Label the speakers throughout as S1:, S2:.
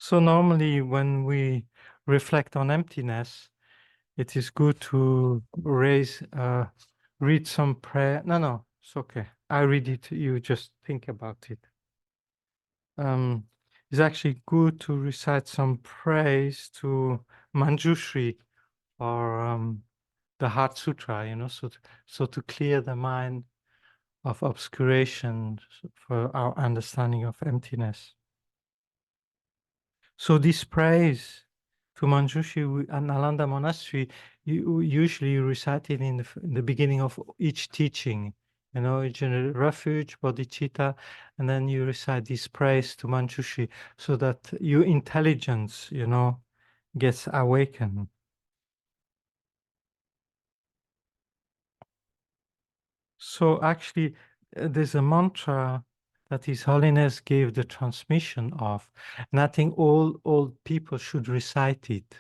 S1: So normally when we reflect on emptiness, it is good to read some prayer. No, it's okay. I read it, you just think about it. It's actually good to recite some praise to Manjushri or the Heart Sutra, so to clear the mind of obscuration for our understanding of emptiness. So this praise to Manjushri and Nalanda Monastery, you usually recite it in the beginning of each teaching, general refuge, bodhicitta, and then you recite this praise to Manjushri so that your intelligence, gets awakened. So actually, there's a mantra that His Holiness gave the transmission of, and I think all people should recite it,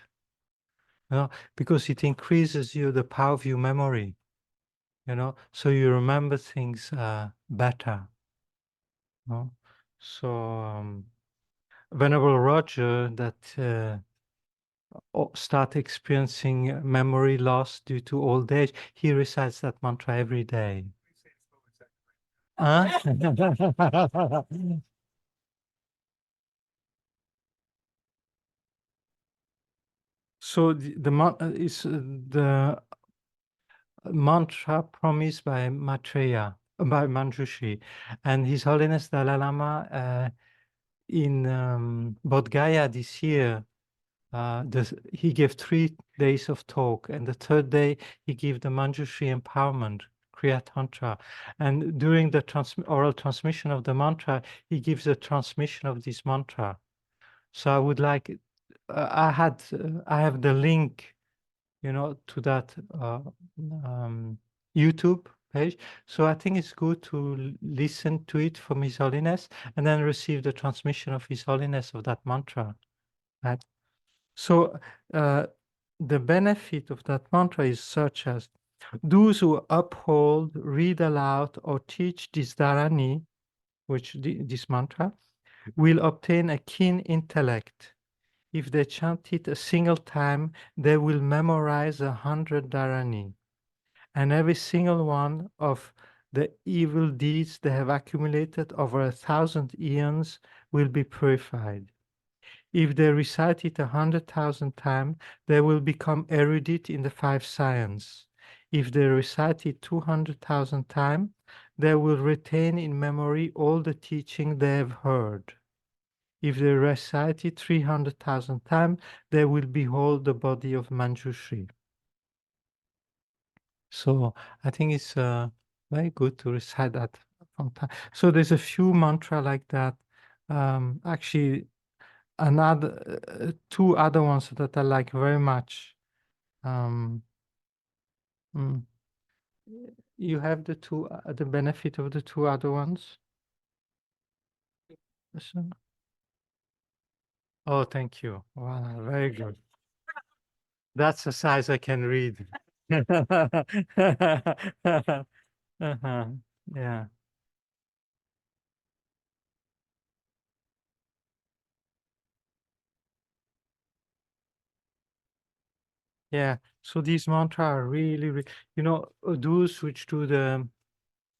S1: because it increases the power of your memory, so you remember things better. So Venerable Roger that start experiencing memory loss due to old age, he recites that mantra every day. Huh? So the mantra promised by Maitreya, by Manjushri, and His Holiness Dalai Lama in Bodh Gaya this year. He gave 3 days of talk, and the 3rd day he gave the Manjushri empowerment, Kriya Tantra. And during the oral transmission of the mantra, he gives a transmission of this mantra. So I would like, I have the link, to that YouTube page. So I think it's good to listen to it from His Holiness and then receive the transmission of His Holiness of that mantra. Right? So the benefit of that mantra is such as those who uphold, read aloud, or teach this dharani, this mantra, will obtain a keen intellect. If they chant it a single time, they will memorize 100 dharani, and every single one of the evil deeds they have accumulated over 1,000 eons will be purified. If they recite it 100,000 times, they will become erudite in the 5 sciences. If they recite it 200,000 times, they will retain in memory all the teaching they have heard. If they recite it 300,000 times, they will behold the body of Manjushri. So I think it's very good to recite that from time. So there's a few mantra like that. Actually, another 2 other ones that I like very much. You have the benefit of the 2 other ones. So, oh, thank you. Wow, very good. That's the size I can read. Yeah. Yeah. So these mantra are really, those which do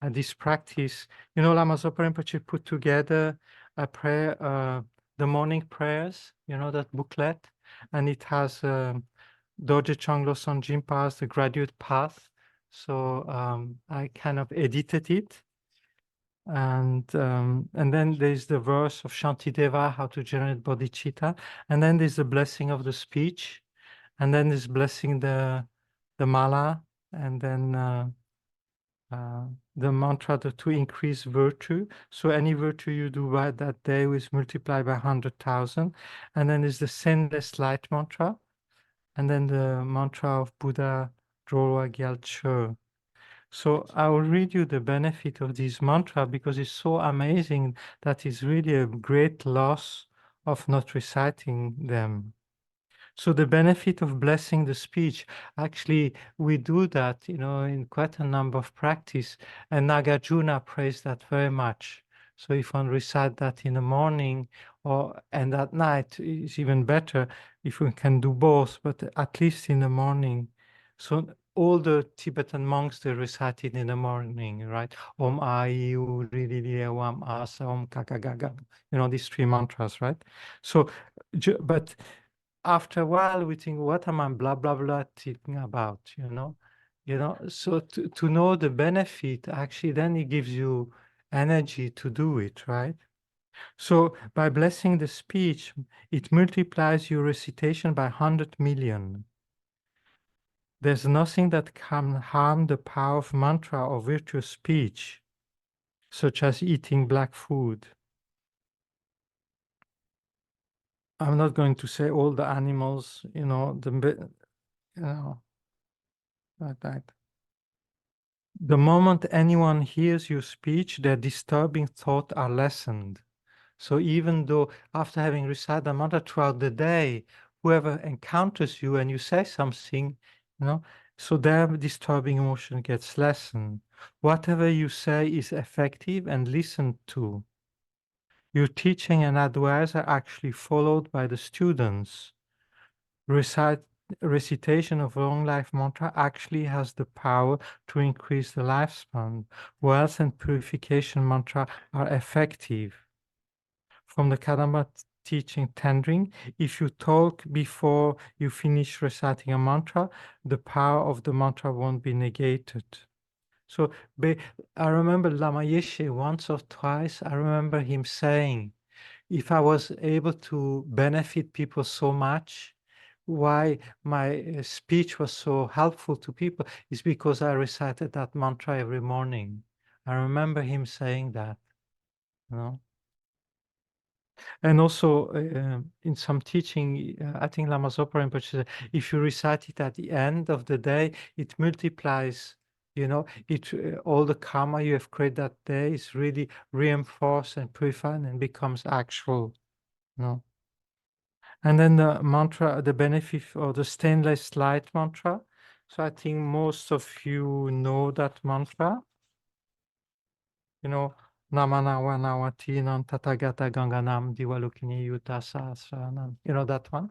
S1: this practice, Lama Zopa Rinpoche put together a prayer, the morning prayers, that booklet, and it has Dorje Changlo Son Jinpa's The Graduate Path. So I kind of edited it. And then there's the verse of Shantideva, how to generate bodhicitta. And then there's the blessing of the speech. And then there's blessing the mala. And then the mantra to increase virtue. So any virtue you do by that day is multiplied by 100,000. And then there's the sendless light mantra. And then the mantra of Buddha Drolwa Gyaltse. So I will read you the benefit of this mantra because it's so amazing that it's really a great loss of not reciting them. So the benefit of blessing the speech, actually, we do that, in quite a number of practice, and Nagarjuna praised that very much. So if one recite that in the morning and at night is even better if we can do both, but at least in the morning. So all the Tibetan monks, they recite it in the morning, right? Om Ai U Ri Ri Ri Wam Asa Om Kakagaga. These three mantras, right? So, but after a while we think, what am I blah blah blah thinking about? So to know the benefit, actually, then it gives you energy to do it, right? So by blessing the speech, it multiplies your recitation by 100 million. There's nothing that can harm the power of mantra or virtuous speech, such as eating black food. I'm not going to say all the animals, like that. The moment anyone hears your speech, their disturbing thoughts are lessened. So even though after having recited the mantra throughout the day, whoever encounters you and you say something, so their disturbing emotion gets lessened. Whatever you say is effective and listened to. Your teaching and advice are actually followed by the students. Recitation of long life mantra actually has the power to increase the lifespan. Wealth and purification mantra are effective. From the Kadamba teaching tendering, if you talk before you finish reciting a mantra, the power of the mantra won't be negated. So I remember Lama Yeshe once or twice, I remember him saying, if I was able to benefit people so much, why my speech was so helpful to people is because I recited that mantra every morning. I remember him saying that, you know. And also in some teaching, I think Lama Zopa Rinpoche said, if you recite it at the end of the day, it multiplies, all the karma you have created that day is really reinforced and purified and becomes actual, And then the mantra, the benefit or the stainless light mantra. So I think most of you know that mantra. Namanawati nan Tathagata Ganganam Diwalukini Yuta Sahasranam. You know that one?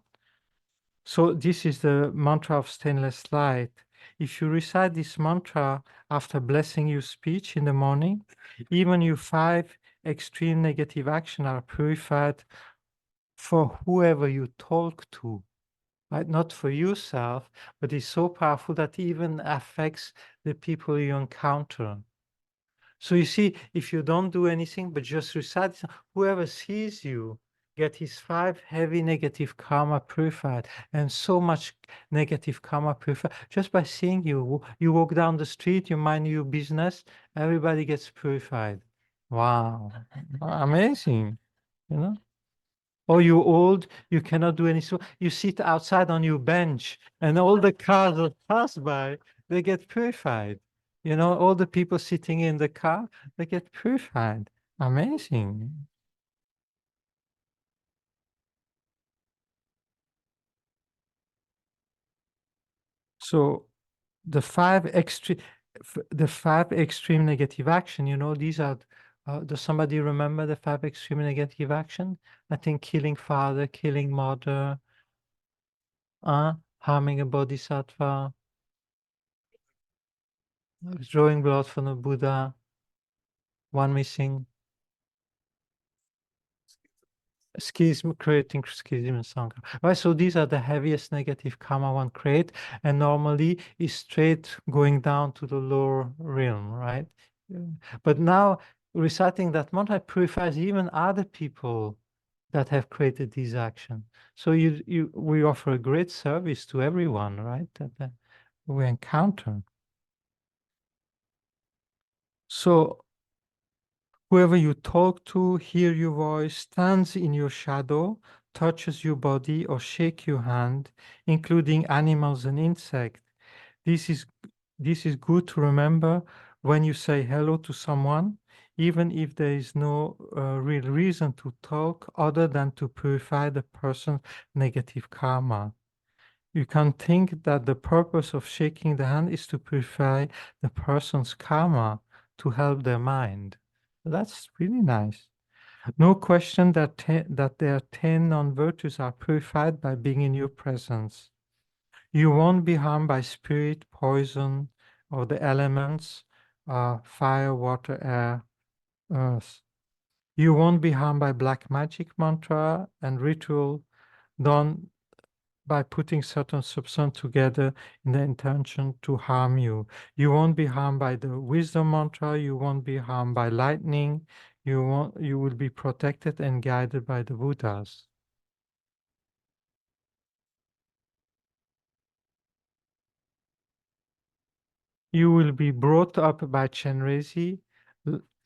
S1: So this is the mantra of stainless light. If you recite this mantra after blessing your speech in the morning, even your 5 extreme negative actions are purified for whoever you talk to. Right? Not for yourself, but it's so powerful that it even affects the people you encounter. So you see, if you don't do anything but just recite, whoever sees you get his 5 heavy negative karma purified, and so much negative karma purified just by seeing you. You walk down the street, you mind your business, everybody gets purified. Wow, amazing, you know? Or you're old, you cannot do anything. You sit outside on your bench, and all the cars that pass by, they get purified. All the people sitting in the car, they get purified. Amazing. So the 5 extreme, negative action, these are. Does somebody remember the 5 extreme negative action? I think killing father, killing mother, harming a bodhisattva, drawing blood from the Buddha, one missing, schism, creating schism and sangha. Right, so these are the heaviest negative karma one create, and normally is straight going down to the lower realm, right? But now reciting that mantra purifies even other people that have created these actions. So we offer a great service to everyone, right? That we encounter. So whoever you talk to, hear your voice, stands in your shadow, touches your body, or shake your hand, including animals and insects. This is good to remember when you say hello to someone, even if there is no real reason to talk other than to purify the person's negative karma. You can think that the purpose of shaking the hand is to purify the person's karma, to help their mind. That's really nice. No question that their 10 non-virtues are purified by being in your presence. You won't be harmed by spirit, poison, or the elements, fire, water, air, earth. You won't be harmed by black magic mantra and ritual done by putting certain substance together in the intention to harm you. You won't be harmed by the wisdom mantra. You won't be harmed by lightning. You will be protected and guided by the Buddhas. You will be brought up by Chenrezi,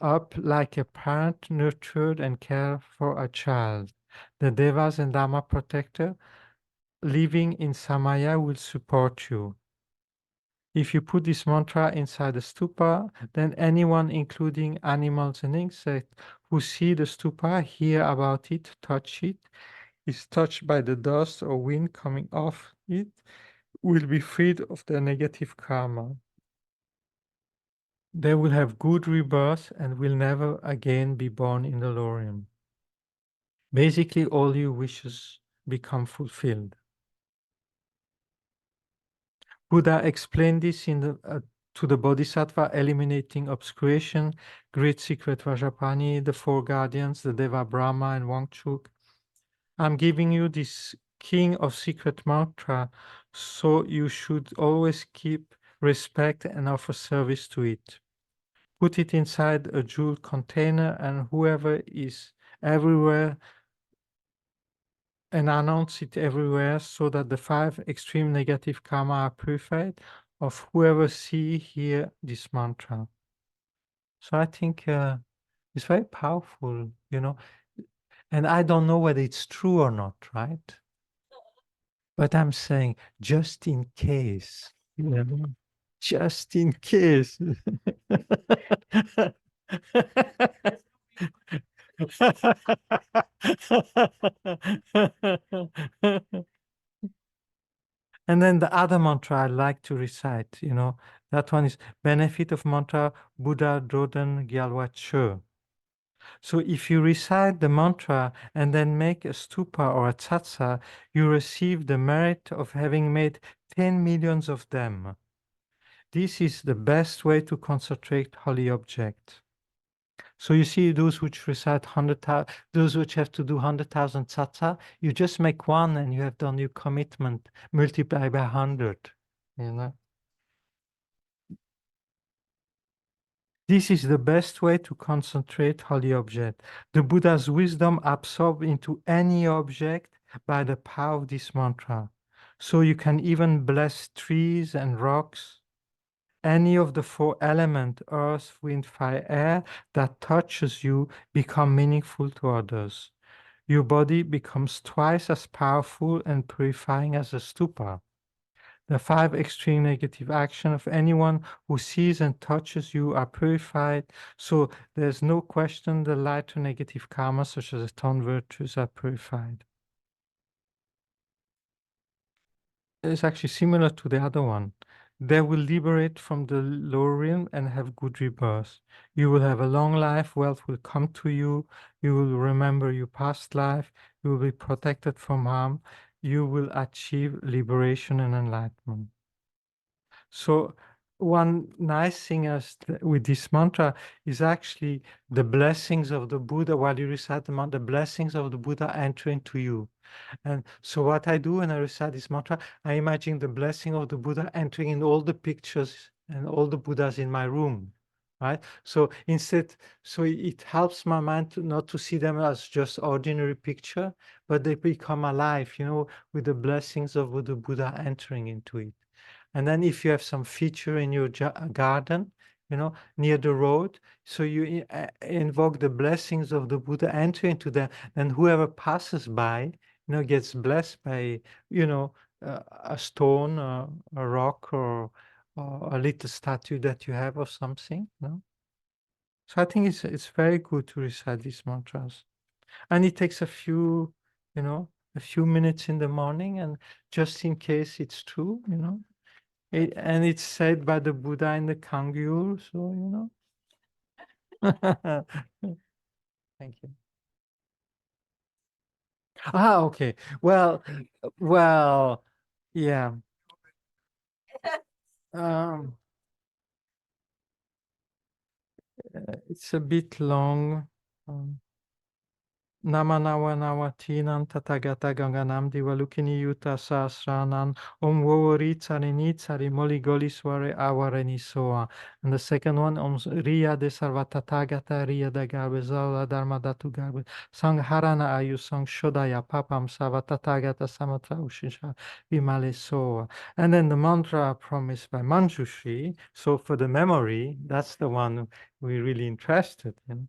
S1: up like a parent nurtured and cared for a child. The Devas and Dharma protector living in Samaya will support you. If you put this mantra inside the stupa, then anyone, including animals and insects, who see the stupa, hear about it, touch it, is touched by the dust or wind coming off it, will be freed of their negative karma. They will have good rebirth and will never again be born in the Lorium. Basically, all your wishes become fulfilled. Buddha explained this to the Bodhisattva, eliminating obscuration, great secret Vajrapani, the four guardians, the Deva Brahma and Wangchuk. I'm giving you this king of secret mantra, so you should always keep respect and offer service to it. Put it inside a jeweled container, and whoever is everywhere, and announce it everywhere so that the 5 extreme negative karma are purified of whoever see, hear this mantra. So I think it's very powerful, and I don't know whether it's true or not, right? But I'm saying just in case, just in case. And then the other mantra I like to recite, that one is benefit of mantra Buddha Drodhan Gyalwa Che. So if you recite the mantra and then make a stupa or a tsatsa, you receive the merit of having made 10 millions of them. This is the best way to concentrate holy object. So you see those which recite 100,000, those which have to do 100,000 tsatsa, you just make one and you have done your commitment, multiply by 100, you know. This is the best way to concentrate holy object. The Buddha's wisdom absorbed into any object by the power of this mantra. So you can even bless trees and rocks, any of the 4 elements, earth, wind, fire, air, that touches you become meaningful to others. Your body becomes twice as powerful and purifying as a stupa. The 5 extreme negative actions of anyone who sees and touches you are purified. So there's no question the lighter negative karma, such as the 10 virtues, are purified. It's actually similar to the other one. They will liberate from the lower realm and have good rebirth. You will have a long life, wealth will come to you, you will remember your past life, you will be protected from harm, you will achieve liberation and enlightenment. So one nice thing with this mantra is actually the blessings of the Buddha. While you recite the mantra, the blessings of the Buddha enter into you. And so what I do when I recite this mantra, I imagine the blessing of the Buddha entering in all the pictures and all the Buddhas in my room, right? So it helps my mind not to see them as just ordinary picture, but they become alive, with the blessings of the Buddha entering into it. And then if you have some feature in your garden, near the road, so you invoke the blessings of the Buddha, enter into them, and whoever passes by, gets blessed by, a stone, a rock, or a little statue that you have or something. So I think it's very good to recite these mantras, and it takes a few minutes in the morning, and just in case it's true, and it's said by the Buddha in the Kangyur, so. Thank you. Ah, okay. Well, well, yeah. Um, it's a bit long. Um, Namanawa Nawatinan Tatagata Ganganam Diwalukini Yuta Sasranan Wori Tsarini Tsari Moli Golisware Awareni Soa. And the second one Ria de Sarvatatagata Ria de Garbezala Dharmadatu Garbe Sangharana Ayu Sang Shodaya Papam Savatatagata Samatra Ushisha Vimale Soa. And then the mantra promised by Manjushri. So for the memory, that's the one we're really interested in.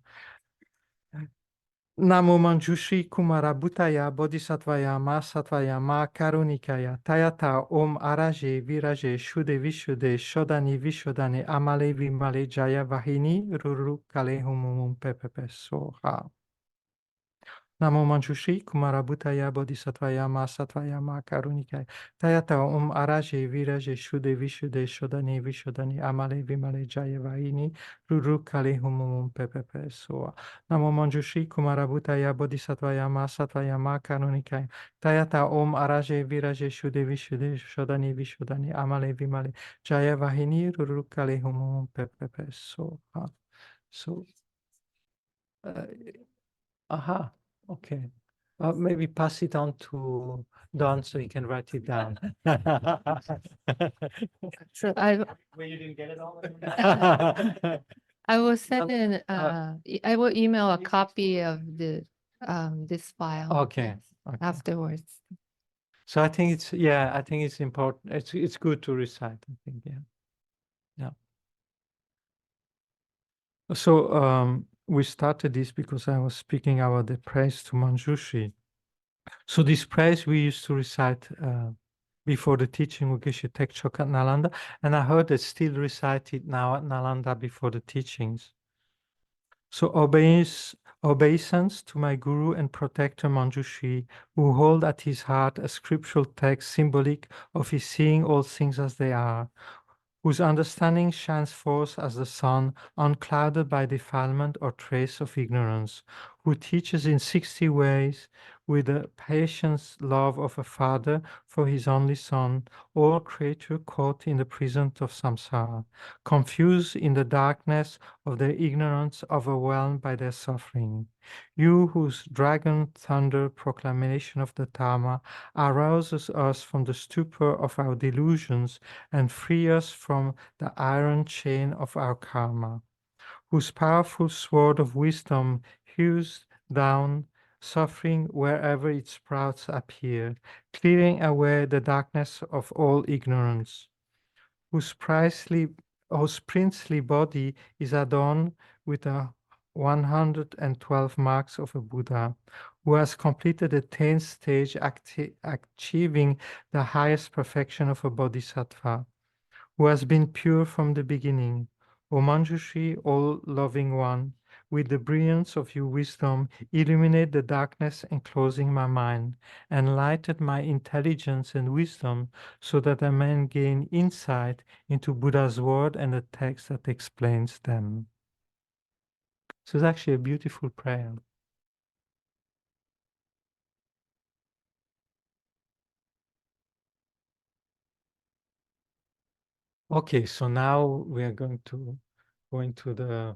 S1: Namo Manjushri Kumarabhutaya Bodhisattvaya Masatvaya Ma Karunikaya Tayata Om Araje Viraje Shude Vishude Shodani Vishodani Amale Vimale Jaya Vahini Ruru Kale Humumum Pepepe Soha. Namo Manjushri Kumarabhutaya Bodhisattvaya Masatvaya Ma Karunikaya Tayata Om Araje Viraje Shude Vishude Shodani Vishodani Amale Vimale Jaya Vahini Ruru Kale Humumum Pepepe Soha. Namo Manjushri Kumarabhutaya Bodhisattvaya Masatvaya Ma Karunikaya Tayata Om Araje Viraje Shude Vishude Shodani Vishodani Amale Vimale Jaya Vahini Ruru Kale Humumum Pepepe Soha. So, aha, okay. Maybe pass it on to Don so he can write it down.
S2: So I
S1: Well, you didn't get it all?
S2: I will send in I will email a
S1: you-
S2: copy of the this file.
S1: Okay, okay.
S2: Afterwards.
S1: So I think it's, yeah, I think it's important. It's good to recite, I think, yeah. Yeah. So we started this because I was speaking about the praise to Manjushri. So this praise we used to recite before the teaching of Geshe Tek Chok at Nalanda, and I heard it still recited now at Nalanda before the teachings. So obeisance to my guru and protector Manjushri, who hold at his heart a scriptural text symbolic of his seeing all things as they are, whose understanding shines forth as the sun, unclouded by defilement or trace of ignorance, who teaches in 60 ways with the patient love of a father for his only son, all creature caught in the prison of samsara, confused in the darkness of their ignorance, overwhelmed by their suffering. You whose dragon thunder proclamation of the Dharma arouses us from the stupor of our delusions and free us from the iron chain of our karma, whose powerful sword of wisdom hews down suffering wherever its sprouts appear, clearing away the darkness of all ignorance, whose princely body is adorned with the 112 marks of a Buddha, who has completed the 10th stage, achieving the highest perfection of a bodhisattva, who has been pure from the beginning. O Manjushri, all-loving one, with the brilliance of your wisdom, illuminate the darkness enclosing my mind, enlighten my intelligence and wisdom, so that I may gain insight into Buddha's word and the text that explains them. So it's actually a beautiful prayer. Okay, so now we are going to go into the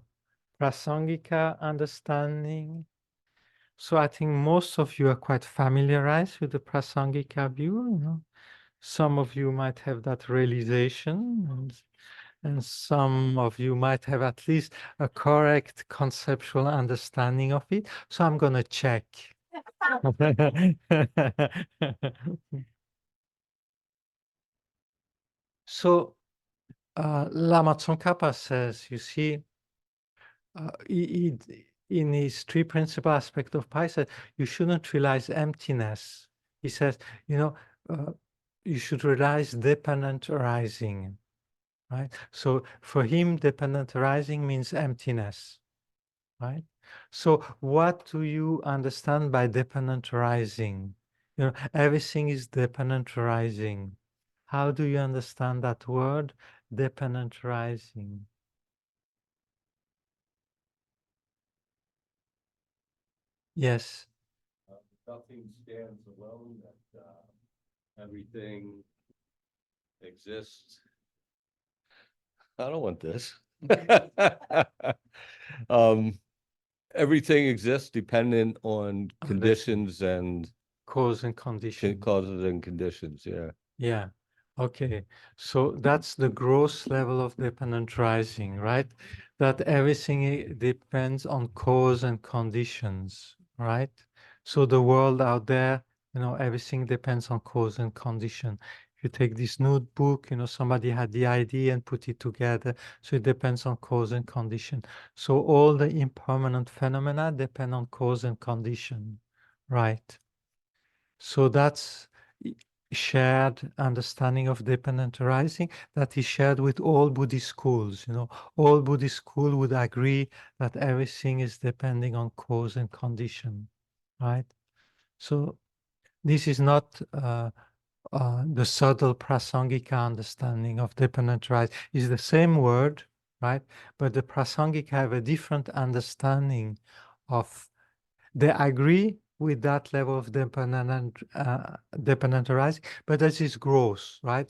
S1: Prasangika understanding. So I think most of you are quite familiarized with the Prasangika view. You know? Some of you might have that realization, and some of you might have at least a correct conceptual understanding of it. So I'm going to check. So Lama Tsongkhapa says, you see, in his three principal aspect of Pai said, you shouldn't realize emptiness. He says, you know, you should realize dependent arising, right? So for him, dependent arising means emptiness, right? So what do you understand by dependent arising? You know, everything is dependent arising. How do you understand that word, dependent arising? Yes.
S3: Nothing stands alone, that everything exists. I don't want this. Um, everything exists dependent on conditions and
S1: Cause and condition.
S3: causes and conditions, yeah.
S1: Yeah. Okay. So that's the gross level of dependent rising, right? That everything depends on cause and conditions, right? So the world out there, everything depends on cause and condition. If you take this notebook, somebody had the idea and put it together. So it depends on cause and condition. So all the impermanent phenomena depend on cause and condition, right? So that's shared understanding of dependent arising that is shared with all Buddhist schools. All Buddhist schools would agree that everything is depending on cause and condition, right? So this is not the subtle prasangika understanding of dependent arising. It's the same word, right? But the prasangika have a different understanding of. They agree with that level of dependent arising, but this is gross, right?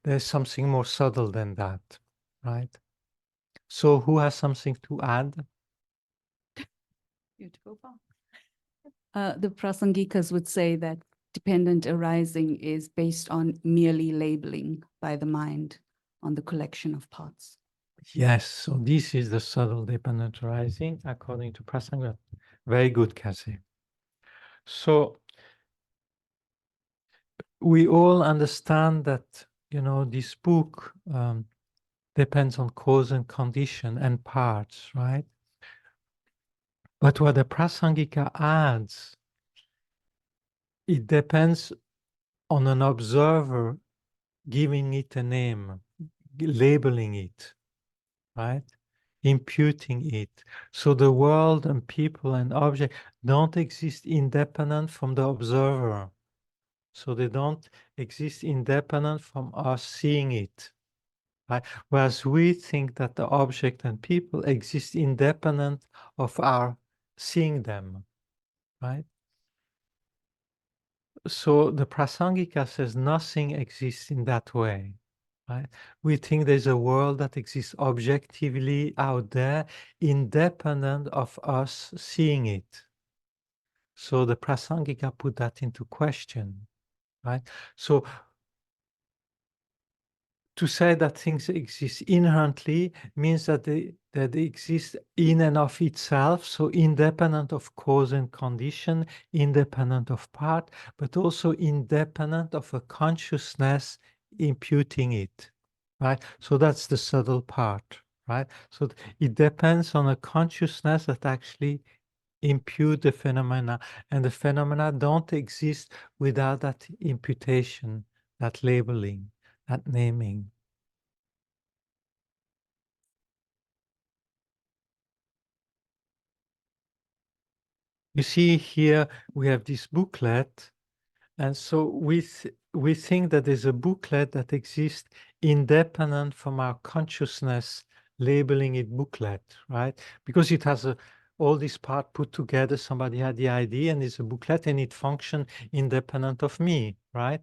S1: There's something more subtle than that, right? So who has something to add?
S4: You to go, Paul. The Prasangikas would say that dependent arising is based on merely labeling by the mind on the collection of parts.
S1: Yes, so this is the subtle dependent arising according to Prasanga. Very good, Cassie. So we all understand that, this book depends on cause and condition and parts, right? But what the Prasangika adds, it depends on an observer giving it a name, labeling it, right? Imputing it. So the world and people and objects don't exist independent from the observer. So they don't exist independent from us seeing it. Right? Whereas we think that the object and people exist independent of our seeing them, right? So the Prasangika says nothing exists in that way. Right? We think there's a world that exists objectively out there, independent of us seeing it. So the Prasangika put that into question, right? So to say that things exist inherently means that they exist in and of itself, so independent of cause and condition, independent of part, but also independent of a consciousness imputing it, right? So that's the subtle part, right? So it depends on a consciousness that actually impute the phenomena, and the phenomena don't exist without that imputation, that labeling, that naming. You see here we have this booklet, and so we think that there's a booklet that exists independent from our consciousness labeling it booklet, right? Because it has all this part put together, somebody had the idea and it's a booklet and it functions independent of me, right?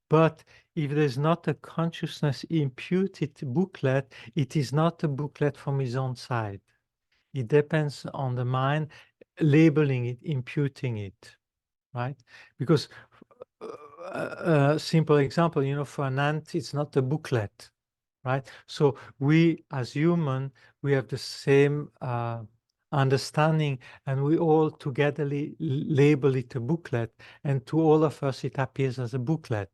S1: But if there's not a consciousness imputed booklet, it is not a booklet from his own side. It depends on the mind labeling it, imputing it, right? Because a simple example, for an ant, it's not a booklet, right? So we as human, we have the same understanding, and we all together label it a booklet, and to all of us it appears as a booklet.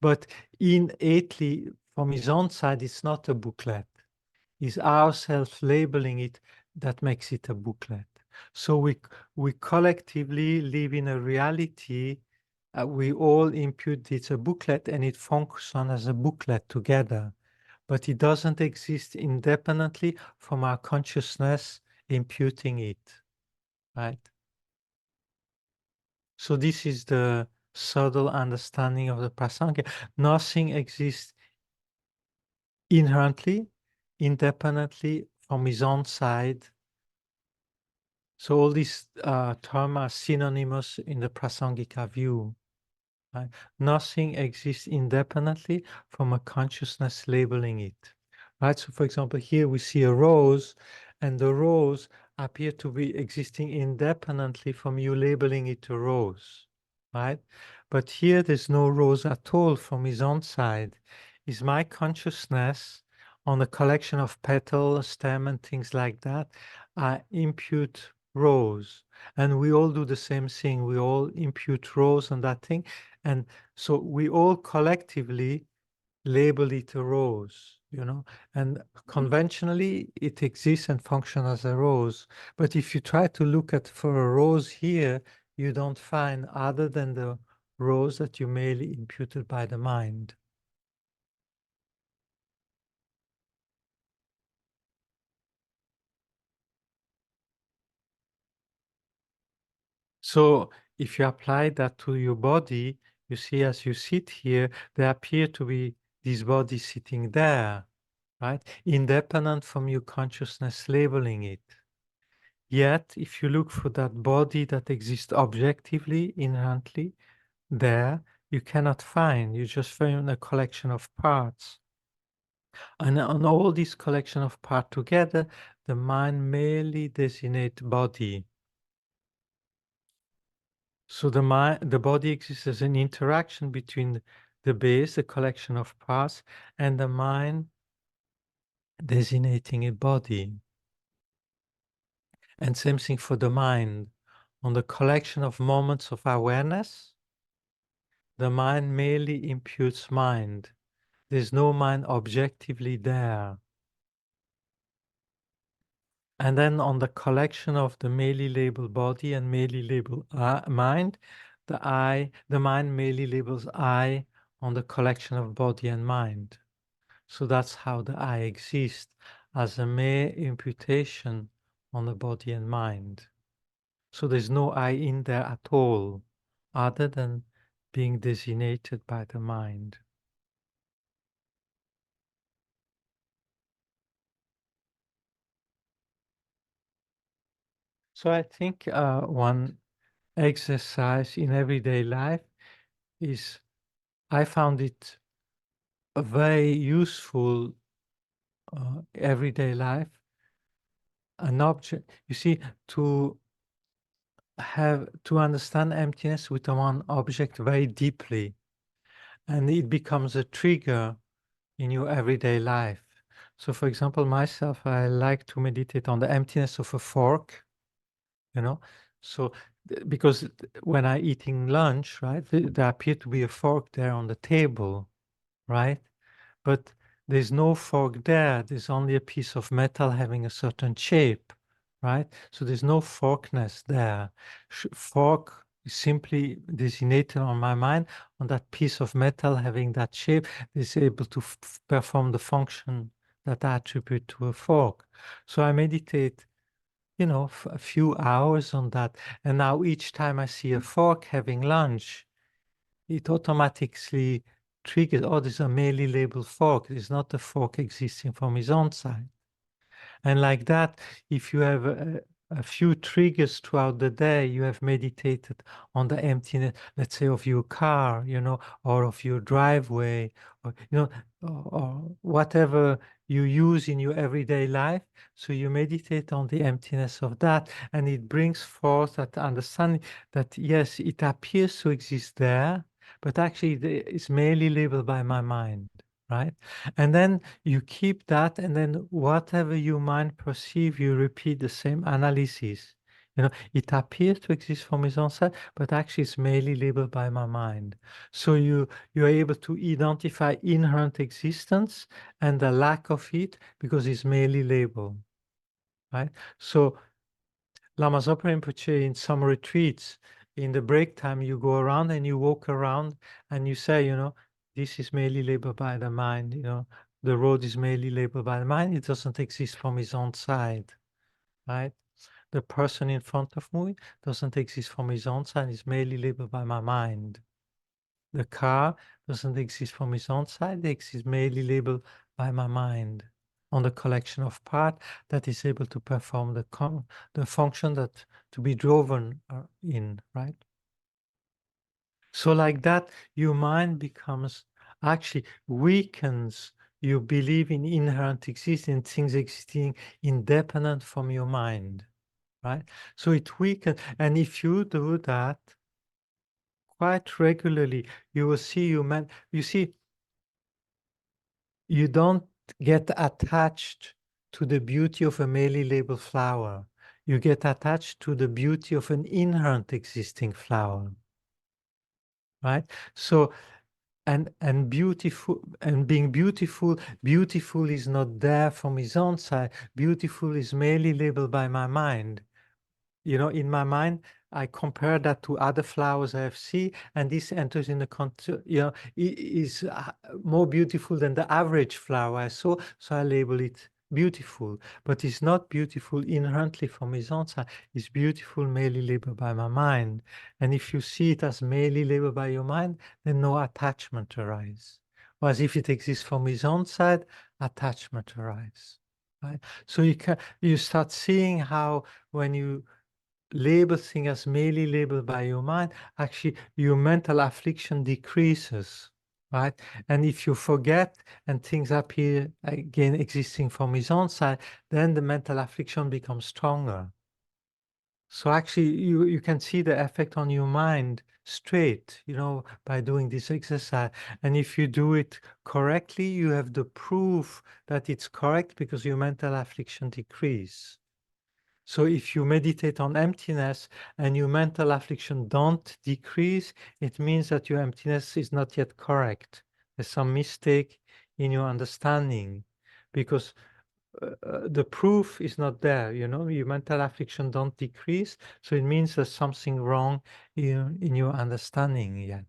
S1: But innately, from his own side, it's not a booklet. It's ourselves labeling it that makes it a booklet. So we collectively live in a reality. We all impute it's a booklet and it functions as a booklet together, but it doesn't exist independently from our consciousness imputing it, right? So this is the subtle understanding of the Prasangika. Nothing exists inherently, independently from his own side. So all these terms are synonymous in the Prasangika view. Right? Nothing exists independently from a consciousness labeling it. Right? So for example, here we see a rose, and the rose appear to be existing independently from you labeling it a rose. Right? But here there's no rose at all from his own side. Is my consciousness on a collection of petals, stem, and things like that, I impute rose. And we all do the same thing. We all impute rose on that thing. And so we all collectively label it a rose, and conventionally it exists and functions as a rose. But if you try to look at for a rose here, you don't find other than the rose that you merely imputed by the mind. So if you apply that to your body, you see as you sit here, there appear to be this body sitting there, right? Independent from your consciousness labeling it. Yet, if you look for that body that exists objectively, inherently, there, you cannot find. You just find a collection of parts. And on all this collection of parts together, the mind merely designates body. So the body exists as an interaction between the base, the collection of parts, and the mind designating a body. And same thing for the mind. On the collection of moments of awareness, the mind merely imputes mind. There's no mind objectively there. And then on the collection of the merely labeled body and merely labeled mind, the mind merely labels I on the collection of body and mind. So that's how the I exists, as a mere imputation on the body and mind. So there's no I in there at all, other than being designated by the mind. So I think one exercise in everyday life is, I found it a very useful everyday life, an object, you see, to understand emptiness with one object very deeply, and it becomes a trigger in your everyday life. So for example, myself, I like to meditate on the emptiness of a fork, so because when I eating lunch, right, there appear to be a fork there on the table, right? But there's no fork there. There's only a piece of metal having a certain shape, right? So there's no forkness there. Fork is simply designated on my mind on that piece of metal having that shape is able to perform the function that I attribute to a fork. So I meditate, a few hours on that. And now each time I see a fork having lunch, it automatically triggers, oh, there's a merely labeled fork. There's not a fork existing from his own side. And like that, if you have a few triggers throughout the day, you have meditated on the emptiness, let's say, of your car, or of your driveway, or, or whatever you use in your everyday life. So you meditate on the emptiness of that, and it brings forth that understanding that, yes, it appears to exist there, but actually it's merely labeled by my mind, right? And then you keep that, and then whatever your mind perceive, you repeat the same analysis. It appears to exist from its own side, but actually it's merely labeled by my mind. So you're able to identify inherent existence and the lack of it because it's merely labeled, right? So Lama Zopa Rinpoche, in some retreats, in the break time, you go around and you walk around and you say, this is merely labeled by the mind, the road is merely labeled by the mind. It doesn't exist from his own side, right? The person in front of me doesn't exist from his own side. It's merely labeled by my mind. The car doesn't exist from his own side. It exists merely labeled by my mind. on the collection of part that is able to perform the function that to be driven in, right? So like that, your mind becomes actually weakens your belief in inherent existence, things existing independent from your mind, right? So it weakens, and if you do that quite regularly, you will see you see, you don't get attached to the beauty of a merely labeled flower. You get attached to the beauty of an inherent existing flower, right? So and beautiful and being beautiful is not there from his own side. Beautiful is merely labeled by my mind. You know, in my mind, I compare that to other flowers I have seen, and this enters in the is more beautiful than the average flower I saw, so I label it beautiful. But it's not beautiful inherently from his own side. It's beautiful merely labeled by my mind. And if you see it as merely labeled by your mind, then no attachment arises. Whereas if it exists from his own side, attachment arises. Right? So you start seeing how when you label things as merely labeled by your mind, actually your mental affliction decreases, right? And if you forget and things appear again existing from his own side, then the mental affliction becomes stronger. So actually you can see the effect on your mind straight, you know, by doing this exercise. And if you do it correctly, you have the proof that it's correct because your mental affliction decrease. So if you meditate on emptiness and your mental affliction don't decrease, it means that your emptiness is not yet correct. There's some mistake in your understanding because the proof is not there, you know, your mental affliction don't decrease. So it means there's something wrong in your understanding yet.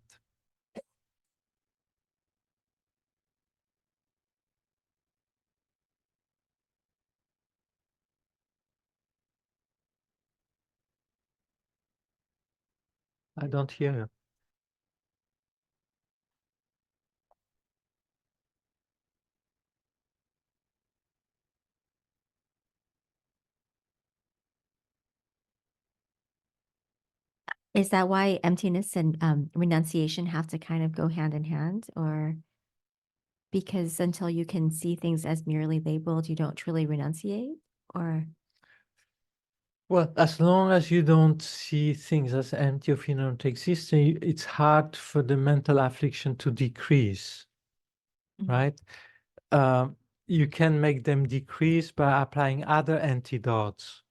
S1: I don't hear you.
S5: Is that why emptiness and renunciation have to kind of go hand in hand? Or because until you can see things as merely labeled, you don't truly renunciate? Or
S1: Well, as long as you don't see things as empty of inherent existence, it's hard for the mental affliction to decrease, right? You can make them decrease by applying other antidotes,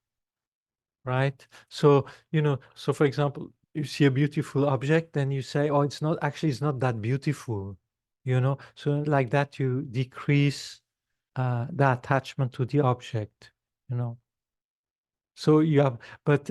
S1: right? So, you know, so for example, you see a beautiful object, then you say, oh, it's not that beautiful, you know? So like that, you decrease the attachment to the object, you know? So you have, but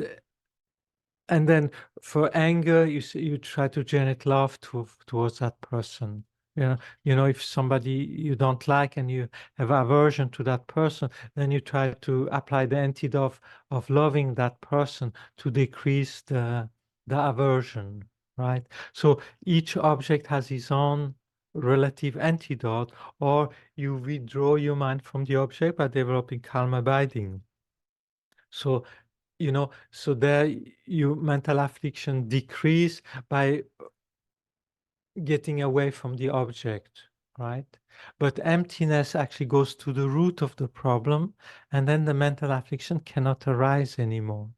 S1: and then for anger, you try to generate love towards that person. You know, if somebody you don't like and you have aversion to that person, then you try to apply the antidote of loving that person to decrease the aversion, right? So each object has its own relative antidote, or you withdraw your mind from the object by developing calm abiding. So you know, so there your mental affliction decrease by getting away from the object, right? But emptiness actually goes to the root of the problem, and then the mental affliction cannot arise anymore,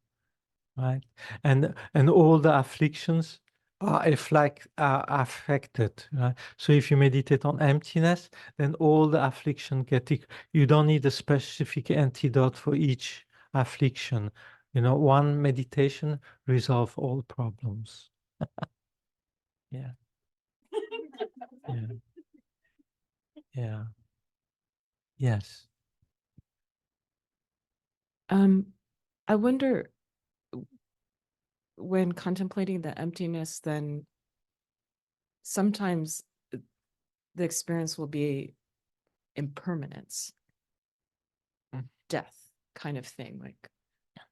S1: right? And all the afflictions are affected, right? So if you meditate on emptiness, then all the affliction you don't need a specific antidote for each affliction. You know, one meditation resolve all problems. Yeah. Yeah. Yeah. Yes.
S6: I wonder when contemplating the emptiness, then sometimes the experience will be impermanence, death kind of thing, like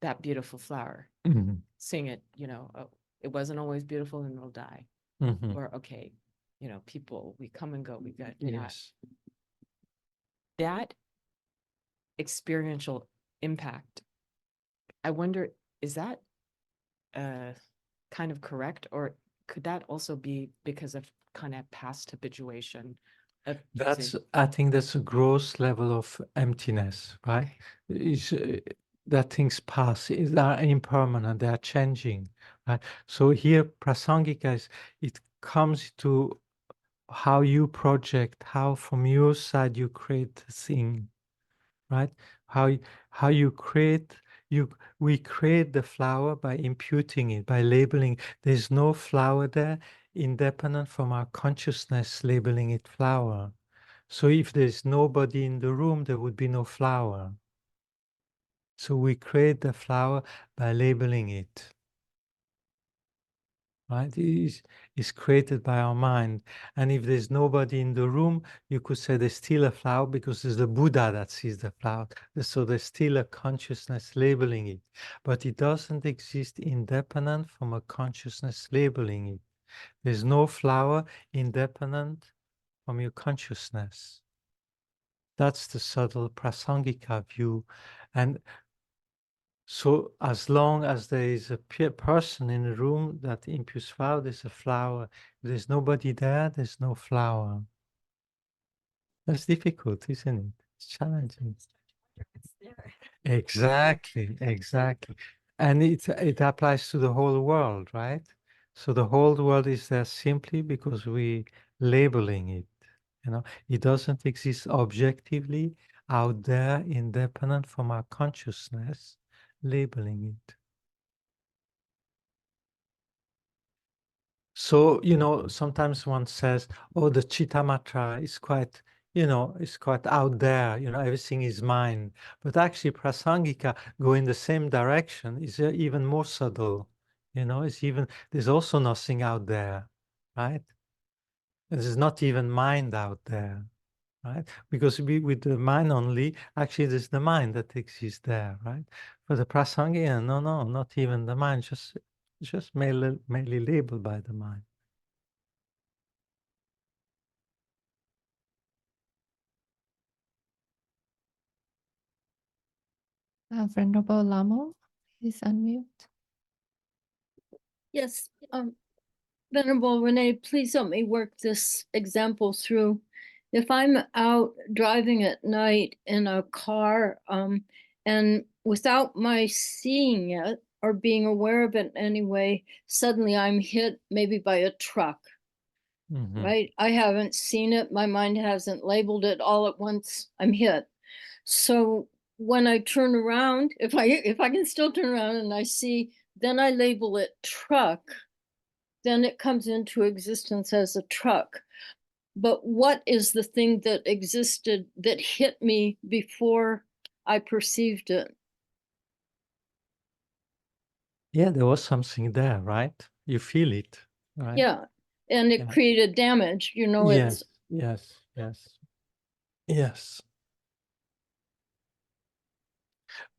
S6: that beautiful flower,
S1: Mhm.
S6: seeing it, you know, oh, it wasn't always beautiful and it'll die.
S1: Mhm.
S6: Or, okay, you know, people, we come and go, we got, you know,
S1: Yes.
S6: that experiential impact. I wonder, is that kind of correct, or could that also be because of kind of past habituation of
S1: That's,
S6: say,
S1: I think that's a gross level of emptiness, right? Is that things pass, they are impermanent, they are changing, right? So here, prasangika is, it comes to how you project, how from your side you create the thing, right? How you create, we create the flower by imputing it, by labeling. There's no flower there independent from our consciousness labeling it flower. So if there's nobody in the room, there would be no flower. So we create the flower by labeling it. Right? It's created by our mind. And if there's nobody in the room, you could say there's still a flower because there's the Buddha that sees the flower. So there's still a consciousness labeling it. But it doesn't exist independent from a consciousness labeling it. There's no flower independent from your consciousness. That's the subtle prasangika view. And so as long as there is a person in the room that imputes flower, there's a flower. If there's nobody there, there's no flower. That's difficult, isn't it? It's challenging. Exactly, exactly. And it applies to the whole world, right? So the whole world is there simply because we labeling it. You know, it doesn't exist objectively out there, independent from our consciousness, labeling it. So, you know, sometimes one says, oh, the Chittamatra is quite, you know, it's quite out there, you know, everything is mine. But actually, Prasangika go in the same direction, is even more subtle, you know, it's even, there's also nothing out there, right? There's not even mind out there, right? Because with the mind only, actually, there's the mind that exists there, right? For the Prasangika, no, not even the mind, just mainly labeled by the mind.
S2: Venerable Lamo, please unmute.
S7: Yes, Venerable Renee, please help me work this example through. If I'm out driving at night in a car, and without my seeing it or being aware of it anyway, suddenly I'm hit maybe by a truck, right? I haven't seen it, my mind hasn't labeled it, all at once I'm hit. So when I turn around, if I can still turn around and I see, then I label it truck, then it comes into existence as a truck. But what is the thing that existed that hit me before I perceived it?
S1: Yeah, there was something there, right? You feel it, right?
S7: Yeah, and it
S1: Yeah.
S7: created damage, you know,
S1: Yes,
S7: it's
S1: yes.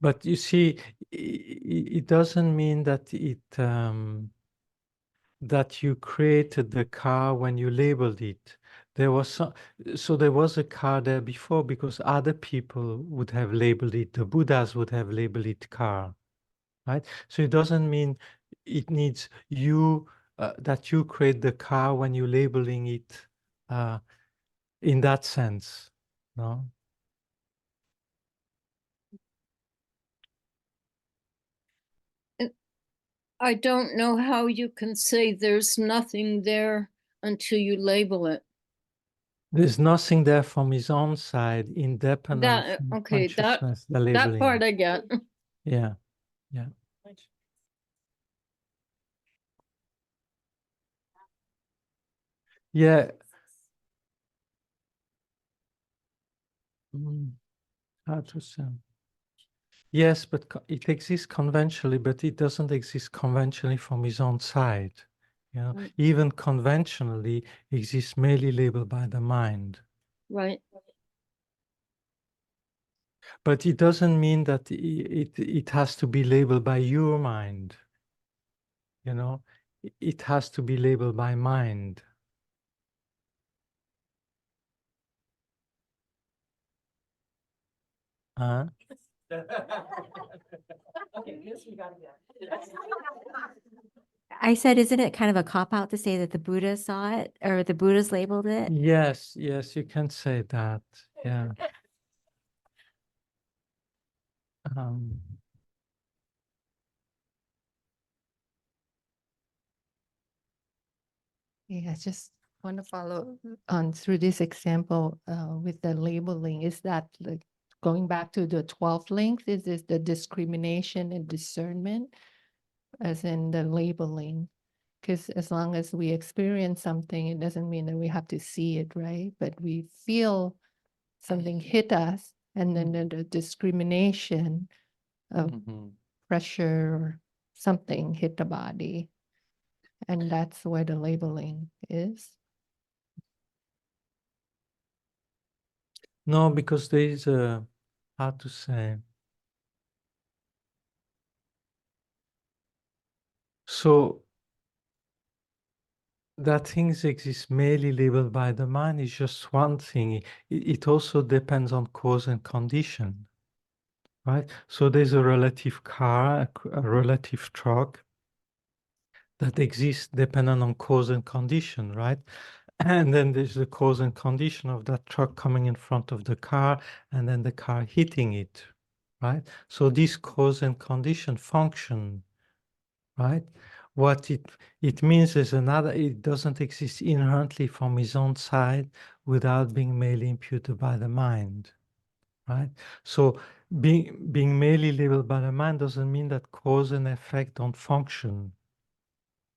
S1: But you see, it doesn't mean that that you created the car when you labeled it. There was so there was a car there before because other people would have labeled it. The Buddhas would have labeled it car, right? So it doesn't mean it needs you that you create the car when you're labeling it in that sense, no?
S7: I don't know how you can say there's nothing there until you label it.
S1: There's nothing there from his own side, independent
S7: That
S1: from
S7: okay,
S1: consciousness, the
S7: that
S1: labeling.
S7: part I get.
S1: Yeah. Yeah. How to say? Yes, but it exists conventionally, but it doesn't exist conventionally from his own side. You know,
S7: Right.
S1: even conventionally exists merely labeled by the mind.
S7: Right.
S1: But it doesn't mean that it has to be labeled by your mind. You know, it has to be labeled by mind. Huh?
S5: I said, isn't it kind of a cop-out to say that the Buddha saw it or the Buddha's labeled it?
S1: Yes, yes, you can say that. Yeah. Um,
S2: Yeah, I just want to follow on through this example with the labeling. Is that like going back to the 12th link? Is this the discrimination and discernment as in the labeling? Because as long as we experience something, it doesn't mean that we have to see it, right? But we feel something hit us and then the discrimination of
S1: mhm.
S2: pressure or something hit the body. And that's where the labeling is.
S1: No, because there is a, how to say, so that things exist merely labeled by the mind is just one thing. It also depends on cause and condition, right? So there's a relative car, a relative truck that exists depending on cause and condition, right? And then there's the cause and condition of that truck coming in front of the car and then the car hitting it, right? So this cause and condition function, right? What it means is another, it doesn't exist inherently from his own side without being merely imputed by the mind, right? So being merely labeled by the mind doesn't mean that cause and effect don't function.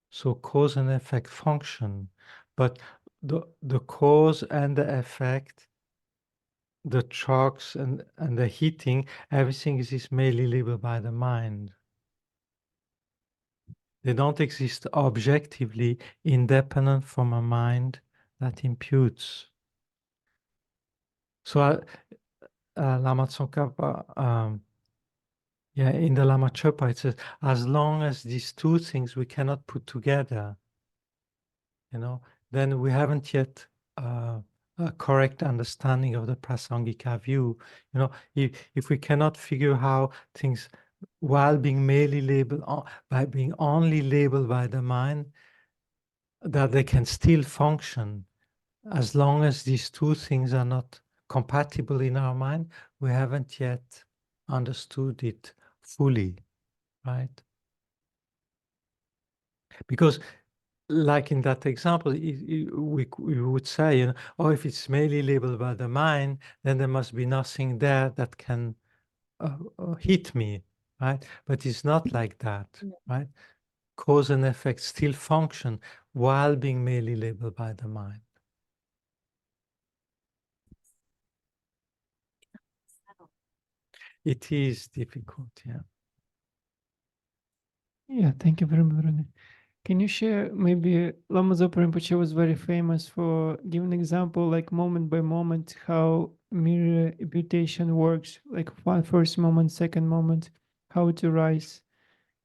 S1: So cause and effect function, but the cause and the effect, the trucks and the heating, everything is merely labeled by the mind. They don't exist objectively independent from a mind that imputes. So Lama Tsongkhapa, yeah, in the Lama Chöpa it says, as long as these two things we cannot put together, then we haven't yet a correct understanding of the Prasangika view. If we cannot figure how things, while being merely labeled, by being only labeled by the mind, that they can still function, as long as these two things are not compatible in our mind, we haven't yet understood it fully, right? Because like in that example, we would say, oh, if it's merely labeled by the mind, then there must be nothing there that can hit me, right? But it's not like that, right? Cause and effect still function while being merely labeled by the mind. It is difficult, yeah.
S8: Yeah, thank you very much, René. Can you share, maybe Lama Zopa Rinpoche was very famous for giving an example, like moment by moment, how mirror imputation works, like one first moment, second moment, how to rise.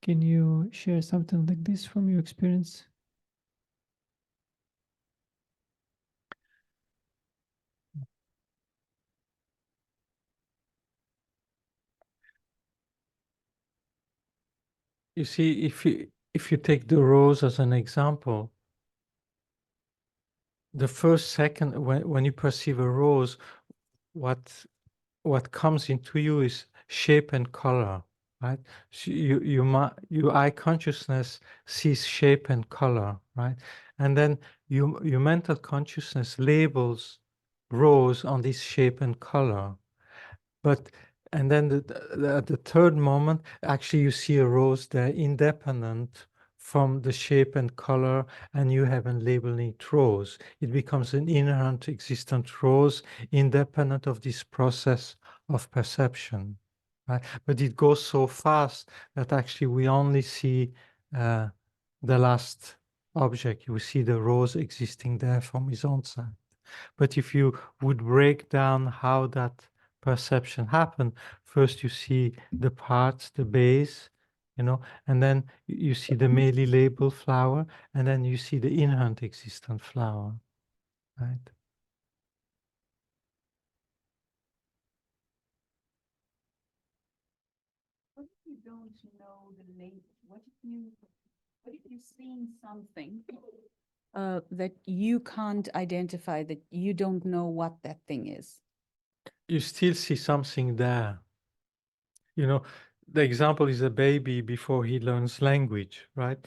S8: Can you share something like this from your experience?
S1: You see, if you take the rose as an example, the first second when you perceive a rose, what comes into you is shape and color, right? So your eye consciousness sees shape and color, right? And then your mental consciousness labels rose on this shape and color. But and then at the third moment, actually you see a rose there independent from the shape and color, and you haven't labeled it rose. It becomes an inherent existent rose, independent of this process of perception. Right? But it goes so fast that actually we only see the last object. We see the rose existing there from his own side. But if you would break down how that perception happened, first you see the parts, the base, and then you see the merely labeled flower, and then you see the inherent existent flower, right?
S4: what if you're seeing something that you can't identify, that you don't know what that thing is?
S1: You still see something there. You know, the example is a baby before he learns language, right?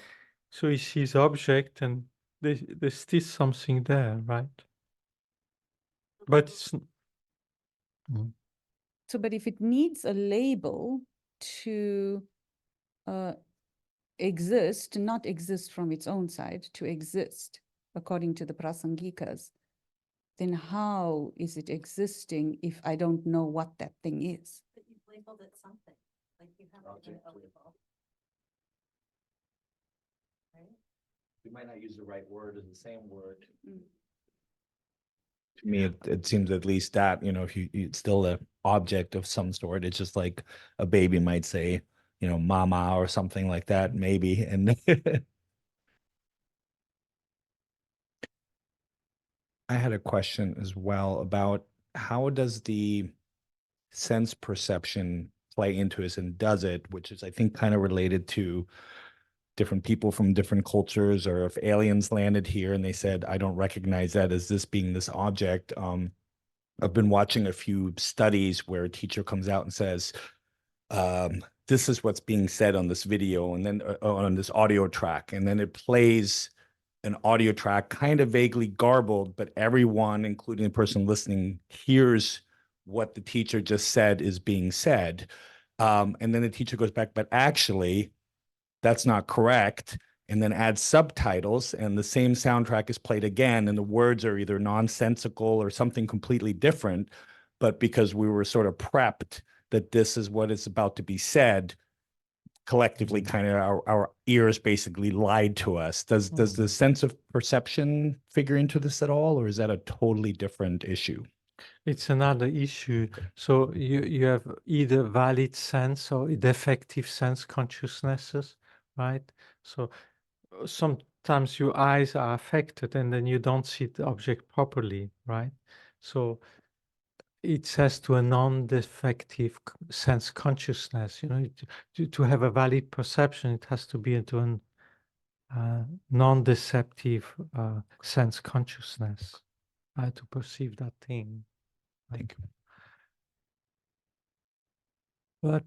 S1: So he sees object and there's still something there, right? But it's
S4: So, but if it needs a label to exist, not exist from its own side, to exist according to the Prasangikas, then how is it existing if I don't know what that thing is?
S5: But you've labeled it something, like you have to give it a label. Right?
S9: We might not use the right word or the same word.
S10: To me, it seems at least that, you know, if it's still an object of some sort, it's just like a baby might say, you know, mama or something like that, maybe. And I had a question as well about how does the sense perception play into this, and does it, which is, I think, kind of related to different people from different cultures, or if aliens landed here and they said, I don't recognize that as this being this object. I've been watching a few studies where a teacher comes out and says, this is what's being said on this video, and then on this audio track, and then it plays an audio track kind of vaguely garbled, but everyone, including the person listening, hears what the teacher just said is being said. And then the teacher goes back, but actually, that's not correct, and then adds subtitles, and the same soundtrack is played again, and the words are either nonsensical or something completely different. But because we were sort of prepped that this is what is about to be said, collectively kind of our ears basically lied to us. Does the sense of perception figure into this at all, or is that a totally different issue?
S1: it's another issue. So you have either valid sense or defective sense consciousnesses, right? So sometimes your eyes are affected and then you don't see the object properly, right? So it says to a non-defective sense consciousness, you know, to have a valid perception, it has to be into an non-deceptive sense consciousness to perceive that thing.
S10: Thank you.
S1: But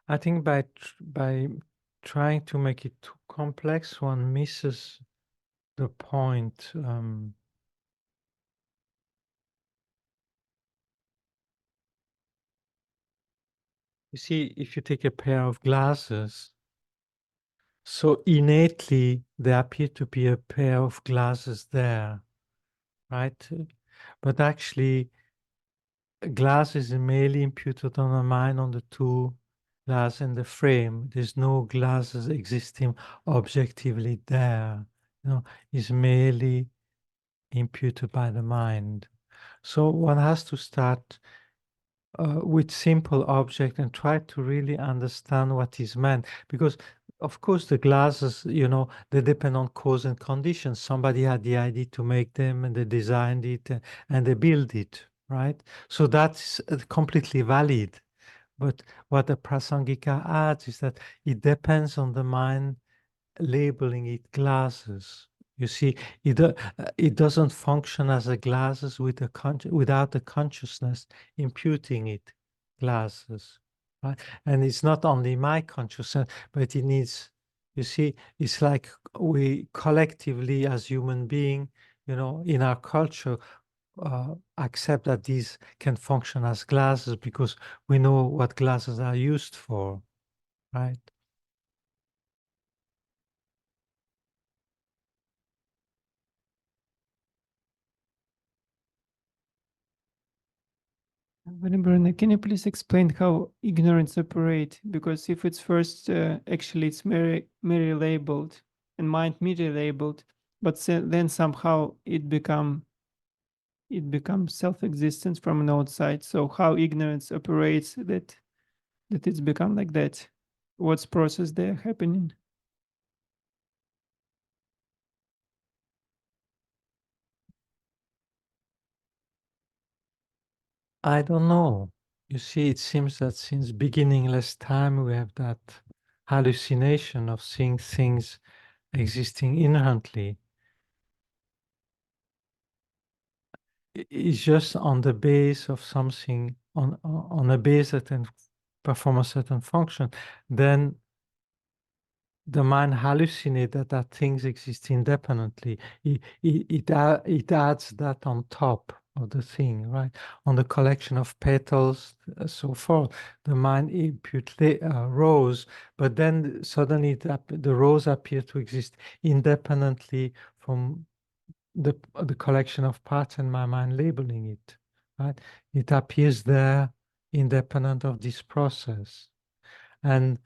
S1: I think by trying to make it too complex, one misses the point. You see, if you take a pair of glasses, so innately there appear to be a pair of glasses there, right? But actually, glass is merely imputed on the mind on the two glass in the frame. There's no glasses existing objectively there. You know, it's merely imputed by the mind. So one has to start with simple object and try to really understand what is meant, because of course the glasses, you know, they depend on cause and conditions. Somebody had the idea to make them and they designed it and they build it, right? So that's completely valid. But what the Prasangika adds is that it depends on the mind labeling it glasses. You see, it doesn't function as a glasses with without the consciousness imputing it glasses, right? And it's not only my consciousness, but it needs. You see, it's like we collectively, as human being, you know, in our culture, accept that these can function as glasses because we know what glasses are used for, right?
S8: René, can you please explain how ignorance operate? Because if it's first, actually it's merely labeled and mind merely labeled, but then somehow it becomes self-existent from an outside. So how ignorance operates that it's become like that? What's process there happening?
S1: I don't know. You see, it seems that since beginningless time, we have that hallucination of seeing things existing inherently. It's just on the base of something, on a base that can perform a certain function, then the mind hallucinates that things exist independently. It adds that on top of the thing, right? On the collection of petals, so forth. The mind imputes rose, but then suddenly the rose appears to exist independently from the collection of parts and my mind labeling it, right? It appears there independent of this process. And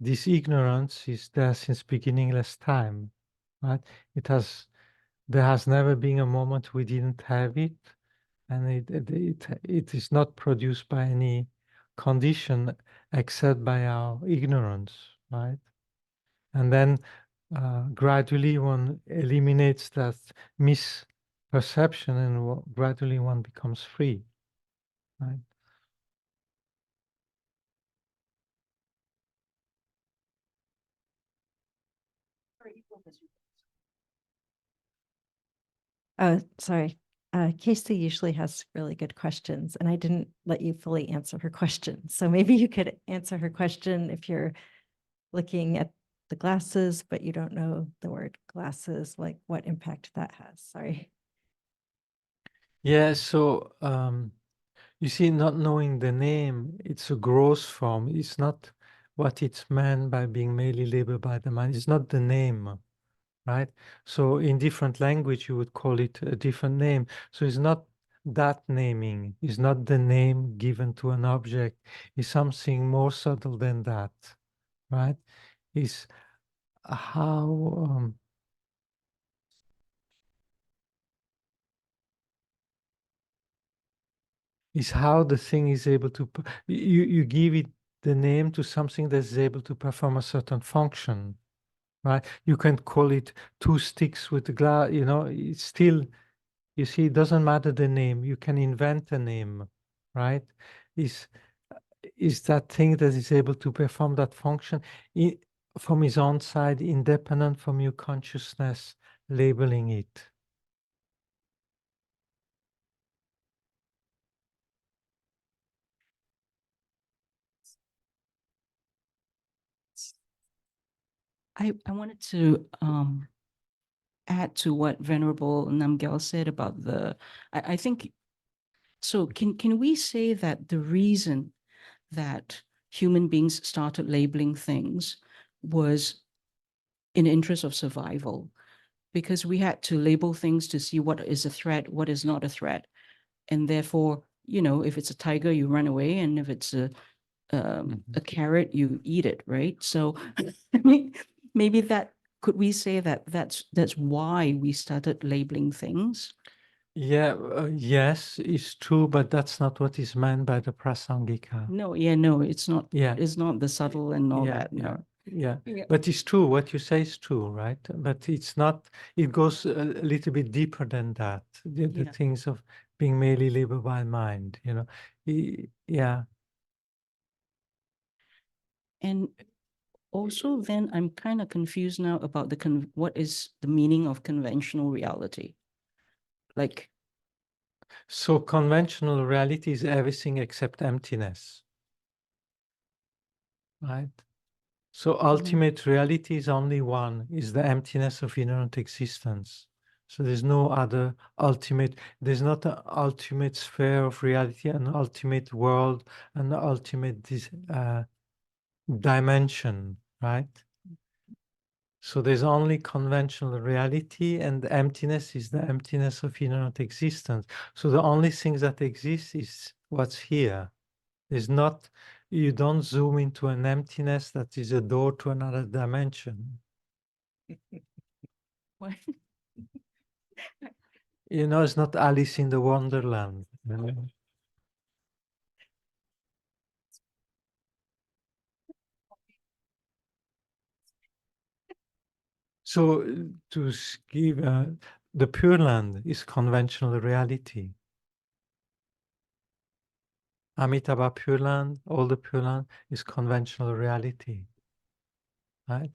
S1: this ignorance is there since beginningless time, right? There has never been a moment we didn't have it, and it is not produced by any condition except by our ignorance, right? And then gradually one eliminates that misperception and gradually one becomes free, right?
S11: Sorry. Casey usually has really good questions, and I didn't let you fully answer her question. So maybe you could answer her question if you're looking at the glasses, but you don't know the word glasses, like what impact that has. Sorry.
S1: Yeah, so you see, not knowing the name, it's a gross form. It's not what it's meant by being merely labeled by the mind. It's not the name, right? So in different language, you would call it a different name. So it's not that naming. It's not the name given to an object. It's something more subtle than that, right? It's how is how the thing is able to you give it the name to something that is able to perform a certain function, right? You can call it two sticks with the glass, you know, it's still, you see, it doesn't matter the name, you can invent a name, right? Is is that thing that is able to perform that function from his own side, independent from your consciousness labeling it.
S4: I wanted to add to what Venerable Namgyal said about I think, so can we say that the reason that human beings started labeling things was in interest of survival? Because we had to label things to see what is a threat, what is not a threat. And therefore, you know, if it's a tiger, you run away, and if it's a carrot, you eat it, right? So I mean, maybe could we say that that's why we started labeling things?
S1: Yeah, yes, it's true, but that's not what is meant by the Prasangika.
S4: No, yeah, no, it's not.
S1: Yeah.
S4: It's not the subtle and all
S1: Yeah,
S4: that. No.
S1: yeah.
S4: Yeah.
S1: But it's true, what you say is true, right? But it's not, it goes a little bit deeper than that. The
S4: Yeah.
S1: things of being merely labeled by mind, you know. Yeah.
S4: And also, then I'm kind of confused now about what is the meaning of conventional reality? Like,
S1: So conventional reality is everything except emptiness, right? So ultimate reality is only one, is the emptiness of inherent existence. So there's no other ultimate, there's not an ultimate sphere of reality, an ultimate world, an ultimate dimension, right? So there's only conventional reality, and the emptiness is the emptiness of inherent existence. So the only thing that exists is what's here. There's not, you don't zoom into an emptiness that is a door to another dimension.
S4: what?
S1: You know, it's not Alice in the Wonderland. You know? So to give the Pure Land is conventional reality. Amitabha Pure Land, all the Pure Land is conventional reality, right?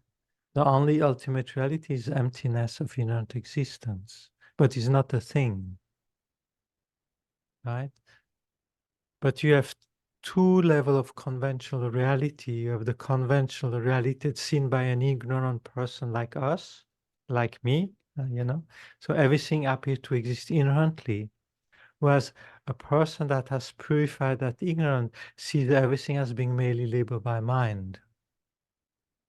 S1: The only ultimate reality is emptiness of inherent existence, but it's not a thing, right? But you have two levels of conventional reality. You have the conventional reality that's seen by an ignorant person like us, like me, you know. So everything appears to exist inherently. Whereas a person that has purified that ignorance sees everything as being merely labeled by mind,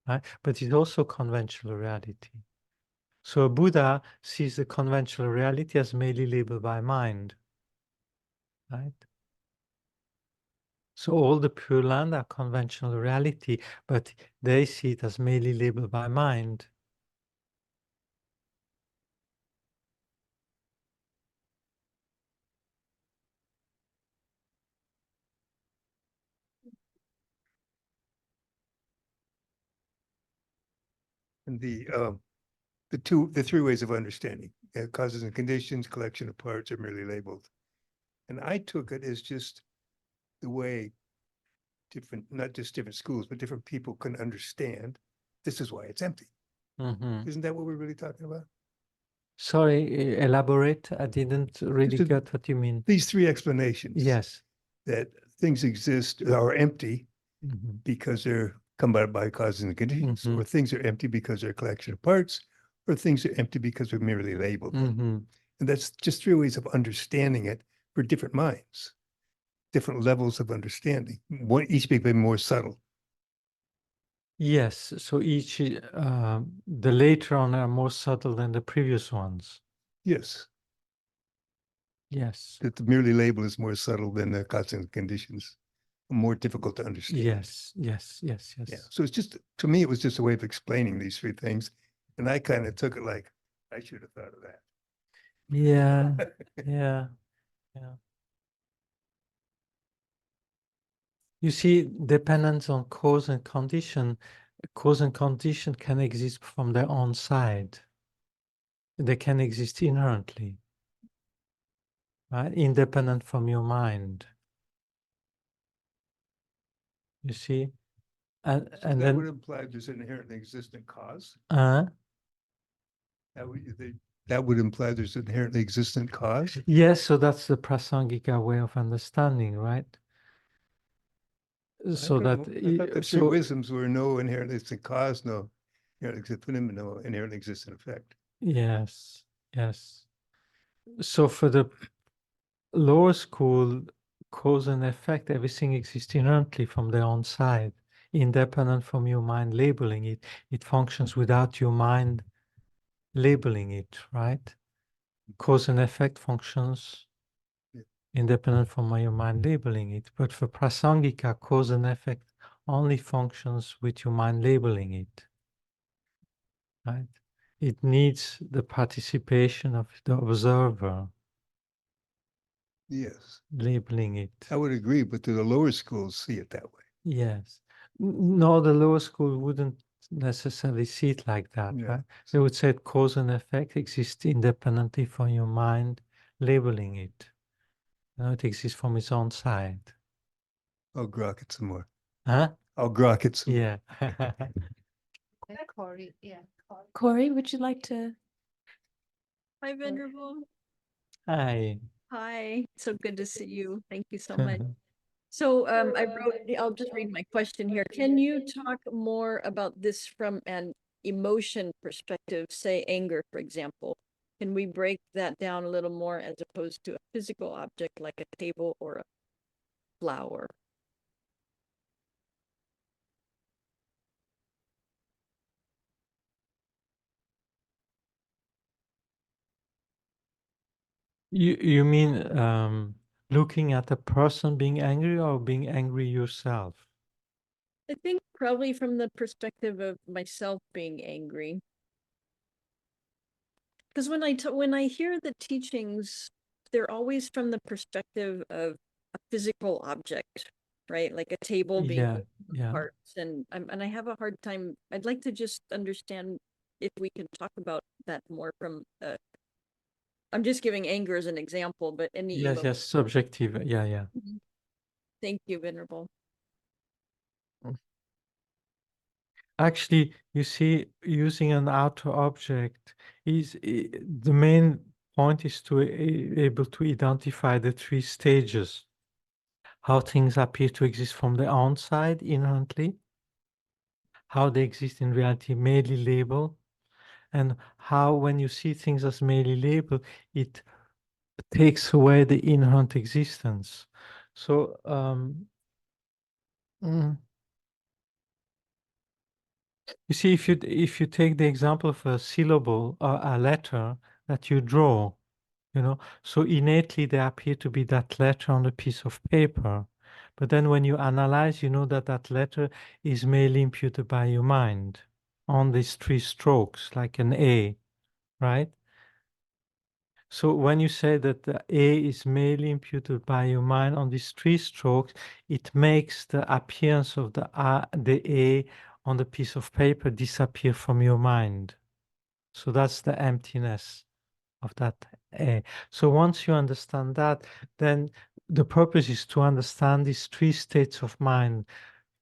S1: right? But it's also conventional reality. So a Buddha sees the conventional reality as merely labeled by mind, right? So all the Pure Land are conventional reality, but they see it as merely labeled by mind.
S12: And the three ways of understanding, causes and conditions, collection of parts are merely labeled. And I took it as just the way different, not just different schools, but different people can understand. This is why it's empty.
S1: Mhm.
S12: Isn't that what we're really talking about?
S1: Sorry, elaborate. I didn't really
S12: Just a-
S1: get what you mean.
S12: These three explanations.
S1: Yes.
S12: That things exist are empty
S1: Mhm.
S12: because they're come about by causes and conditions, or things are empty because they're a collection of parts, or things are empty because they're merely labeled.
S1: Mhm.
S12: And that's just three ways of understanding it for different minds, different levels of understanding. One each being more subtle.
S1: Yes. So each, the later on are more subtle than the previous ones.
S12: Yes,
S1: Yes.
S12: that the merely label is more subtle than the causes and conditions, more difficult to understand.
S1: Yes. Yes. Yes.
S12: Yeah.
S1: Yes.
S12: So it's just, to me, it was just a way of explaining these three things. And I kind of took it like, I should have thought of that.
S1: Yeah. Yeah. Yeah. You see, dependence on cause and condition can exist from their own side. They can exist inherently, right? Independent from your mind. You see? And
S12: So
S1: and
S12: that would
S1: then
S12: imply there's an inherently existent cause.
S1: uh
S12: That would imply there's an inherently existent cause.
S1: yes, so that's the prasangika way of understanding, right?
S12: I
S1: So
S12: thought
S1: that
S12: I thought the three
S1: so
S12: wisdoms were no inherently existent cause, no inherently existent phenomenon, no inherently existent effect.
S1: yes, yes. So for the lower school, cause and effect, everything exists inherently from their own side, independent from your mind labeling it. It functions without your mind labeling it, right? Cause and effect functions
S12: Yeah.
S1: independent from your mind labeling it. But for prasangika, cause and effect only functions with your mind labeling it, right? It needs the participation of the observer
S12: Yes,
S1: labeling it.
S12: I would agree, but do the lower schools see it that way?
S1: Yes. No, the lower school wouldn't necessarily see it like that,
S12: Yeah.
S1: right? They would say cause and effect exist independently from your mind labeling it. It exists from its own side.
S12: I'll grok it some more.
S1: Huh?
S12: I'll grok it some more.
S1: Yeah.
S2: Corey, yeah.
S4: Corey, would you like to?
S13: Hi, Venerable.
S1: Hi.
S13: Hi, so good to see you. Thank you so much. So I'll just read my question here. Can you talk more about this from an emotion perspective, say anger, for example? Can we break that down a little more as opposed to a physical object like a table or a flower?
S1: You mean looking at a person being angry or being angry yourself?
S13: I think probably from the perspective of myself being angry. Because when I hear the teachings, they're always from the perspective of a physical object, right? Like a table being
S1: Yeah, yeah.
S13: parts, and I have a hard time. I'd like to just understand if we can talk about that more from. I'm just giving anger as an example, but any
S1: Yes,
S13: emotion.
S1: yes, subjective. Yeah, yeah.
S13: Mhm. Thank you, Venerable.
S1: Actually, you see, using an outer object the main point is to able to identify the three stages. How things appear to exist from the outside inherently, how they exist in reality merely labeled, and how when you see things as merely labeled, it takes away the inherent existence. So you see, if you take the example of a syllable or a letter that you draw, so innately they appear to be that letter on a piece of paper. But then when you analyze, you know that that letter is merely imputed by your mind on these three strokes, like an A, right? So when you say that the A is merely imputed by your mind on these three strokes, it makes the appearance of the A on the piece of paper disappear from your mind. So that's the emptiness of that A. So once you understand that, then the purpose is to understand these three states of mind.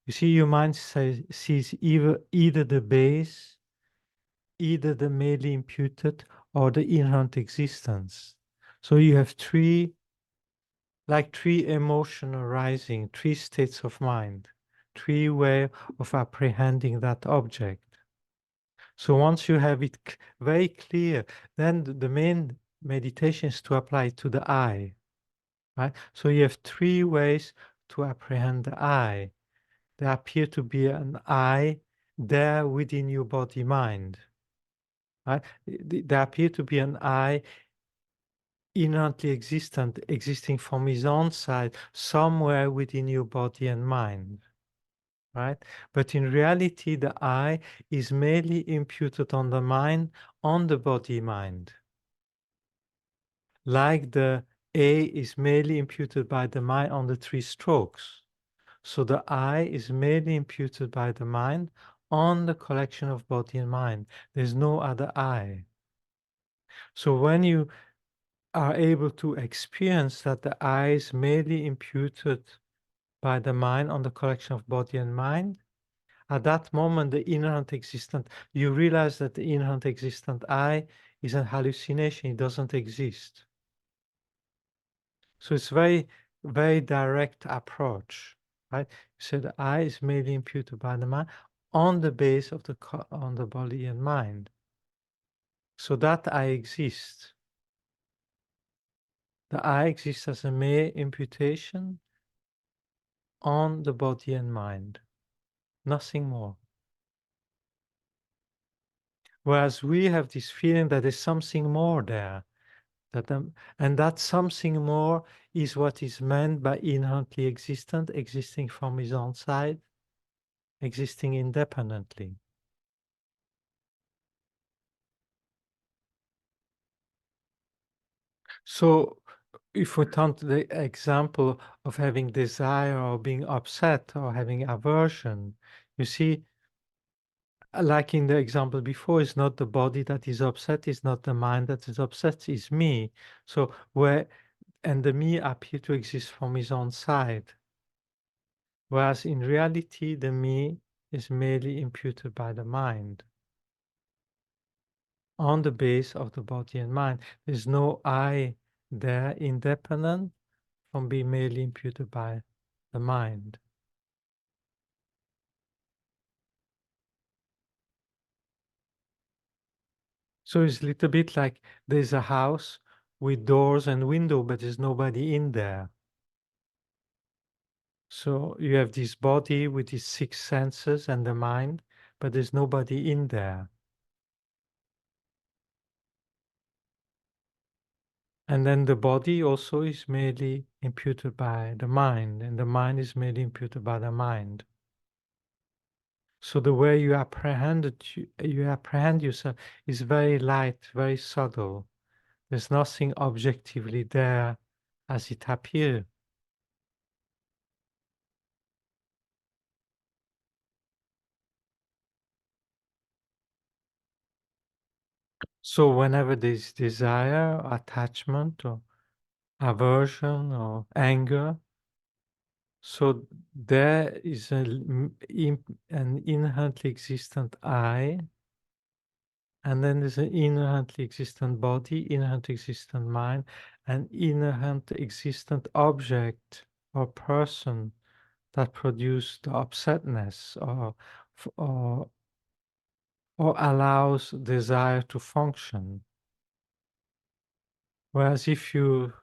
S1: You see, your mind sees either the base, either the merely imputed, or the inherent existence. So you have three emotion arising, three states of mind, three way of apprehending that object. So once you have it very clear, then the main meditation is to apply it to the I, right? So you have three ways to apprehend the I. There appear to be an I there within your body mind, right? There appear to be an I inherently existing from his own side, somewhere within your body and mind, right? But in reality, the I is merely imputed on the mind, on the body mind. Like the A is merely imputed by the mind on the three strokes. So the I is merely imputed by the mind on the collection of body and mind. There's no other I. So when you are able to experience that the I is merely imputed by the mind on the collection of body and mind, at that moment, the inherent existent, you realize that the inherent existent I is a hallucination, it doesn't exist. So it's very, very direct approach, right? You say the I is merely imputed by the mind on the base of on the body and mind. So that I exist. The I exists as a mere imputation on the body and mind, nothing more. Whereas we have this feeling that there's something more there, and that something more is what is meant by inherently existent, existing from his own side, existing independently. So if we turn to the example of having desire or being upset or having aversion, you see, like in the example before, it's not the body that is upset, it's not the mind that is upset, it's me. So and the me appear to exist from his own side. Whereas in reality, the me is merely imputed by the mind on the base of the body and mind. There's no I there independent from being merely imputed by the mind. So it's a little bit like there's a house with doors and window, but there's nobody in there. So you have this body with these six senses and the mind, but there's nobody in there. And then the body also is merely imputed by the mind, and the mind is merely imputed by the mind. So the way you apprehend yourself is very light, very subtle. There's nothing objectively there as it appears. So whenever there's desire, attachment, or aversion, or anger, So there is an inherently existent I, and then there's an inherently existent body, inherently existent mind, and inherent existent object or person that produce the upsetness or allows desire to function. Whereas if you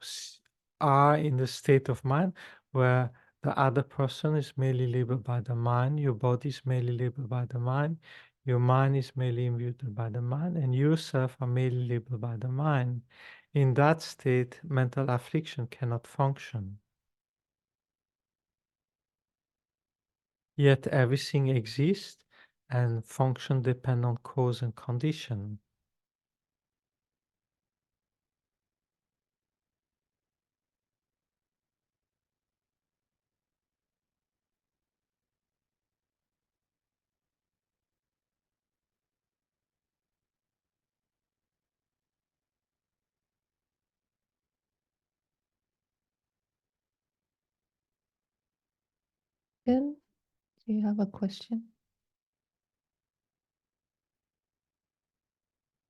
S1: are in the state of mind where the other person is merely labeled by the mind, your body is merely labeled by the mind, your mind is merely imbued by the mind, and yourself are merely labeled by the mind. In that state, mental affliction cannot function. Yet everything exists and function depend on cause and condition.
S2: Bill, do you have a question?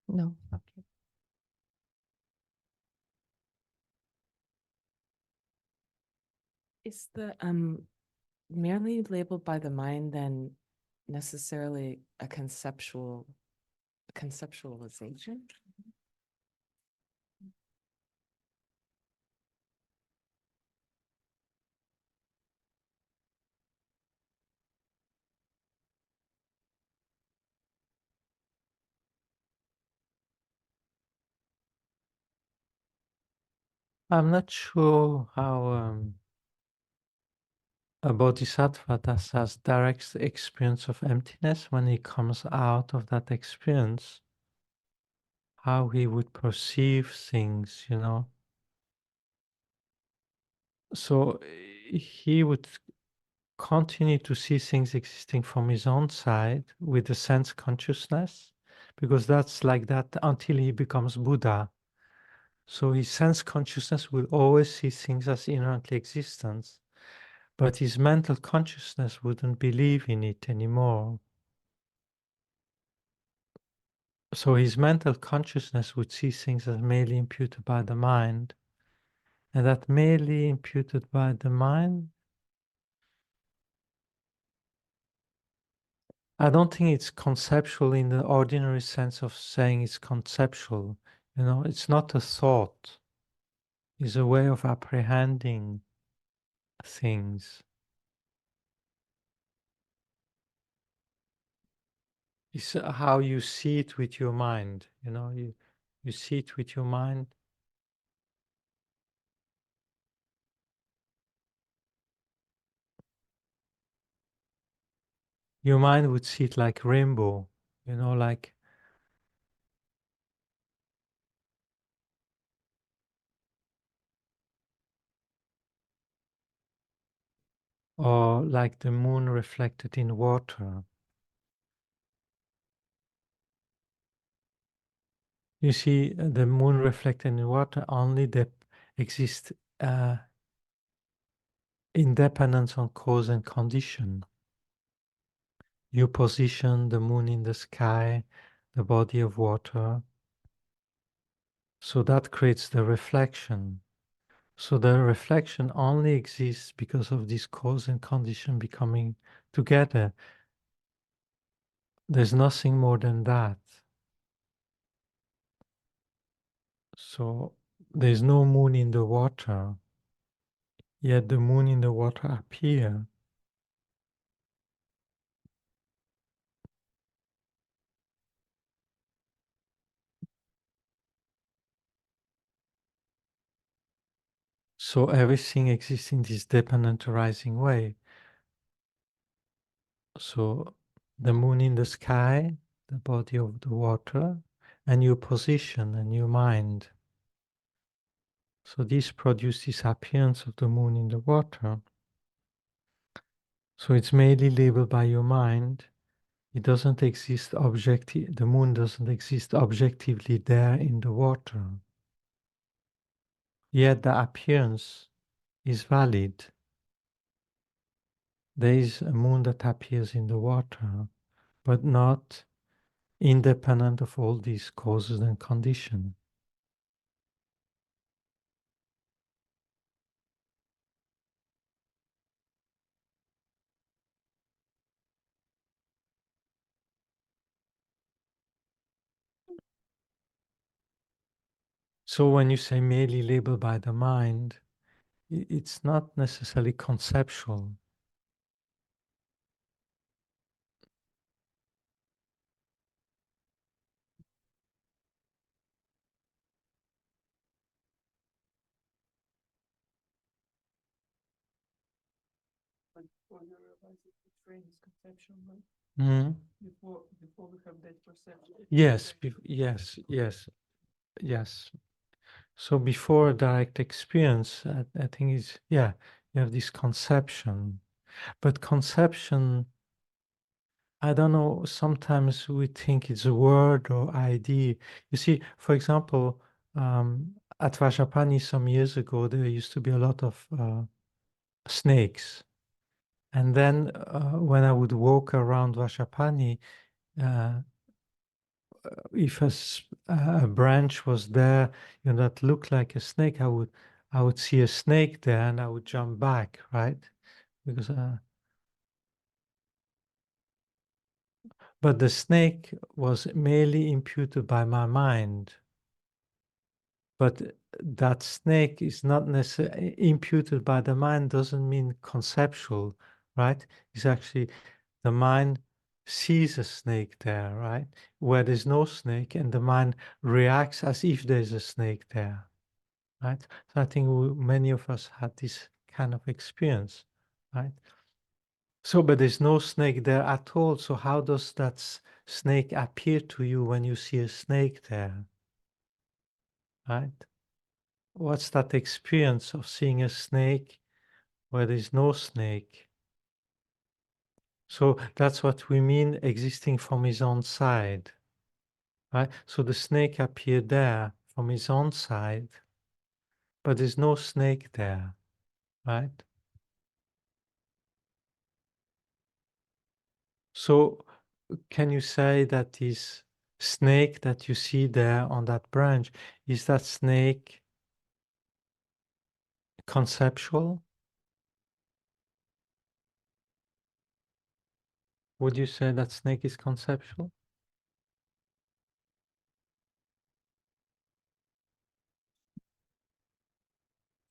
S2: No, okay.
S6: Is the merely labeled by the mind then necessarily a conceptualization?
S1: I'm not sure how a bodhisattva that has direct experience of emptiness, when he comes out of that experience, how he would perceive things, you know. So he would continue to see things existing from his own side with the sense consciousness, because that's like that until he becomes Buddha. So his sense consciousness will always see things as inherently existent, but his mental consciousness wouldn't believe in it anymore. So his mental consciousness would see things as merely imputed by the mind, and that merely imputed by the mind, I don't think it's conceptual in the ordinary sense of saying it's conceptual. You know, it's not a thought, it's a way of apprehending things. It's how you see it with your mind. You know, you see it with your mind. Your mind would see it like rainbow, you know, like or like the moon reflected in water. You see, the moon reflected in water only exists in dependence on cause and condition. You position the moon in the sky, the body of water. So that creates the reflection. So the reflection only exists because of this cause and condition becoming together. There's nothing more than that. So there's no moon in the water, yet the moon in the water appear. So everything exists in this dependent arising way. So the moon in the sky, the body of the water, and your position and your mind. So this produces appearance of the moon in the water. So it's merely labeled by your mind. It doesn't exist the moon doesn't exist objectively there in the water. Yet the appearance is valid. there is a moon that appears in the water, but not independent of all these causes and conditions. So when you say merely labeled by the mind, it's not necessarily conceptual. Mhm.
S8: Before we have that perception.
S1: Yes, yes. So before a direct experience, I think is, yeah, you have this conception. But conception, I don't know, sometimes we think it's a word or idea. You see, for example, at Vajrapani some years ago, there used to be a lot of snakes. And then when I would walk around Vajrapani, uh, if a branch was there, that looked like a snake, I would see a snake there and I would jump back, right? Because but the snake was merely imputed by my mind. But that snake is not necessarily imputed by the mind, doesn't mean conceptual, right? It's actually the mind sees a snake there, right? Where there's no snake, and the mind reacts as if there's a snake there, right? So I think many of us had this kind of experience, right? So, but there's no snake there at all. So how does that snake appear to you when you see a snake there, right? What's that experience of seeing a snake where there's no snake? So that's what we mean existing from his own side, right? So the snake appeared there from his own side, but there's no snake there, right? So can you say that this snake that you see there on that branch, is that snake conceptual? Would you say that snake is conceptual?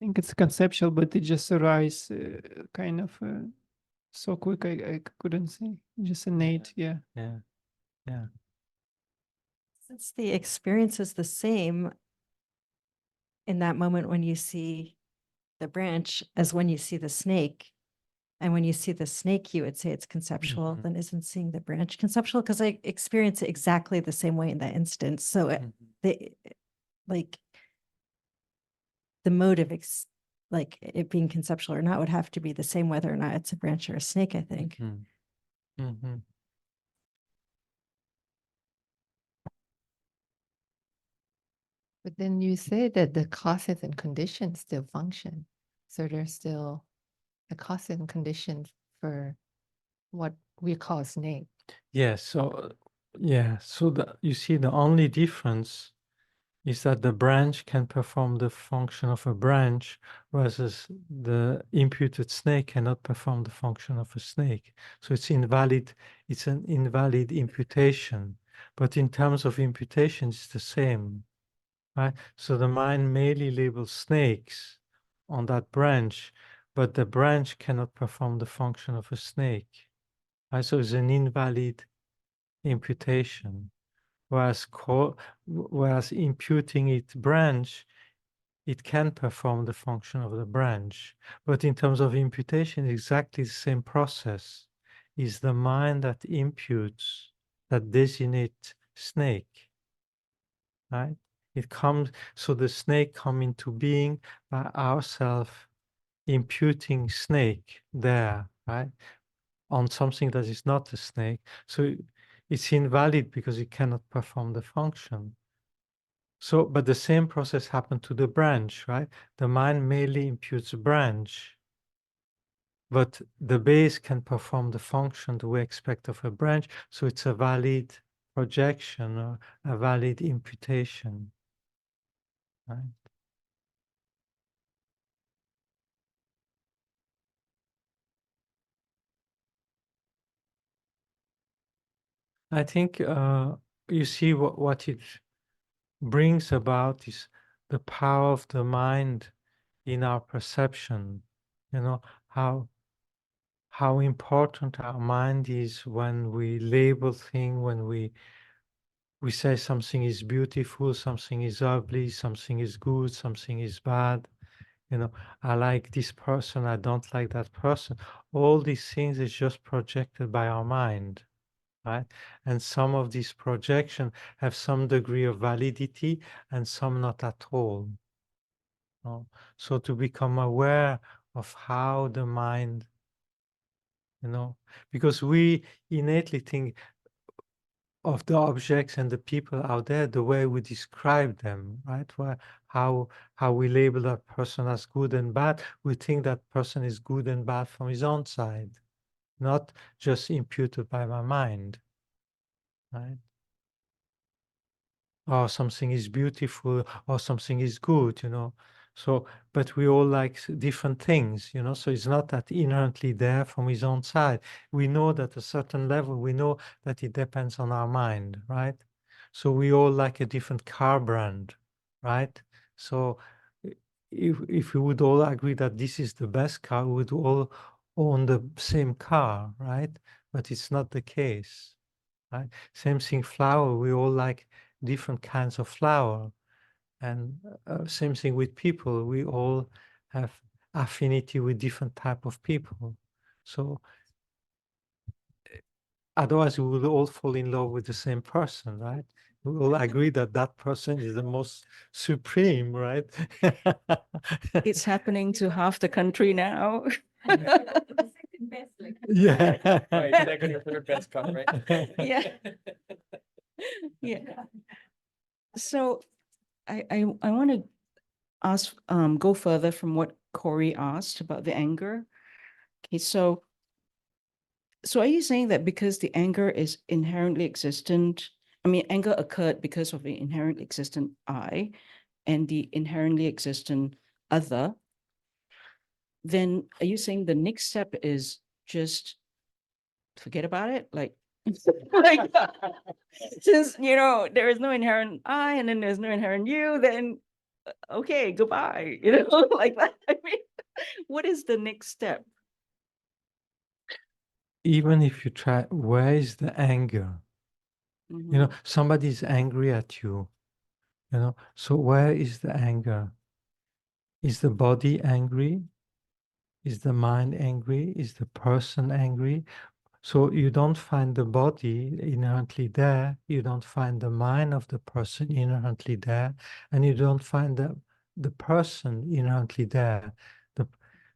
S8: I think it's conceptual, but it just arises kind of so quick. I couldn't say. Just innate, yeah.
S1: Yeah, yeah.
S11: Since the experience is the same in that moment when you see the branch as when you see the snake, and when you see the snake, you would say it's conceptual,
S1: Mhm.
S11: then isn't seeing the branch conceptual? Because I experience it exactly the same way in that instance. So
S1: Mhm.
S11: like the motive, like it being conceptual or not, would have to be the same whether or not it's a branch or a snake, I think.
S1: Mhm. Mhm.
S2: But then you say that the causes and conditions still function. So there's still the causes and conditions for what we call snake.
S1: Yes. So, yeah. So you see, the only difference is that the branch can perform the function of a branch, whereas the imputed snake cannot perform the function of a snake. So it's invalid. It's an invalid imputation. But in terms of imputation, it's the same, right? So the mind merely labels snakes on that branch, but the branch cannot perform the function of a snake. Right? So it's an invalid imputation. Whereas imputing it branch, it can perform the function of the branch. But in terms of imputation, exactly the same process. Is the mind that imputes, that designates snake, right? It comes, so the snake come into being by ourselves imputing snake there, right? On something that is not a snake. So it's invalid because it cannot perform the function. So, but the same process happened to the branch, right? The mind merely imputes a branch, but the base can perform the function that we expect of a branch, so it's a valid projection or a valid imputation, right? I think you see what it brings about is the power of the mind in our perception. You know, how important our mind is when we label things, when we say something is beautiful, something is ugly, something is good, something is bad. You know, I like this person, I don't like that person. All these things is just projected by our mind, right? And some of these projections have some degree of validity and some not at all. No? So to become aware of how the mind, you know, because we innately think of the objects and the people out there the way we describe them, right? Where how we label that person as good and bad, we think that person is good and bad from his own side, not just imputed by my mind, right? Or something is beautiful or something is good, you know. So, but we all like different things, you know, so it's not that inherently there from his own side. We know that at a certain level, we know that it depends on our mind, right? So we all like a different car brand, right? So if we would all agree that this is the best car, we would all own the same car, right? But it's not the case, right? Same thing, flower, we all like different kinds of flower. And same thing with people, we all have affinity with different type of people. So otherwise we will all fall in love with the same person, right? We all agree that that person is the most supreme, right?
S4: It's happening to half the country now.
S1: Yeah.
S9: Right, second or third best car, right?
S4: Yeah. Yeah. So I want to ask, go further from what Corey asked about the anger. Okay, so are you saying that because the anger is inherently existent, I mean, anger occurred because of the inherently existent I and the inherently existent other, then are you saying the next step is just forget about it? Like, like since, you know, there is no inherent I and then there's no inherent you, then okay, goodbye, you know, like that. I mean, what is the next step?
S1: Even if you try, where is the anger? You know, somebody's angry at you, you know, so where is the anger? Is the body angry? Is the mind angry? Is the person angry? So you don't find the body inherently there, you don't find the mind of the person inherently there, and you don't find the person inherently there.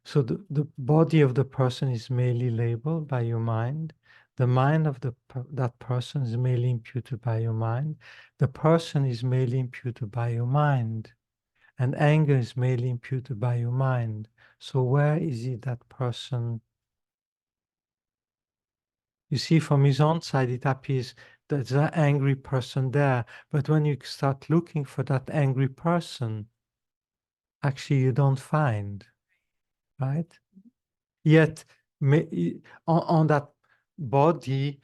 S1: So the body of the person is merely labeled by your mind. The mind of that person is merely imputed by your mind. The person is merely imputed by your mind. And anger is merely imputed by your mind. So where is it that person? You see, from his own side, it appears there's an angry person there. But when you start looking for that angry person, actually you don't find, right? Yet on that body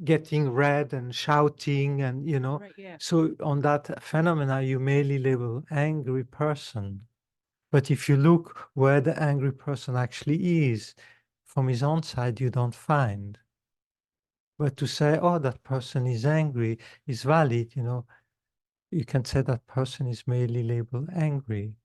S1: getting red and shouting and, you know,
S4: Right, yeah.
S1: so on that phenomena, you merely label angry person. But if you look where the angry person actually is, from his own side, you don't find. But to say, oh, that person is angry is valid, you know, you can say that person is merely labeled angry.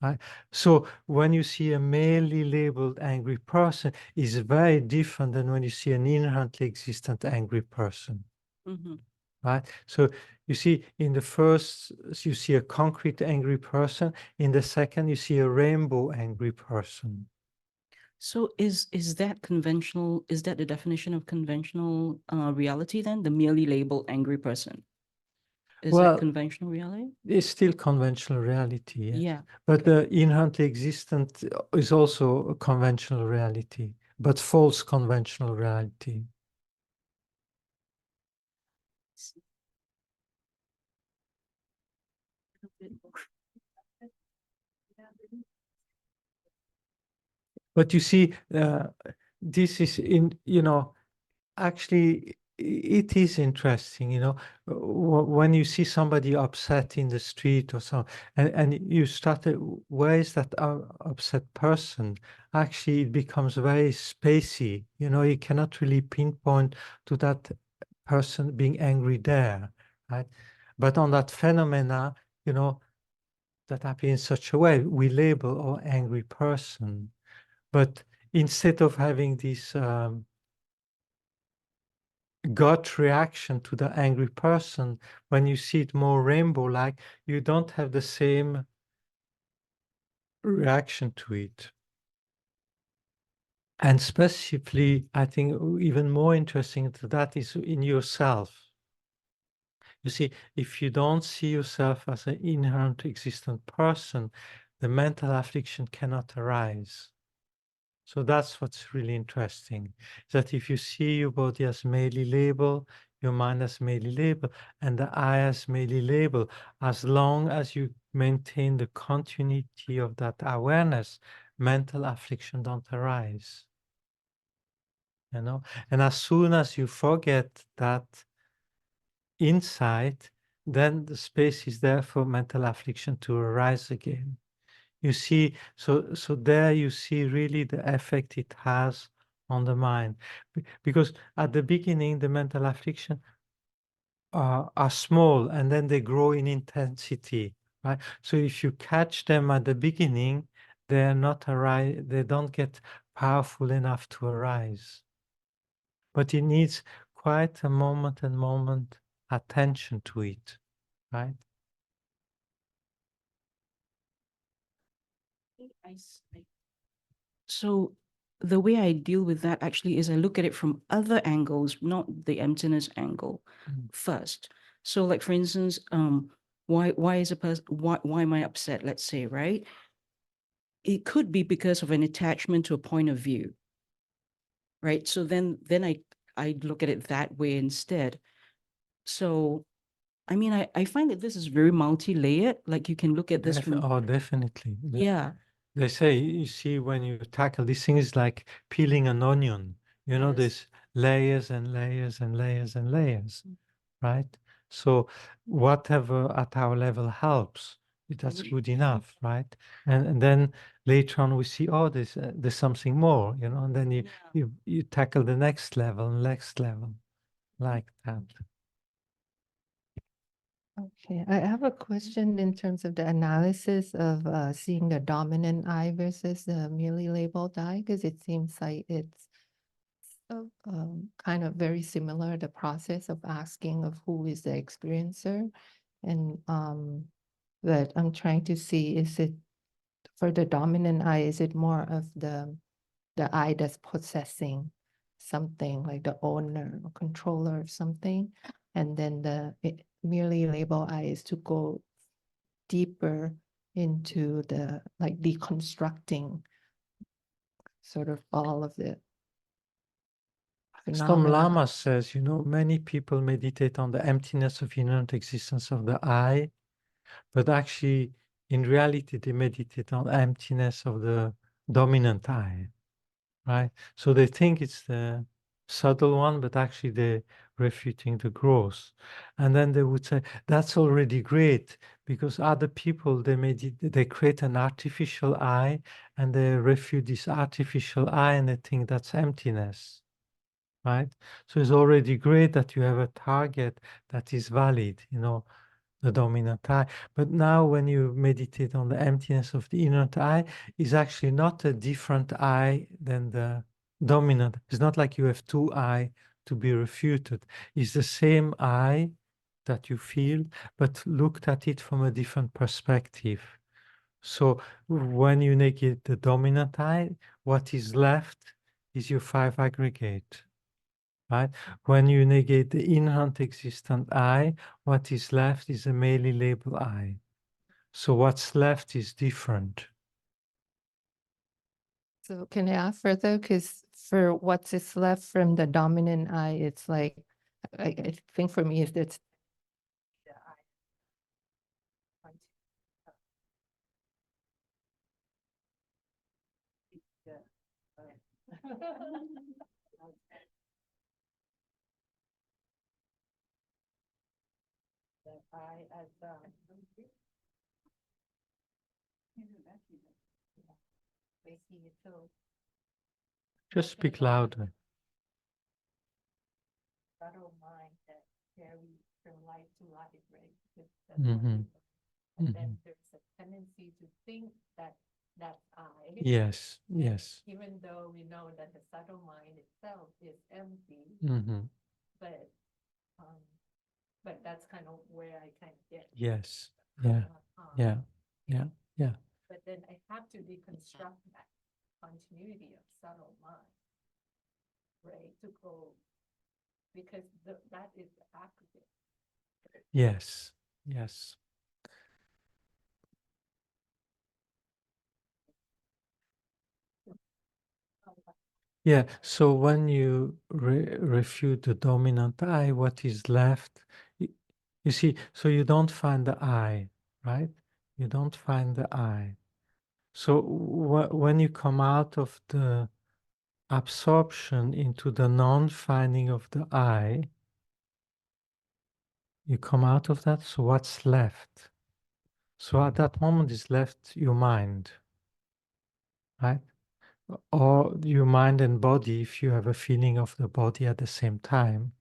S1: Right? So when you see a merely labeled angry person, is very different than when you see an inherently existent angry person. Right? So you see, in the first, you see a concrete angry person. In the second, you see a rainbow angry person.
S4: So is that conventional, is that the definition of conventional reality then, the merely labeled angry person? Is
S1: Well,
S4: that conventional reality?
S1: It's still conventional reality, yes.
S4: Yeah.
S1: But the inherently existent is also a conventional reality, but false conventional reality. But you see, this is actually, it is interesting, when you see somebody upset in the street or so, and you start, where is that upset person? Actually, it becomes very spacey, you cannot really pinpoint to that person being angry there, right? But on that phenomena, that happen in such a way, we label our angry person. But instead of having this gut reaction to the angry person, when you see it more rainbow-like, you don't have the same reaction to it. And specifically, I think even more interesting to that is in yourself. You see, if you don't see yourself as an inherent existent person, the mental affliction cannot arise. So that's what's really interesting, that if you see your body as merely label, your mind as merely label, and the I as merely label, as long as you maintain the continuity of that awareness, mental affliction don't arise. And as soon as you forget that insight, then the space is there for mental affliction to arise again. You see, so there you see really the effect it has on the mind. Because at the beginning, the mental affliction are small and then they grow in intensity, right? So if you catch them at the beginning, they're not arise, they don't get powerful enough to arise. But it needs quite a moment and moment attention to it, right?
S4: So the way I deal with that actually is I look at it from other angles, not the emptiness angle first. So like, for instance, why is a person, why am I upset? Let's say, right? It could be because of an attachment to a point of view, right? So then I look at it that way instead. So, I mean, I find that this is very multi-layered. Like you can look at this from,
S1: Definitely.
S4: yeah.
S1: They say, you see, when you tackle these things like peeling an onion,
S4: Yes.
S1: there's layers and layers and layers and layers, right? So whatever at our level helps, that's good enough, right? And then later on we see, oh, there's something more, and then you tackle the next level, like that.
S2: Okay, I have a question in terms of the analysis of seeing the dominant eye versus the merely labeled eye, because it seems like it's kind of very similar, the process of asking of who is the experiencer. And but I'm trying to see, is it for the dominant eye, is it more of the eye that's possessing something like the owner or controller of something, and then the merely label eye is to go deeper into the like deconstructing sort of all of the
S1: Some
S2: phenomena.
S1: Lama says, many people meditate on the emptiness of inherent existence of the I, but actually, in reality, they meditate on emptiness of the dominant I, right? So they think it's the subtle one, but actually they're refuting the gross. And then they would say, that's already great, because other people, they create an artificial I, and they refute this artificial I, and they think that's emptiness. Right? So it's already great that you have a target that is valid, the dominant eye. But now when you meditate on the emptiness of the inner eye, is actually not a different eye than the dominant. It's not like you have two eye to be refuted. It's the same eye that you feel, but looked at it from a different perspective. So when you negate the dominant eye, what is left is your 5 aggregate. right? When you negate the inherent existent I, what is left is a merely labeled I. So what's left is different.
S2: So can I ask further? Because for what's is left from the dominant I, it's like, I think for me, is that
S1: Just speak louder.
S2: subtle mind that carries from life to life, right?
S1: Mhm.
S2: And
S1: Mhm.
S2: then there's a tendency to think that that's I.
S1: Yes,
S2: And
S1: yes.
S2: even though we know that the subtle mind itself is empty,
S1: Mhm.
S2: but um, but that's kind of where I kind of get.
S1: Yes, yeah, yeah, yeah, yeah.
S2: But then I have to deconstruct that continuity of subtle mind, right? To go, because that is the active.
S1: Yes, yes. Yeah, so when you refute the dominant I, what is left? You see, so you don't find the I, right? You don't find the I. So when you come out of the absorption into the non-finding of the I, you come out of that, so what's left? So at that moment is left your mind, right? Or your mind and body, if you have a feeling of the body at the same time.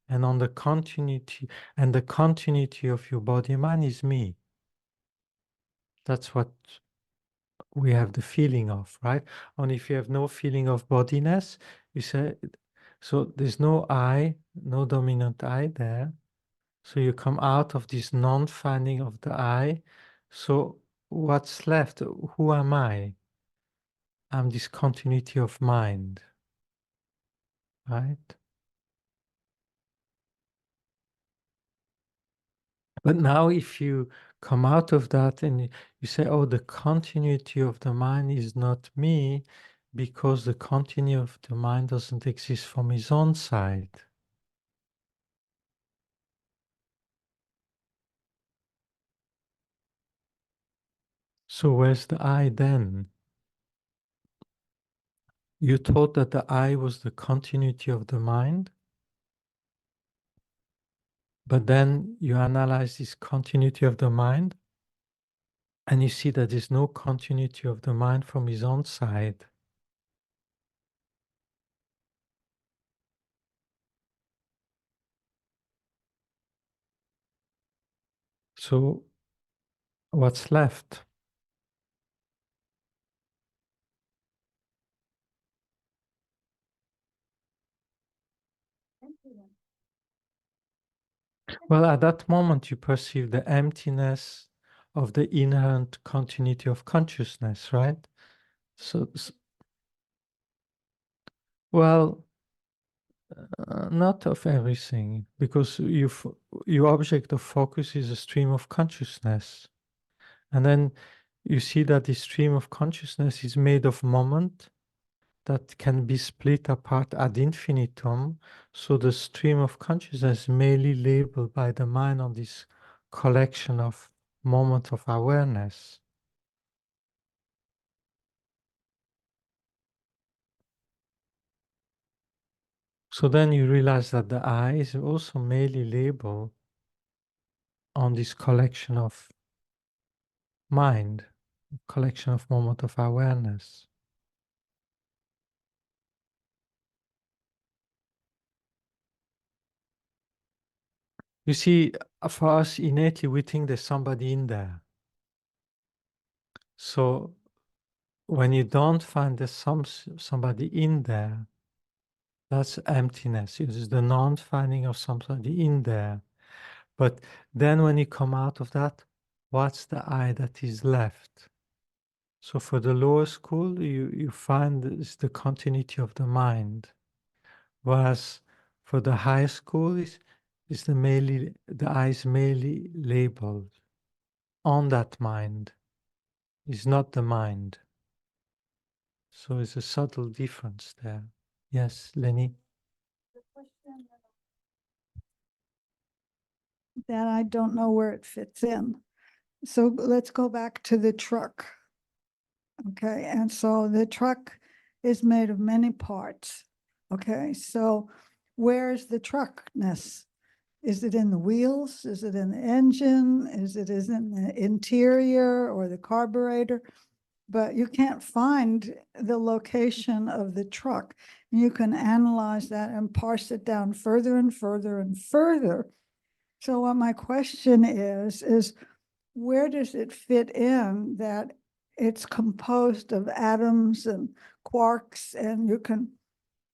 S1: And on the continuity, and the continuity of your body mind is me. That's what we have the feeling of, right? And if you have no feeling of bodiness, you say, so there's no I, no dominant I there. So you come out of this non-finding of the I. So what's left? Who am I? I'm this continuity of mind, right? But now if you come out of that and you say, oh, the continuity of the mind is not me, because the continuity of the mind doesn't exist from his own side. So where's the I then? You thought that the I was the continuity of the mind, but then you analyze this continuity of the mind and you see that there's no continuity of the mind from his own side. So what's left? Well, at that moment, you perceive the emptiness of the inherent continuity of consciousness, right? So, well, not of everything, because your object of focus is a stream of consciousness. And then you see that the stream of consciousness is made of moment that can be split apart ad infinitum. So the stream of consciousness is merely labeled by the mind on this collection of moments of awareness. So then you realize that the I is also merely labeled on this collection of mind, collection of moment of awareness. You see, for us innately, we think there's somebody in there. So when you don't find there's somebody in there, that's emptiness. It is the non-finding of somebody in there. But then when you come out of that, what's the I that is left? So for the lower school, you find it's the continuity of the mind. Whereas for the high school is the I is merely labeled on that mind. Is not the mind. So it's a subtle difference there. Yes, Lenny.
S14: That I don't know where it fits in. So let's go back to the truck. Okay, and so the truck is made of many parts. Okay, so where's the truckness? Is it in the wheels? Is it in the engine? Is it in the interior or the carburetor? But you can't find the location of the truck. You can analyze that and parse it down further and further and further. So what my question is where does it fit in that it's composed of atoms and quarks, and you can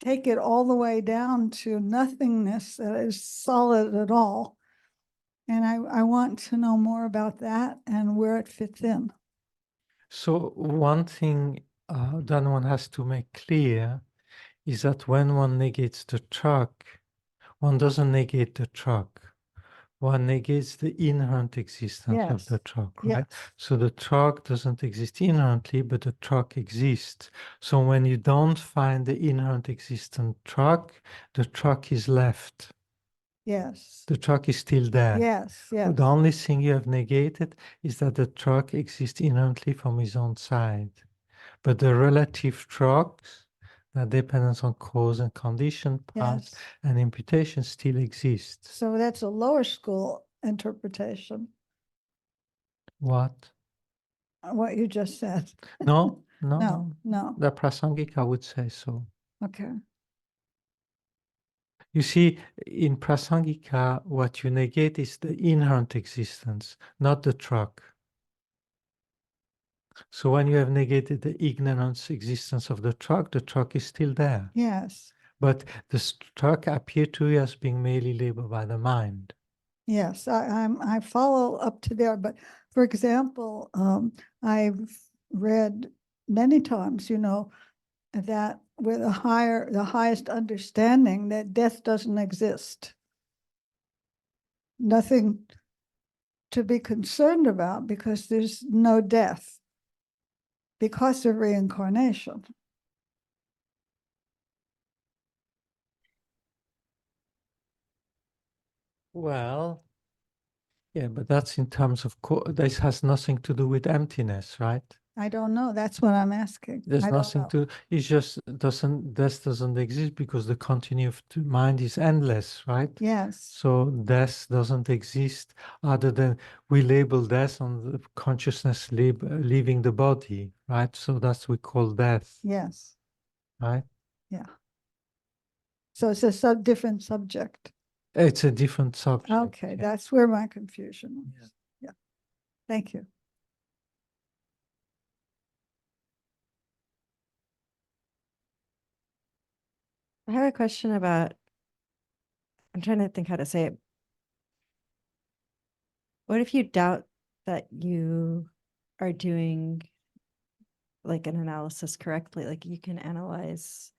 S14: take it all the way down to nothingness that is solid at all? And I want to know more about that and where it fits in.
S1: So one thing that one has to make clear is that when one negates the truck, one doesn't negate the truck. One negates the inherent existence of the
S14: Yes,
S1: truck, right?
S14: yes.
S1: So the truck doesn't exist inherently, but the truck exists. So when you don't find the inherent existent truck, the truck is left.
S14: Yes,
S1: The truck is still there.
S14: yes, yes.
S1: The only thing you have negated is that the truck exists inherently from his own side. But the relative trucks, that dependence on cause and condition parts
S14: Yes.
S1: and imputation still exists.
S14: So that's a lower school interpretation,
S1: What?
S14: what you just said.
S1: No, no,
S14: No, no.
S1: the Prasangika would say so.
S14: Okay.
S1: You see, in Prasangika, what you negate is the inherent existence, not the truck. So when you have negated the ignorance existence of the truck is still there.
S14: Yes,
S1: But the truck appear to you as being merely labeled by the mind.
S14: yes, I follow up to there, but for example, I've read many times, that with the highest understanding that death doesn't exist. Nothing to be concerned about because there's no death because of reincarnation.
S1: Well, yeah, but that's in terms of, this has nothing to do with emptiness, right?
S14: I don't know. That's what I'm asking.
S1: There's
S14: I don't
S1: nothing
S14: know.
S1: to, it's just death doesn't exist because the continuum of the mind is endless, right?
S14: Yes,
S1: So death doesn't exist other than we label death on the consciousness leaving the body, right? So that's we call death,
S14: yes,
S1: right?
S14: yeah. So it's a different subject.
S1: It's a different subject.
S14: Okay,
S1: yeah.
S14: that's where my confusion was. Yeah. Thank you.
S11: I have a question about, I'm trying to think how to say it. What if you doubt that you are doing like an analysis correctly? Like you can analyze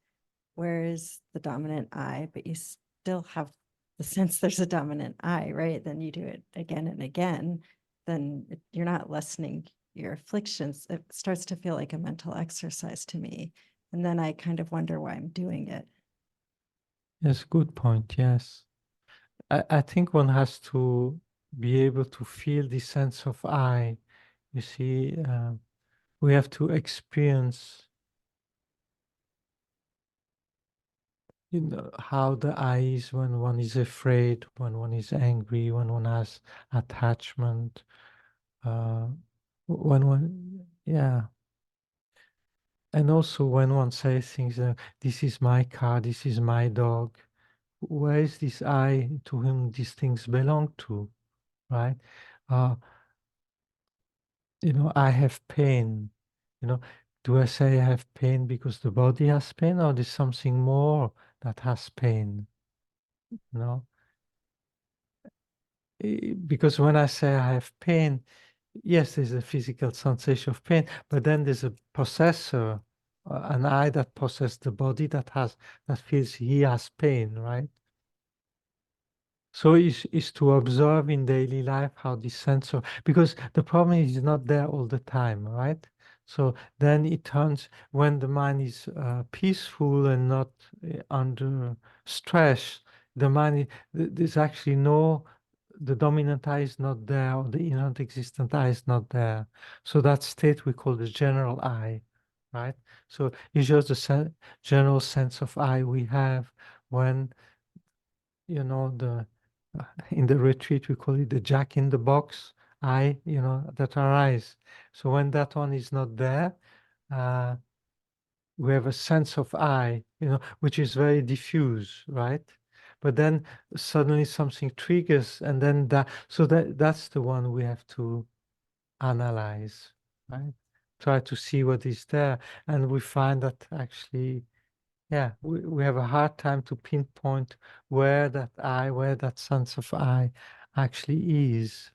S11: where is the dominant I, but you still have the sense there's a dominant I, right? Then you do it again and again, then you're not lessening your afflictions. It starts to feel like a mental exercise to me. And then I kind of wonder why I'm doing it.
S1: Yes, good point. Yes. I think one has to be able to feel the sense of I. You see, we have to experience, how the I is when one is afraid, when one is angry, when one has attachment, when one, yeah. And also when one says things, this is my car, this is my dog, where is this I to whom these things belong to, right? I have pain, do I say I have pain because the body has pain or there's something more that has pain, Because when I say I have pain, yes, there's a physical sensation of pain, but then there's a possessor an I that possesses the body that feels he has pain, right? So is to observe in daily life how this sense of, because the problem is not there all the time, right? So then it turns, when the mind is peaceful and not under stress, the mind, there's actually no, the dominant I is not there, or the inherent existent I is not there. So that state we call the general I, right? So it's just the general sense of I we have when, you know, in the retreat we call it the jack in the box I, you know, that arise. So when that one is not there, we have a sense of I, you know, which is very diffuse, right? But then suddenly something triggers, and then that's the one we have to analyze, right? Try to see what is there, and we find that actually, yeah, we have a hard time to pinpoint where that sense of I actually is.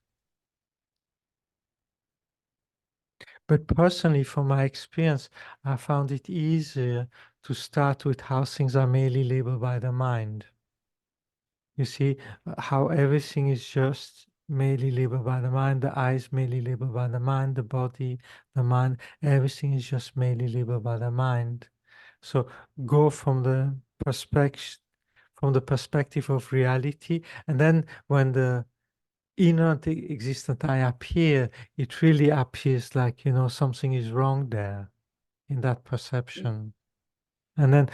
S1: But personally, from my experience, I found it easier to start with how things are mainly labeled by the mind. You see, how everything is just mainly labeled by the mind, the eyes mainly labeled by the mind, the body, the mind, everything is just mainly labeled by the mind. So go from the perspective of reality, and then when the inherent existent I appear, it really appears like, you know, something is wrong there in that perception. And then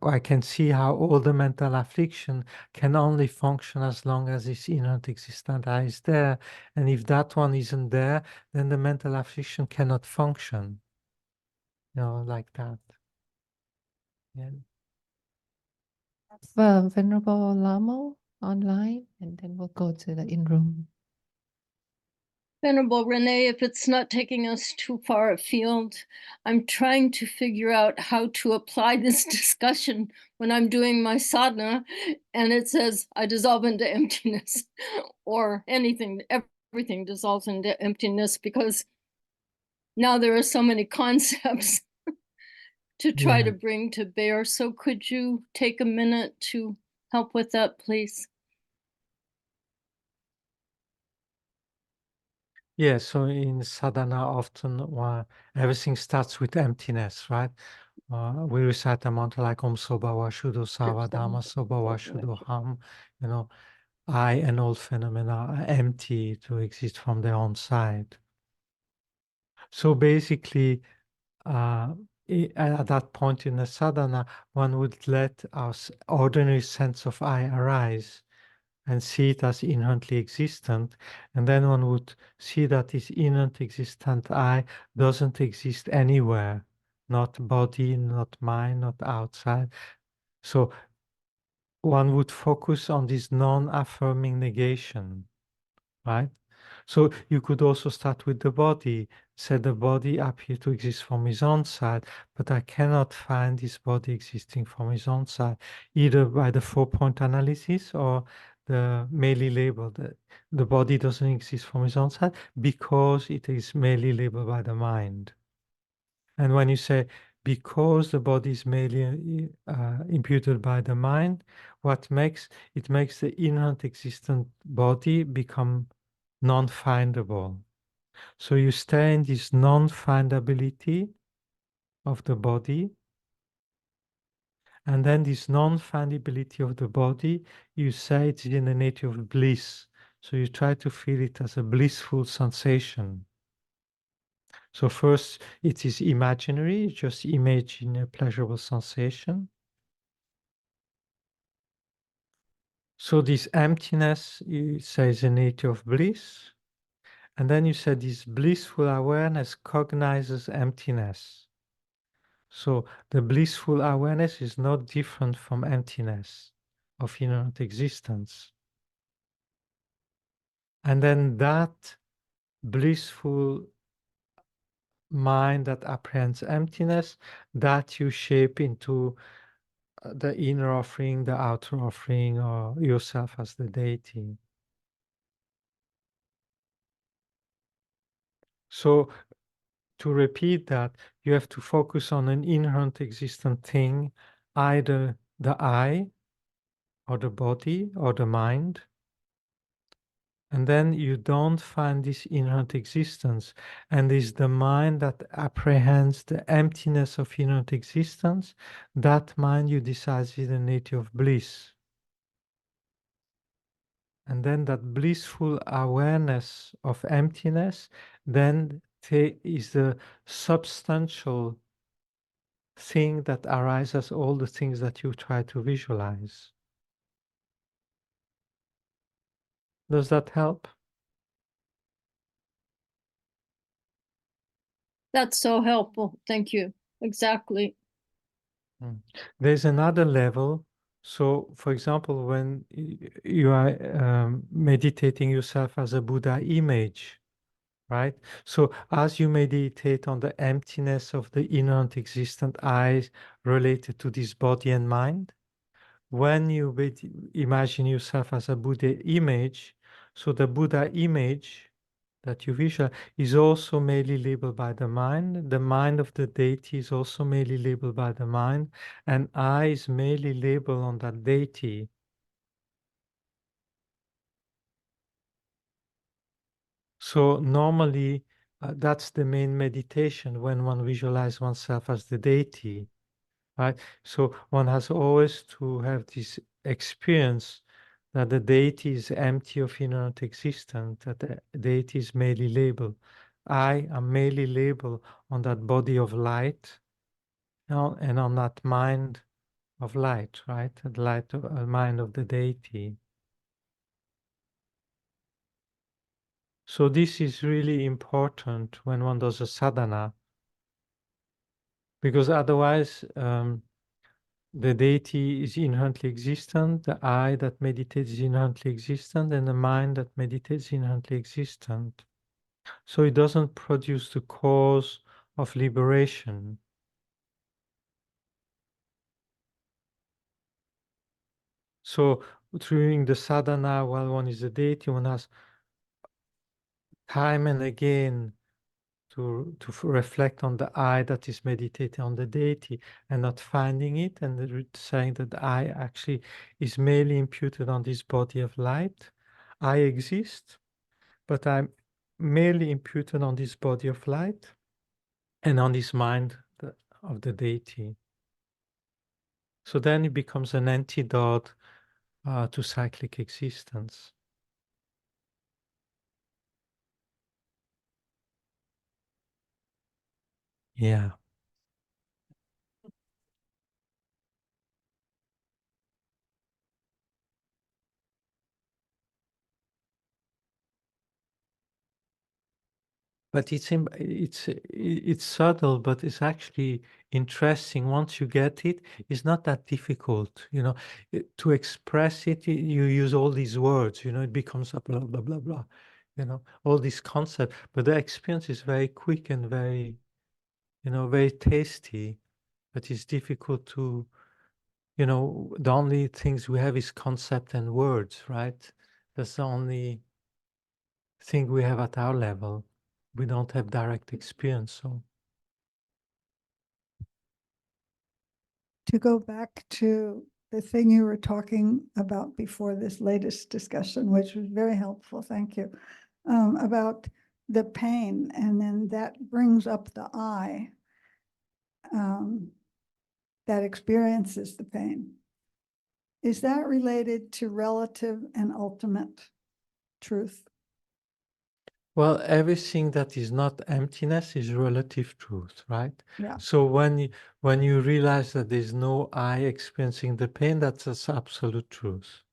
S1: I can see how all the mental affliction can only function as long as this inherent existent I is there. And if that one isn't there, then the mental affliction cannot function, you know, like that. Yeah.
S2: Venerable Lamo online, and then we'll go to the in-room.
S7: Venerable Renee, if it's not taking us too far afield, I'm trying to figure out how to apply this discussion when I'm doing my sadhana and it says I dissolve into emptiness or anything, everything dissolves into emptiness, because now there are so many concepts to try to bring to bear. So could you take a minute to help with that, please?
S1: Yeah, so in sadhana, often everything starts with emptiness, right? We recite a mantra like Om Sobawa Shuddho Sava Dhamma Sobawa Shuddho Ham. You know, I and all phenomena are empty to exist from their own side. So basically, at that point in the sadhana, one would let our ordinary sense of I arise and see it as inherently existent. And then one would see that this inherent existent I doesn't exist anywhere, not body, not mind, not outside. So one would focus on this non-affirming negation, right? So you could also start with the body, say the body appears to exist from his own side, but I cannot find this body existing from his own side, either by the 4-point analysis or the merely labeled. The body doesn't exist from his own side because it is merely labeled by the mind. And when you say because the body is merely imputed by the mind, what makes the inherent existent body become non-findable. So you stay in this non-findability of the body, and then this non-findability of the body, you say it's in the nature of bliss. So you try to feel it as a blissful sensation. So first it is imaginary, just imagine a pleasurable sensation. So this emptiness, you say, is the nature of bliss. And then you said this blissful awareness cognizes emptiness. So the blissful awareness is not different from emptiness of inherent existence. And then that blissful mind that apprehends emptiness, that you shape into the inner offering, the outer offering, or yourself as the deity. So to repeat that, you have to focus on an inherent existent thing, either the I, or the body, or the mind. And then you don't find this inherent existence. And it's the mind that apprehends the emptiness of inherent existence. That mind you decide is the nature of bliss. And then that blissful awareness of emptiness then is the substantial thing that arises all the things that you try to visualize. Does that help?
S7: That's so helpful. Thank you. Exactly.
S1: There's another level. So, for example, when you are meditating yourself as a Buddha image, right? So, as you meditate on the emptiness of the inherent existent I related to this body and mind, when you imagine yourself as a Buddha image, so the Buddha image that you visualize is also mainly labeled by the mind. The mind of the deity is also mainly labeled by the mind, and I is mainly labeled on that deity. So normally, that's the main meditation when one visualizes oneself as the deity, right? So one has always to have this experience that the deity is empty of inherent existence, that the deity is merely labeled. I am merely labeled on that body of light, and on that mind of light, right? The light of mind of the deity. So this is really important when one does a sadhana, because otherwise the deity is inherently existent, the I that meditates is inherently existent, and the mind that meditates is inherently existent. So it doesn't produce the cause of liberation. So during the sadhana, while one is a deity, one has time and again to reflect on the I that is meditating on the deity and not finding it, and saying that the I actually is merely imputed on this body of light. I exist, but I'm merely imputed on this body of light and on this mind of the deity. So then it becomes an antidote to cyclic existence. Yeah. But it's subtle, but it's actually interesting. Once you get it, it's not that difficult. To express it, you use all these words. It becomes a blah blah blah blah. All these concepts. But the experience is very quick and very, very tasty. But it's difficult to, the only things we have is concept and words, right? That's the only thing we have at our level. We don't have direct experience, so.
S14: To go back to the thing you were talking about before this latest discussion, which was very helpful, thank you, about the pain, and then that brings up the I that experiences the pain. Is that related to relative and ultimate truth?
S1: Well, everything that is not emptiness is relative truth, right?
S14: Yeah.
S1: So when you realize that there's no I experiencing the pain, that's absolute truth,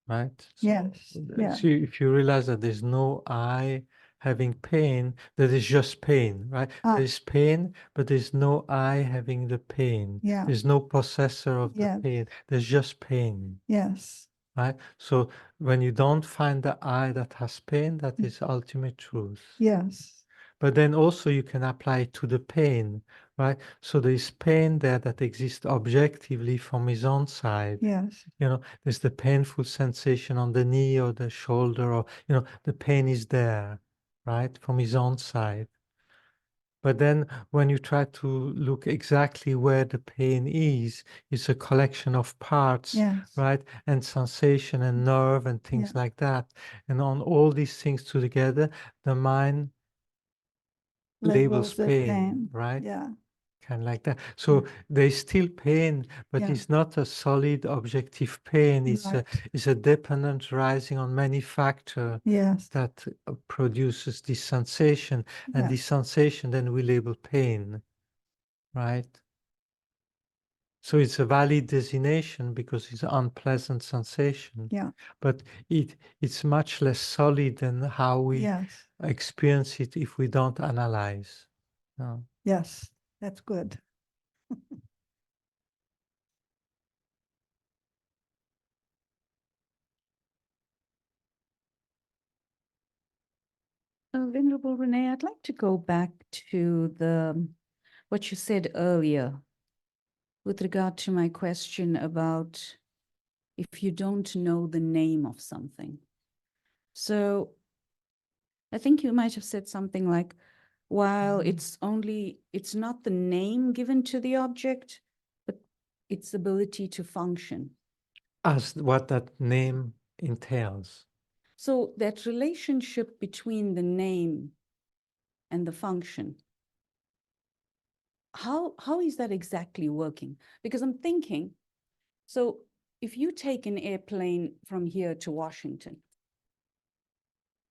S1: right?
S14: Yes, yeah.
S1: So if you realize that there's no I having pain, that is just pain, right? There's pain, but there's no I having the pain.
S14: Yeah.
S1: There's no possessor of the
S14: Yes.
S1: pain. There's just pain.
S14: Yes.
S1: Right? So when you don't find the I that has pain, that is ultimate truth.
S14: Yes.
S1: But then also you can apply it to the pain, right? So there is pain there that exists objectively from his own side.
S14: Yes.
S1: There's the painful sensation on the knee or the shoulder, or, the pain is there. right, from his own side. But then when you try to look exactly where the pain is, it's a collection of parts,
S14: Yes.
S1: right? And sensation and nerve and things
S14: Yeah.
S1: like that. And on all these things together, the mind labels
S14: the
S1: pain, right?
S14: Yeah,
S1: Kind of like that. So there's still pain, but
S14: Yeah.
S1: it's not a solid objective pain.
S14: Right.
S1: It's a dependent rising on many factors
S14: Yes,
S1: that produces this sensation, and
S14: Yeah.
S1: this sensation then we label pain, right? So it's a valid designation because it's an unpleasant sensation.
S14: Yeah.
S1: But it's much less solid than how we
S14: yes,
S1: experience it if we don't analyze. No.
S14: yes, that's good.
S4: Venerable Renee, I'd like to go back to what you said earlier with regard to my question about if you don't know the name of something. So I think you might have said something like, while it's not the name given to the object, but its ability to function.
S1: As what that name entails.
S4: So that relationship between the name and the function, how is that exactly working? Because I'm thinking, so if you take an airplane from here to Washington,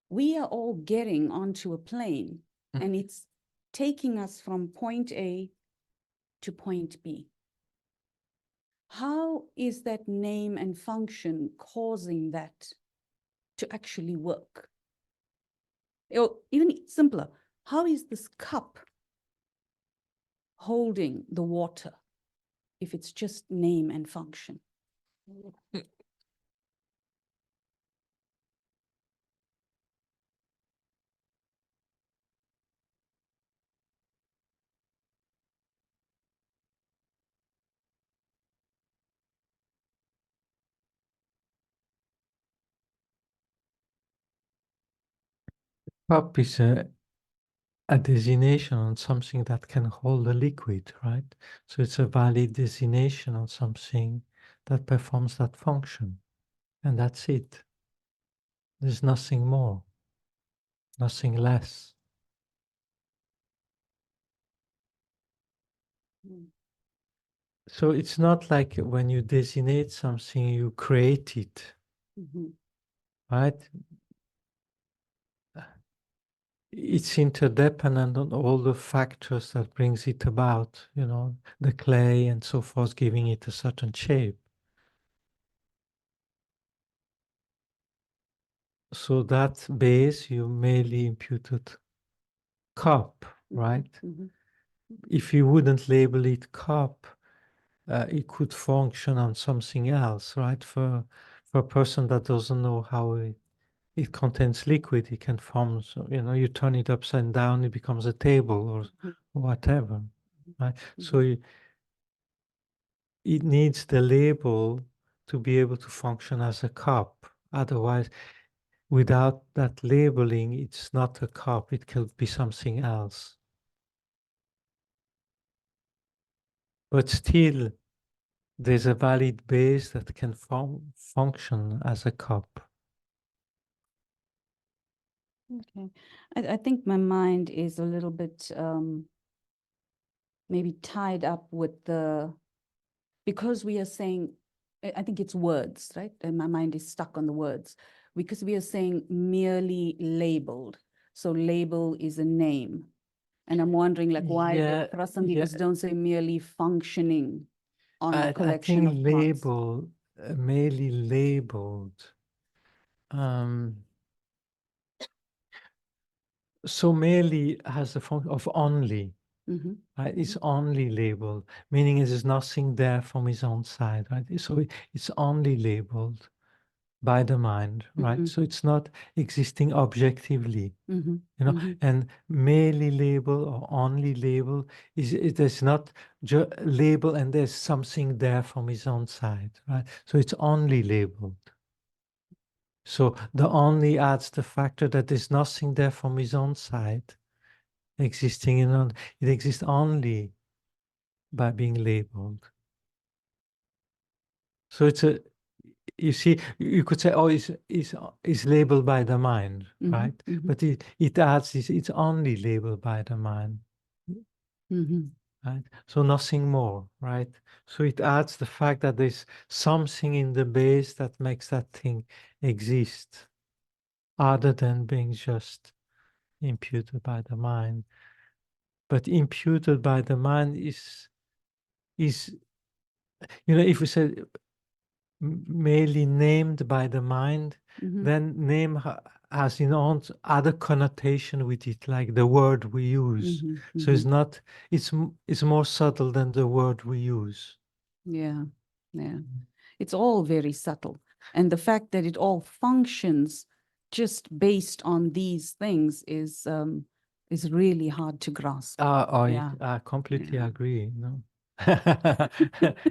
S4: we are all getting onto a plane and it's taking us from point A to point B. How is that name and function causing that to actually work? Or even simpler, how is this cup holding the water if it's just name and function?
S1: Cup is a designation on something that can hold a liquid, right? So it's a valid designation on something that performs that function. And that's it. There's nothing more, nothing less. So it's not like when you designate something, you create it, right? It's interdependent on all the factors that brings it about, you know, the clay and so forth, giving it a certain shape. So that base you merely imputed cup, right? If you wouldn't label it cup, it could function on something else, right? For a person that doesn't know how it contains liquid, it can form, so, you know, you turn it upside down, it becomes a table or whatever, right? So it needs the label to be able to function as a cup. Otherwise, without that labeling, it's not a cup, it could be something else. But still, there's a valid base that can function as a cup.
S4: Okay, I think my mind is a little bit maybe tied up with because we are saying, I think it's words, right? And my mind is stuck on the words because we are saying merely labeled. So label is a name. And I'm wondering like why there are some people don't say merely functioning on a collection of parts.
S1: Label, merely labeled. So merely has the function of only. Right? It's only labeled, meaning there's nothing there from his own side, right? So it's only labeled by the mind, right? So it's not existing objectively, you know, and merely label or only label it is not label and there's something there from his own side, right? So it's only labeled. So the only adds the factor that there's nothing there from his own side existing it exists only by being labeled. So it's you see, you could say, oh, it's labeled by the mind,
S4: Mhm,
S1: right?
S4: mhm.
S1: But it adds this, it's only labeled by the mind,
S4: Mhm.
S1: right? So nothing more, right? So it adds the fact that there's something in the base that makes that thing exist, other than being just imputed by the mind. But imputed by the mind is if we say merely named by the mind,
S4: Mhm.
S1: then name has other connotation with it, like the word we use.
S4: Mhm,
S1: So it's
S4: mhm.
S1: not, it's more subtle than the word we use.
S4: Yeah, yeah. It's all very subtle. And the fact that it all functions just based on these things is really hard to grasp. Yeah.
S1: I completely
S4: Yeah.
S1: agree. No,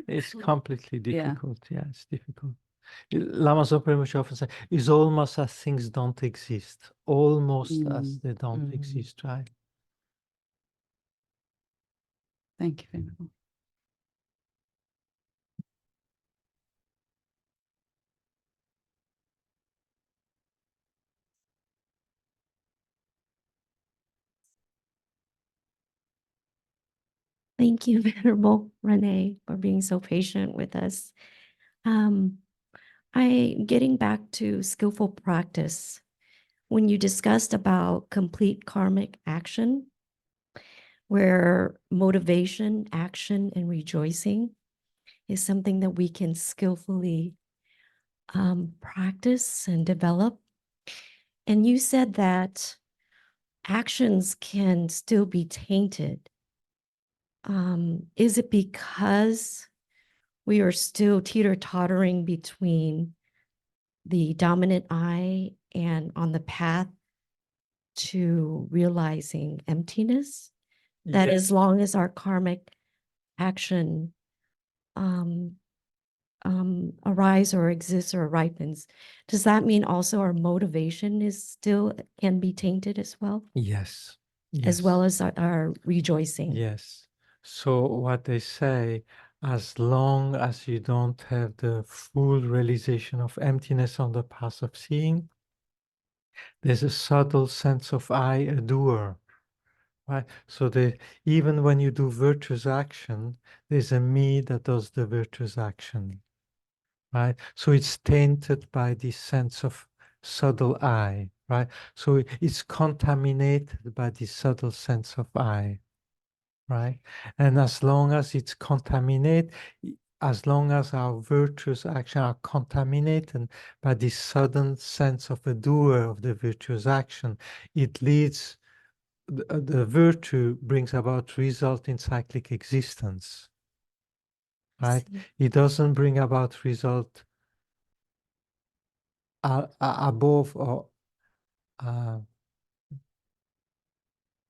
S1: it's completely
S4: Yeah.
S1: difficult. Yeah, it's difficult. Lama Zopa often say, it's almost as things don't exist, almost as
S4: Mm,
S1: they don't
S4: mm.
S1: exist, right?
S4: Thank you, Venerable.
S5: Thank you, Venerable Renee, for being so patient with us. Getting back to skillful practice, when you discussed about complete karmic action, where motivation, action, and rejoicing is something that we can skillfully practice and develop. And you said that actions can still be tainted. Is it because we are still teeter-tottering between the dominant I and on the path to realizing emptiness? That
S1: Yeah.
S5: as long as our karmic action arise or exists or ripens, does that mean also our motivation is still can be tainted as well?
S1: Yes.
S5: As well
S1: Yes.
S5: as our rejoicing?
S1: Yes. So what they say, as long as you don't have the full realization of emptiness on the path of seeing, there's a subtle sense of I, a doer, right? So even when you do virtuous action, there's a me that does the virtuous action, right? So it's tainted by this sense of subtle I, right? So it's contaminated by this subtle sense of I, right? And as long as it's contaminated, as long as our virtuous action are contaminated by this sudden sense of a doer of the virtuous action, it leads, the virtue brings about result in cyclic existence, right? It doesn't bring about result above or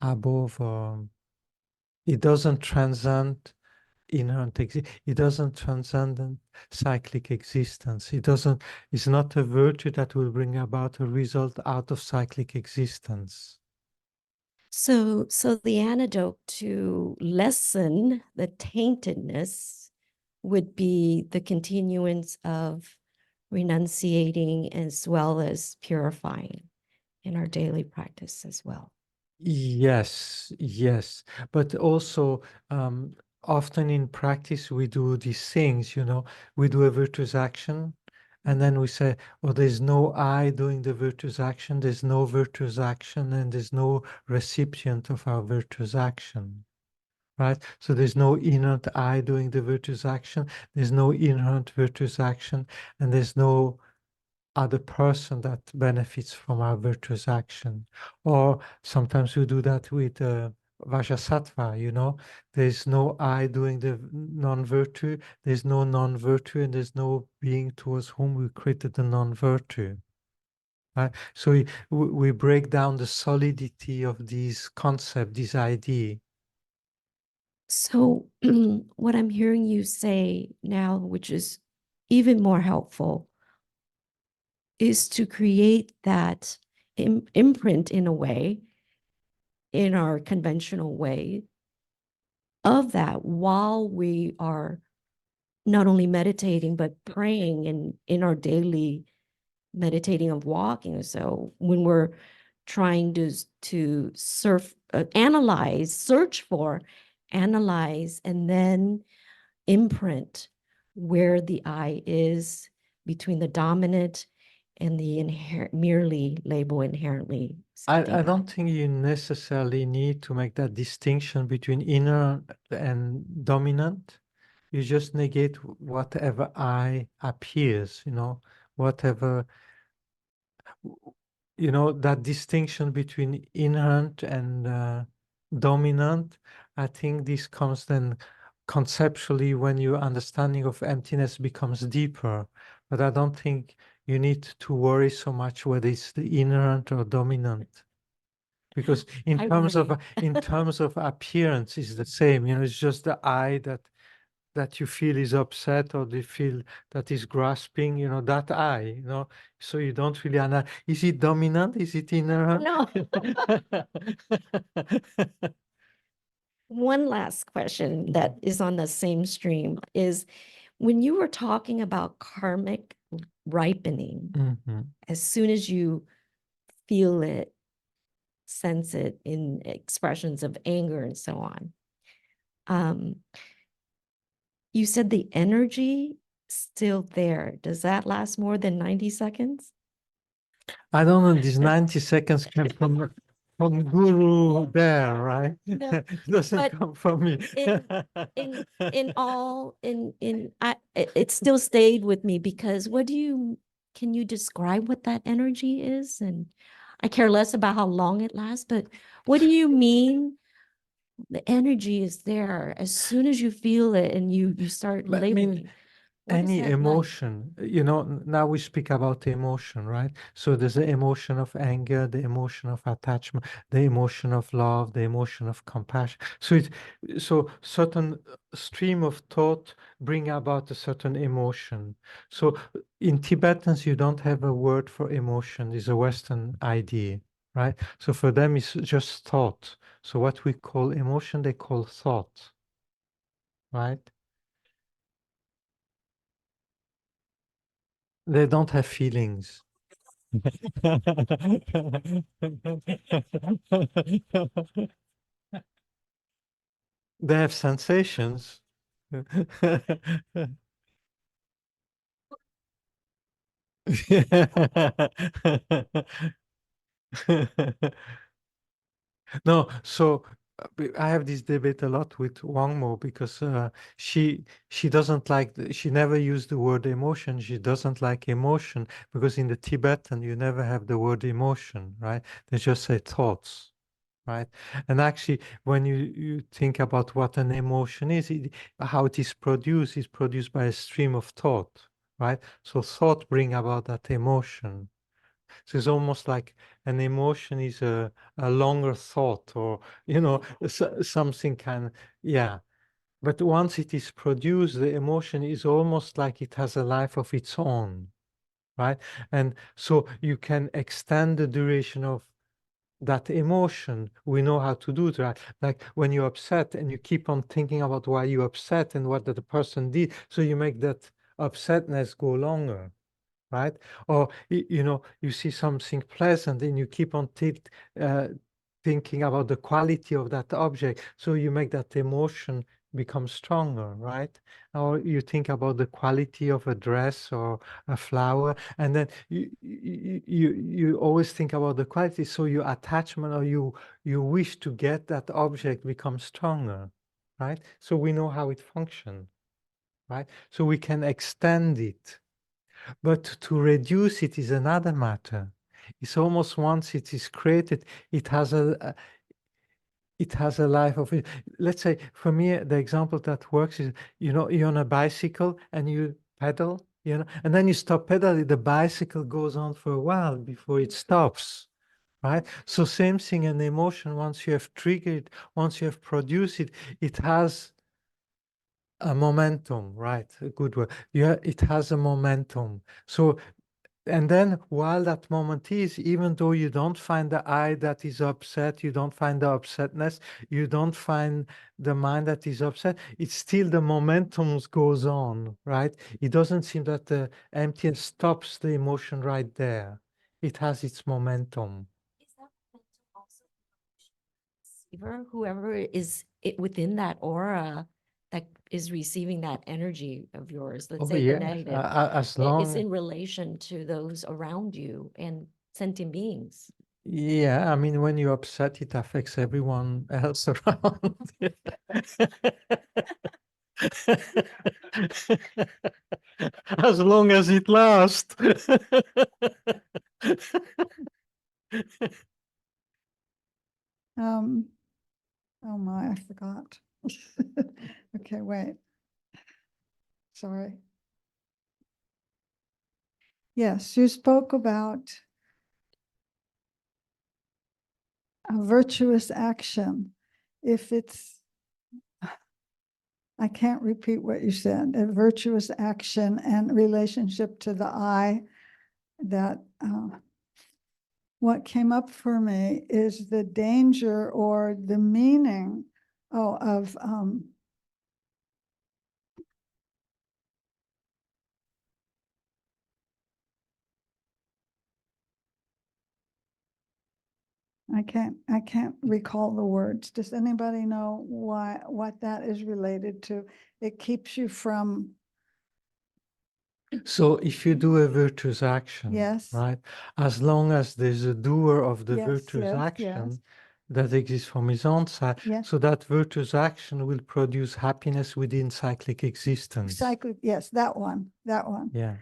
S1: above, it doesn't transcend it doesn't transcend cyclic existence. It's not a virtue that will bring about a result out of cyclic existence.
S5: So the antidote to lessen the taintedness would be the continuance of renunciating as well as purifying in our daily practice as well.
S1: Yes, yes. But also, often in practice, we do these things, we do a virtuous action, and then we say, oh, there's no I doing the virtuous action, there's no virtuous action, and there's no recipient of our virtuous action, right? So there's no inherent I doing the virtuous action, there's no inherent virtuous action, and there's no other person that benefits from our virtuous action. Or sometimes we do that with Vajrasattva, there's no I doing the non-virtue, there's no non-virtue, and there's no being towards whom we created the non-virtue. Right? So we break down the solidity of these concepts, this idea.
S5: So what I'm hearing you say now, which is even more helpful,
S15: is to create that imprint in a way, in our conventional way, of that while we are not only meditating, but praying in our daily meditating of walking. So when we're trying to analyze, search for, analyze, and then imprint where the I is between the dominant and the merely label inherently.
S1: I
S15: something
S1: don't think you necessarily need to make that distinction between inner and dominant. You just negate whatever I appears, whatever, that distinction between inherent and dominant. I think this comes then conceptually when your understanding of emptiness becomes deeper. But I don't think you need to worry so much whether it's the inherent or dominant. Because in
S15: I
S1: terms of
S15: worry.
S1: in terms of appearance, it's the same. It's just the eye that you feel is upset or you feel that is grasping. That eye. So you don't really understand. Is it dominant? Is it inherent?
S15: No. One last question that is on the same stream is when you were talking about karmic ripening,
S1: Mhm.
S15: as soon as you feel it, sense it in expressions of anger and so on, you said the energy still there. Does that last more than 90 seconds?
S1: I don't know. These 90 seconds came from Guru there, right?
S15: No,
S1: It doesn't
S15: but
S1: come from me.
S15: It still stayed with me because can you describe what that energy is? And I care less about how long it lasts, but what do you mean? The energy is there as soon as you feel it and you start
S1: But I mean,
S15: labeling. What is
S1: any
S15: that like?
S1: emotion, now we speak about emotion, right? So there's the emotion of anger, the emotion of attachment, the emotion of love, the emotion of compassion. So certain stream of thought bring about a certain emotion. So in Tibetans, you don't have a word for emotion. It's a Western idea, right? So for them, it's just thought. So what we call emotion, they call thought, right? They don't have feelings. They have sensations. No, so I have this debate a lot with Wang Mo because she doesn't like she never used the word emotion. She doesn't like emotion because in the Tibetan you never have the word emotion, right? They just say thoughts, right? And actually, when you think about what an emotion is, how it is produced, it's produced by a stream of thought, right? So thought bring about that emotion. So it's almost like an emotion is a longer thought or, something yeah. But once it is produced, the emotion is almost like it has a life of its own, right? And so you can extend the duration of that emotion. We know how to do that. Like when you're upset and you keep on thinking about why you're upset and what the person did, so you make that upsetness go longer, right? Or you see something pleasant and you keep on thinking about the quality of that object, so you make that emotion become stronger, right? Or you think about the quality of a dress or a flower, and then you always think about the quality, so your attachment or you wish to get that object becomes stronger, right? So we know how it functions, right? So we can extend it. But to reduce it is another matter. It's almost once it is created, it has a life of it. Let's say for me, the example that works is, you're on a bicycle and you pedal, and then you stop pedaling, the bicycle goes on for a while before it stops. Right? So same thing, an emotion, once you have triggered, once you have produced it, it has a momentum, right? A good word. Yeah, it has a momentum. So And then while that moment is, even though you don't find the I that is upset, you don't find the upsetness, you don't find the mind that is upset, it's still the momentum goes on, right? It doesn't seem that the emptiness stops the emotion right there. It has its momentum.
S15: Is that momentum also receiver, whoever is within that aura that is receiving that energy of yours, let's
S1: Oh,
S15: say the
S1: yes,
S15: negative,
S1: as
S15: it's
S1: long,
S15: in relation to those around you and sentient beings.
S1: yeah, I mean, when you're upset, it affects everyone else around. As long as it lasts.
S14: Oh my, I forgot. Okay, wait. Sorry. Yes, you spoke about a virtuous action. If it's, I can't repeat what you said, a virtuous action and relationship to the I, that what came up for me is the danger or the meaning of I can't recall the words. Does anybody know what that is related to? It keeps you from,
S1: So if you do a virtuous action,
S14: yes,
S1: right, as long as there's a doer of the
S14: yes,
S1: virtuous
S14: yes,
S1: action
S14: yes,
S1: that exists from his own side,
S14: yes.
S1: so that virtuous action will produce happiness within cyclic existence.
S14: Cyclic, yes, that one.
S1: Yeah.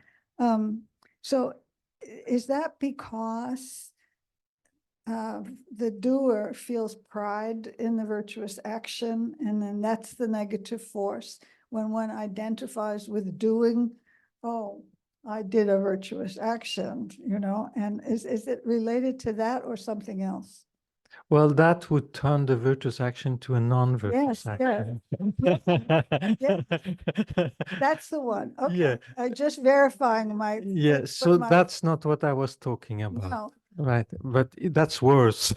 S14: So is that because the doer feels pride in the virtuous action, and then that's the negative force when one identifies with doing, oh, I did a virtuous action, and is it related to that or something else?
S1: Well, that would turn the virtuous action to a non-virtuous
S14: Yes, yes.
S1: action.
S14: That's the one. Okay,
S1: Yeah.
S14: I just verifying my.
S1: Yeah, so that's not what I was talking about.
S14: No.
S1: Right, but that's worse.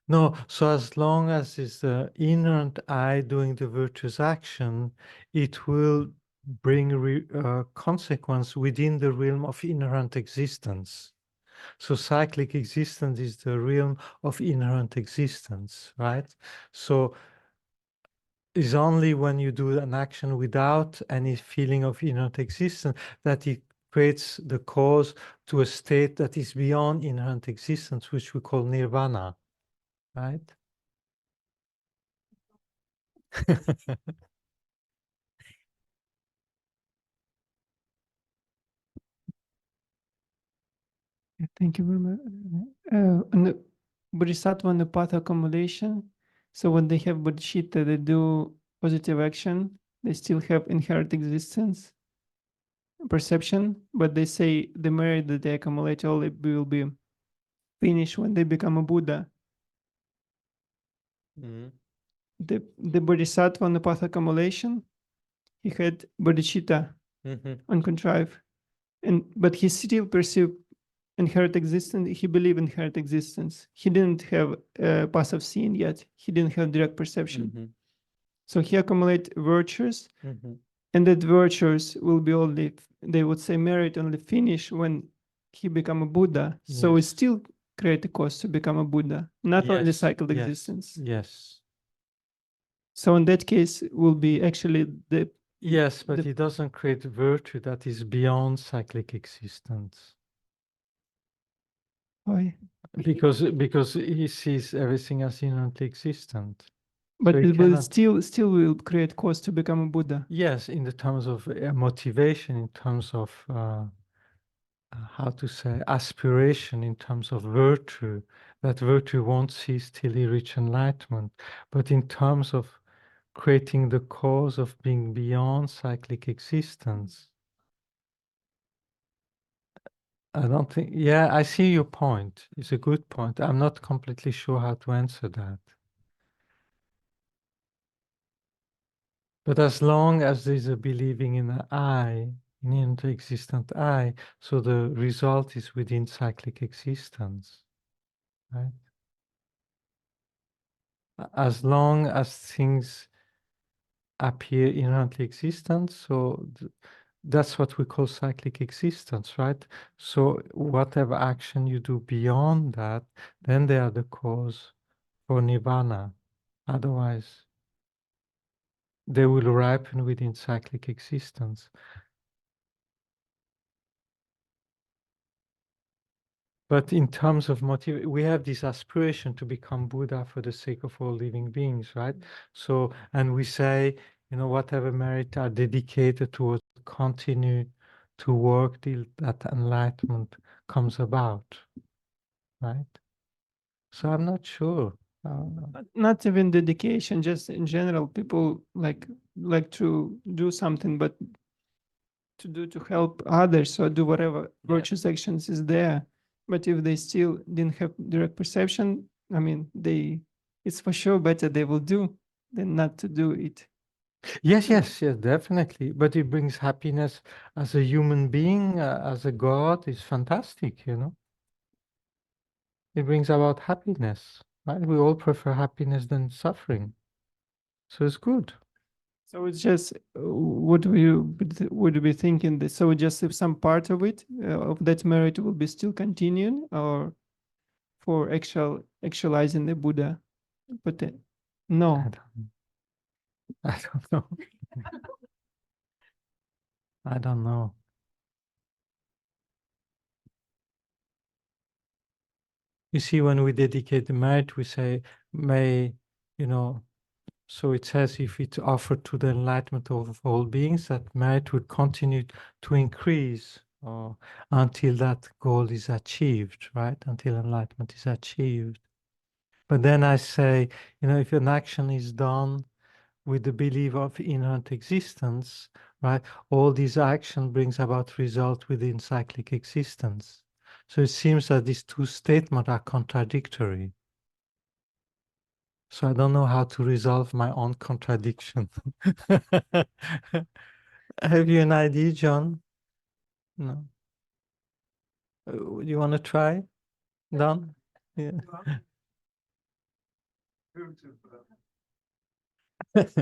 S1: No, so as long as it's the inherent I doing the virtuous action, it will bring consequence within the realm of inherent existence. So cyclic existence is the realm of inherent existence, right? So it's only when you do an action without any feeling of inherent existence that it creates the cause to a state that is beyond inherent existence, which we call nirvana, right?
S8: Thank you very much. And the Bodhisattva on the path accumulation. So when they have bodhicitta, they do positive action. They still have inherent existence, perception, but they say the merit that they accumulate all will be finished when they become a Buddha. The Bodhisattva on the path accumulation, he had bodhicitta on contrive, but he still perceived inherent existence. He believed in inherent existence. He didn't have passive seeing yet. He didn't have direct perception. So he accumulate virtues, and that virtues will be only, they would say, merit only finish when he become a Buddha. So it
S1: Yes.
S8: still create a cause to become a Buddha, not only
S1: Yes,
S8: cycled
S1: yes,
S8: existence.
S1: Yes.
S8: So in that case, will be actually the
S1: Yes, but it doesn't create virtue that is beyond cyclic existence.
S8: why?
S1: Because he sees everything as inherently existent.
S8: But
S1: So he
S8: it will
S1: cannot-
S8: still will create cause to become a Buddha.
S1: Yes, in the terms of motivation, in terms of how to say aspiration, in terms of virtue, that virtue won't cease till he reach enlightenment. But in terms of creating the cause of being beyond cyclic existence, I don't think, yeah, I see your point. It's a good point. I'm not completely sure how to answer that. But as long as there's a believing in an I, in the existent I, so the result is within cyclic existence, right? As long as things appear inherently existent, so that's what we call cyclic existence, right? So whatever action you do beyond that, then they are the cause for nirvana. Otherwise, they will ripen within cyclic existence. But in terms of motive, we have this aspiration to become Buddha for the sake of all living beings, right? So, and we say, you know, whatever merit are dedicated towards continue to work till that enlightenment comes about, right? So I'm not sure.
S8: Not even dedication, just in general, people like to do something, but to do to help others or do whatever virtuous actions is there. But if they still didn't have direct perception, I mean, it's for sure better they will do than not to do it.
S1: Yes, yes, yes, definitely. But it brings happiness as a human being, as a God, is fantastic, you know. It brings about happiness, right? We all prefer happiness than suffering. So it's good.
S8: So it's just would you be thinking that, so just if some part of it of that merit will be still continuing, or for actualizing the Buddha? But no.
S1: I don't know. I don't know. You see, when we dedicate the merit, we say, may, you know, so it says if it's offered to the enlightenment of all beings, that merit would continue to increase until that goal is achieved, right? Until enlightenment is achieved. But then I say, you know, if an action is done with the belief of inherent existence, right? All these action brings about result within cyclic existence. So it seems that these two statements are contradictory. So I don't know how to resolve my own contradiction. Have you an idea, John? No. You want to try? Don? Yeah.
S11: It's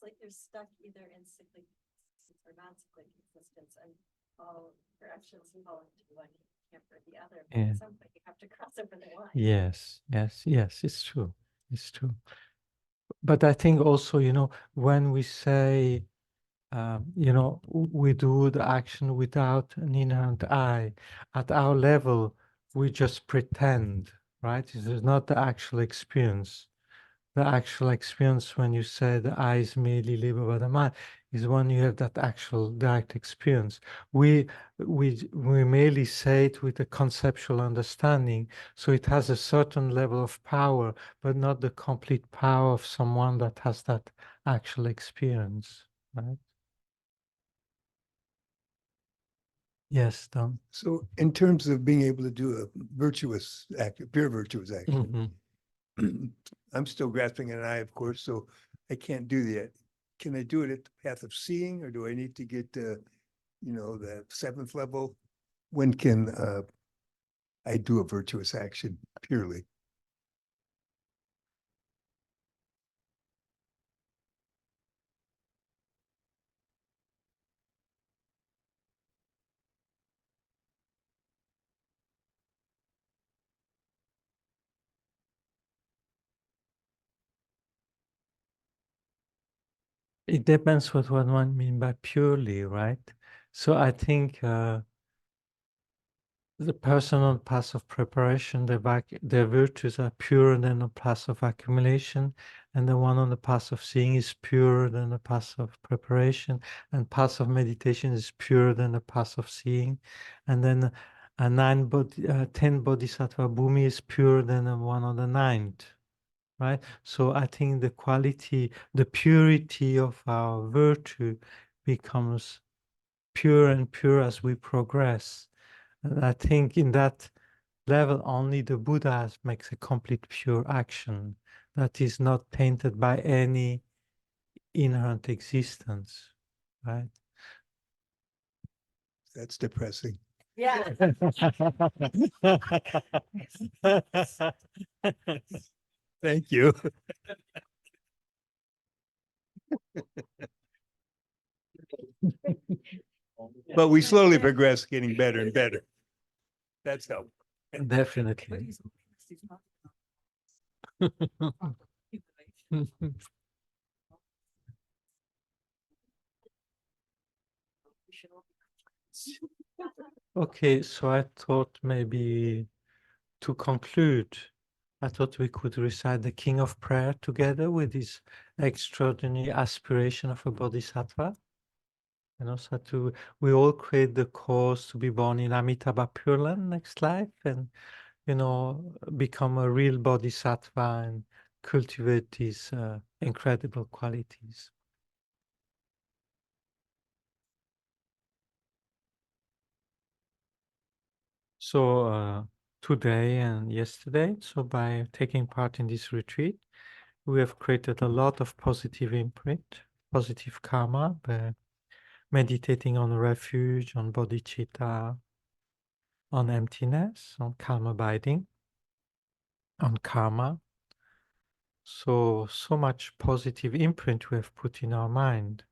S11: like you're stuck either in cyclic existence or non-cyclic existence, and all your actions involve one, you can't for the other. But
S1: Yeah.
S11: at some point you have to cross over the line.
S1: Yes, yes, yes, it's true. It's true. But I think also, you know, when we say, you know, we do the action without an inherent I, at our level, we just pretend, right? This is not the actual experience. The actual experience, when you say the I is merely labeled by the mind, is when you have that actual direct experience. We merely say it with a conceptual understanding, so it has a certain level of power, but not the complete power of someone that has that actual experience, right? Yes, Don.
S12: So in terms of being able to do a virtuous act, a pure virtuous action, I'm still grasping an eye, of course, so I can't do that. Can I do it at the path of seeing, or do I need to get you know, the seventh level? When can I do a virtuous action purely?
S1: It depends what one mean by purely, right? So I think the person on path of preparation, their virtues are purer than the path of accumulation, and the one on the path of seeing is purer than the path of preparation, and path of meditation is purer than the path of seeing, and then 10 bodhisattva bhumi is purer than the one on the ninth, right? So I think the quality, the purity of our virtue becomes pure and pure as we progress. And I think in that level, only the Buddha makes a complete pure action that is not tainted by any inherent existence, right?
S12: That's depressing.
S11: Yeah.
S12: Thank you. But we slowly progress, getting better and better. That's helpful.
S1: Definitely. Okay, so I thought maybe to conclude, I thought we could recite the King of Prayer together with this extraordinary aspiration of a bodhisattva. And also we all create the cause to be born in Amitabha Pure Land next life and, become a real bodhisattva and cultivate these incredible qualities. So today and yesterday, so by taking part in this retreat, we have created a lot of positive imprint, positive karma by meditating on refuge, on bodhicitta, on emptiness, on calm abiding, on karma. So much positive imprint we have put in our mind.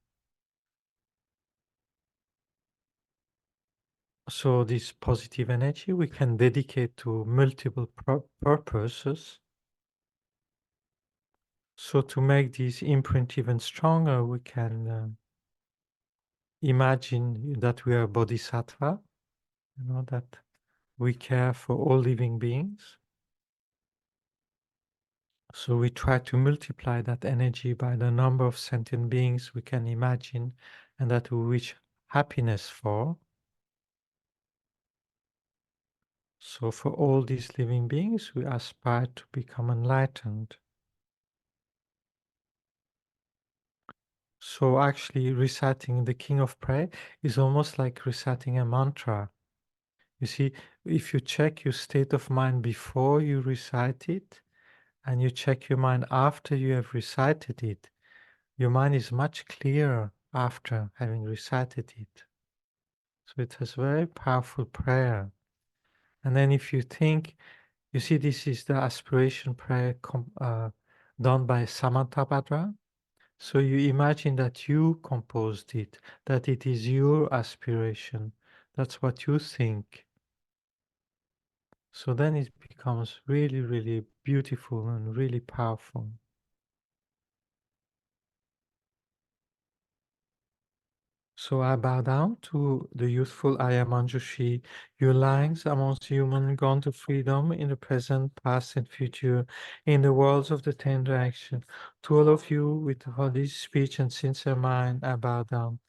S1: So this positive energy we can dedicate to multiple purposes. So to make this imprint even stronger, we can imagine that we are bodhisattva, that we care for all living beings. So we try to multiply that energy by the number of sentient beings we can imagine and that we wish happiness for. So for all these living beings, we aspire to become enlightened. So actually reciting the King of Prayer is almost like reciting a mantra. You see, if you check your state of mind before you recite it, and you check your mind after you have recited it, your mind is much clearer after having recited it. So it has very powerful prayer. And then if you think, you see, this is the aspiration prayer done by Samantabhadra. So you imagine that you composed it, that it is your aspiration. That's what you think. So then it becomes really, really beautiful and really powerful. So I bow down to the youthful Aya Manjushri, your lines amongst human gone to freedom in the present, past, and future, in the worlds of the ten directions. To all of you with holy speech and sincere mind, I bow down.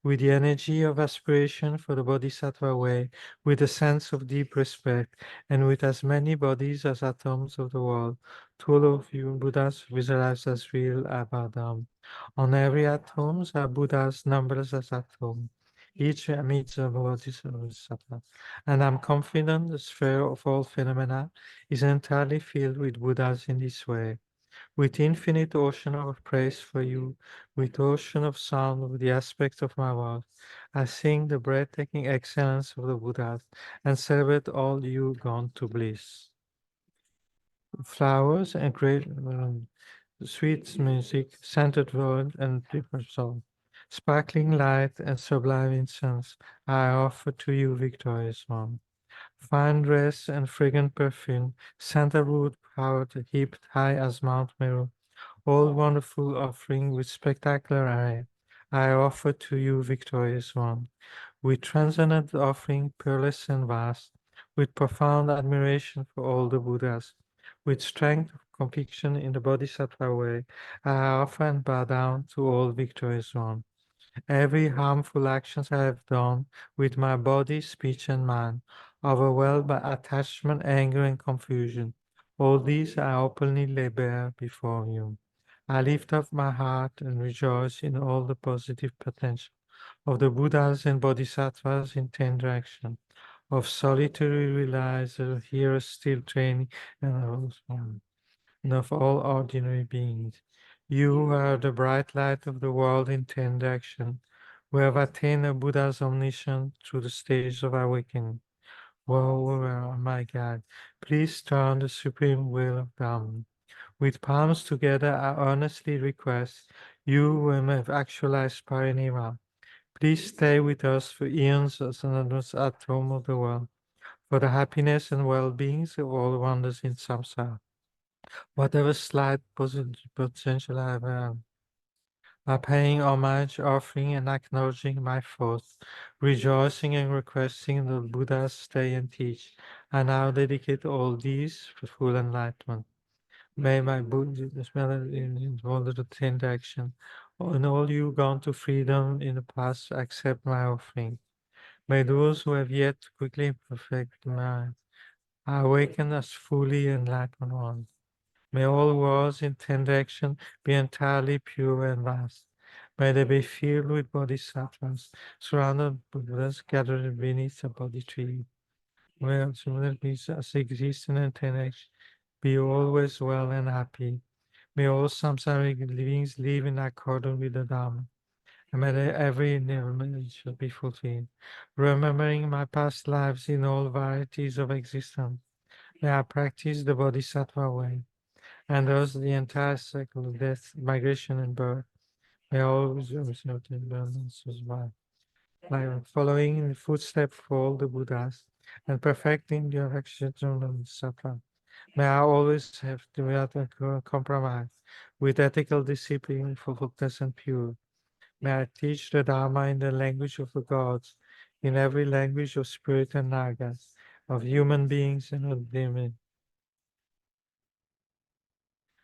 S1: With the energy of aspiration for the Bodhisattva way, with a sense of deep respect, and with as many bodies as atoms of the world, to all of you Buddhas visualized as real, I bow down. On every atoms are Buddhas numberless as atom. Each emits a bodhisattva. And I'm confident the sphere of all phenomena is entirely filled with Buddhas in this way. With infinite ocean of praise for you, with ocean of sound of the aspects of my world, I sing the breathtaking excellence of the Buddhas and celebrate all you gone to bliss. Flowers and great sweet music, scented word and deeper soul, sparkling light and sublime incense, I offer to you, victorious one. Fine dress and fragrant perfume, sandalwood powder heaped high as Mount Meru, all wonderful offering with spectacular array, I offer to you, victorious one. With transcendent offering, peerless and vast, with profound admiration for all the Buddhas, with strength of conviction in the Bodhisattva way, I offer and bow down to all victorious one. Every harmful actions I have done with my body, speech, and mind, overwhelmed by attachment, anger, and confusion. All these I openly lay bare before you. I lift up my heart and rejoice in all the positive potential of the Buddhas and Bodhisattvas in tender action, of solitary realizer, heroes still training, and of all ordinary beings. You are the bright light of the world in tender action. We have attained a Buddha's omniscience through the stages of awakening. Woe, my God, please turn the supreme will of Dharma. With palms together, I earnestly request you who have actualized parinirvana, please stay with us for eons as an atom of the world, for the happiness and well-beings of all wonders in samsara. Whatever slight potential I have, by paying homage, offering, and acknowledging my faults, rejoicing and requesting the Buddhas stay and teach, I now dedicate all these for full enlightenment. May my Buddhist melody in all the tender action, and all you gone to freedom in the past accept my offering. May those who have yet quickly perfect my awaken as fully enlightened ones. May all worlds in tender action be entirely pure and vast. May they be filled with bodhisattvas, surrounded by Buddhas gathered beneath a Bodhi tree. May all similar beings as exist in tender action be always well and happy. May all samsaric beings live in accordance with the Dharma. And may every need shall be fulfilled. Remembering my past lives in all varieties of existence, may I practice the Bodhisattva way, and thus the entire cycle of death, migration, and birth. May I always observe the balance as well. By following in the footsteps of all the Buddhas and perfecting the action of the Bodhisattva. May I always have to without a compromise with ethical discipline, faultless and pure. May I teach the Dharma in the language of the gods, in every language of spirit and nagas, of human beings and of demons.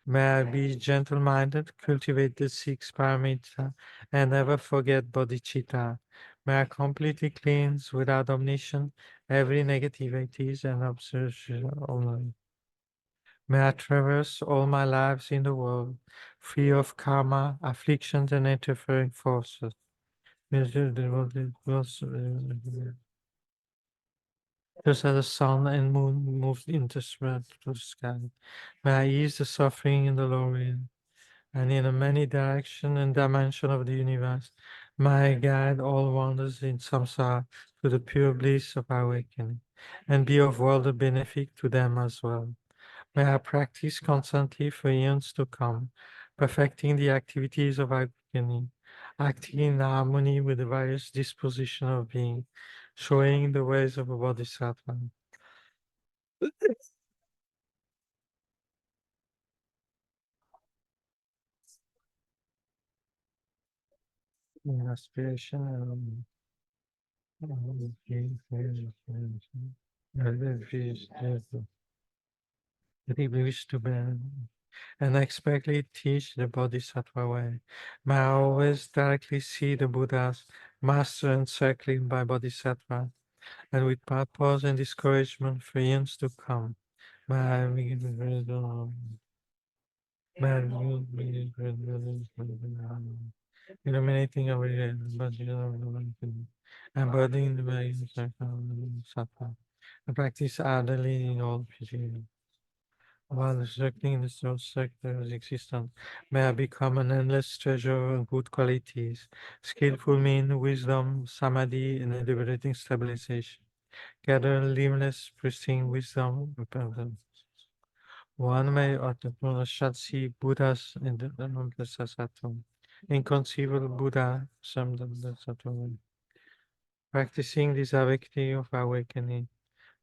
S1: May I be gentle-minded, cultivate the six paramita, and never forget bodhicitta. May I completely cleanse without omniscience every negativities and obsession only. May I traverse all my lives in the world, free of karma, afflictions, and interfering forces. Just as the sun and moon moved into spread to the sky, may I ease the suffering in the lower end, and in the many direction and dimension of the universe, may I guide all wonders in samsara to the pure bliss of awakening, and be of world benefit to them as well. May I practice constantly for eons to come, perfecting the activities of awakening, acting in harmony with the various disposition of being, showing the ways of a bodhisattva. In aspiration that he wish to bear and expertly teach the Bodhisattva way. May I always directly see the Buddhas, master encircling by Bodhisattva, and with purpose and discouragement for eons to come. May I be illuminating our embodying the way of Sattva, and practice ardently in all purity. While restricting the soul sector of existence, may I become an endless treasure of good qualities, skillful mean, wisdom, samadhi, and liberating stabilization. Gather limitless, pristine wisdom. One may shall see Buddhas in the Sattva, inconceivable Buddha, some Sattva. Practicing this awakening of awakening,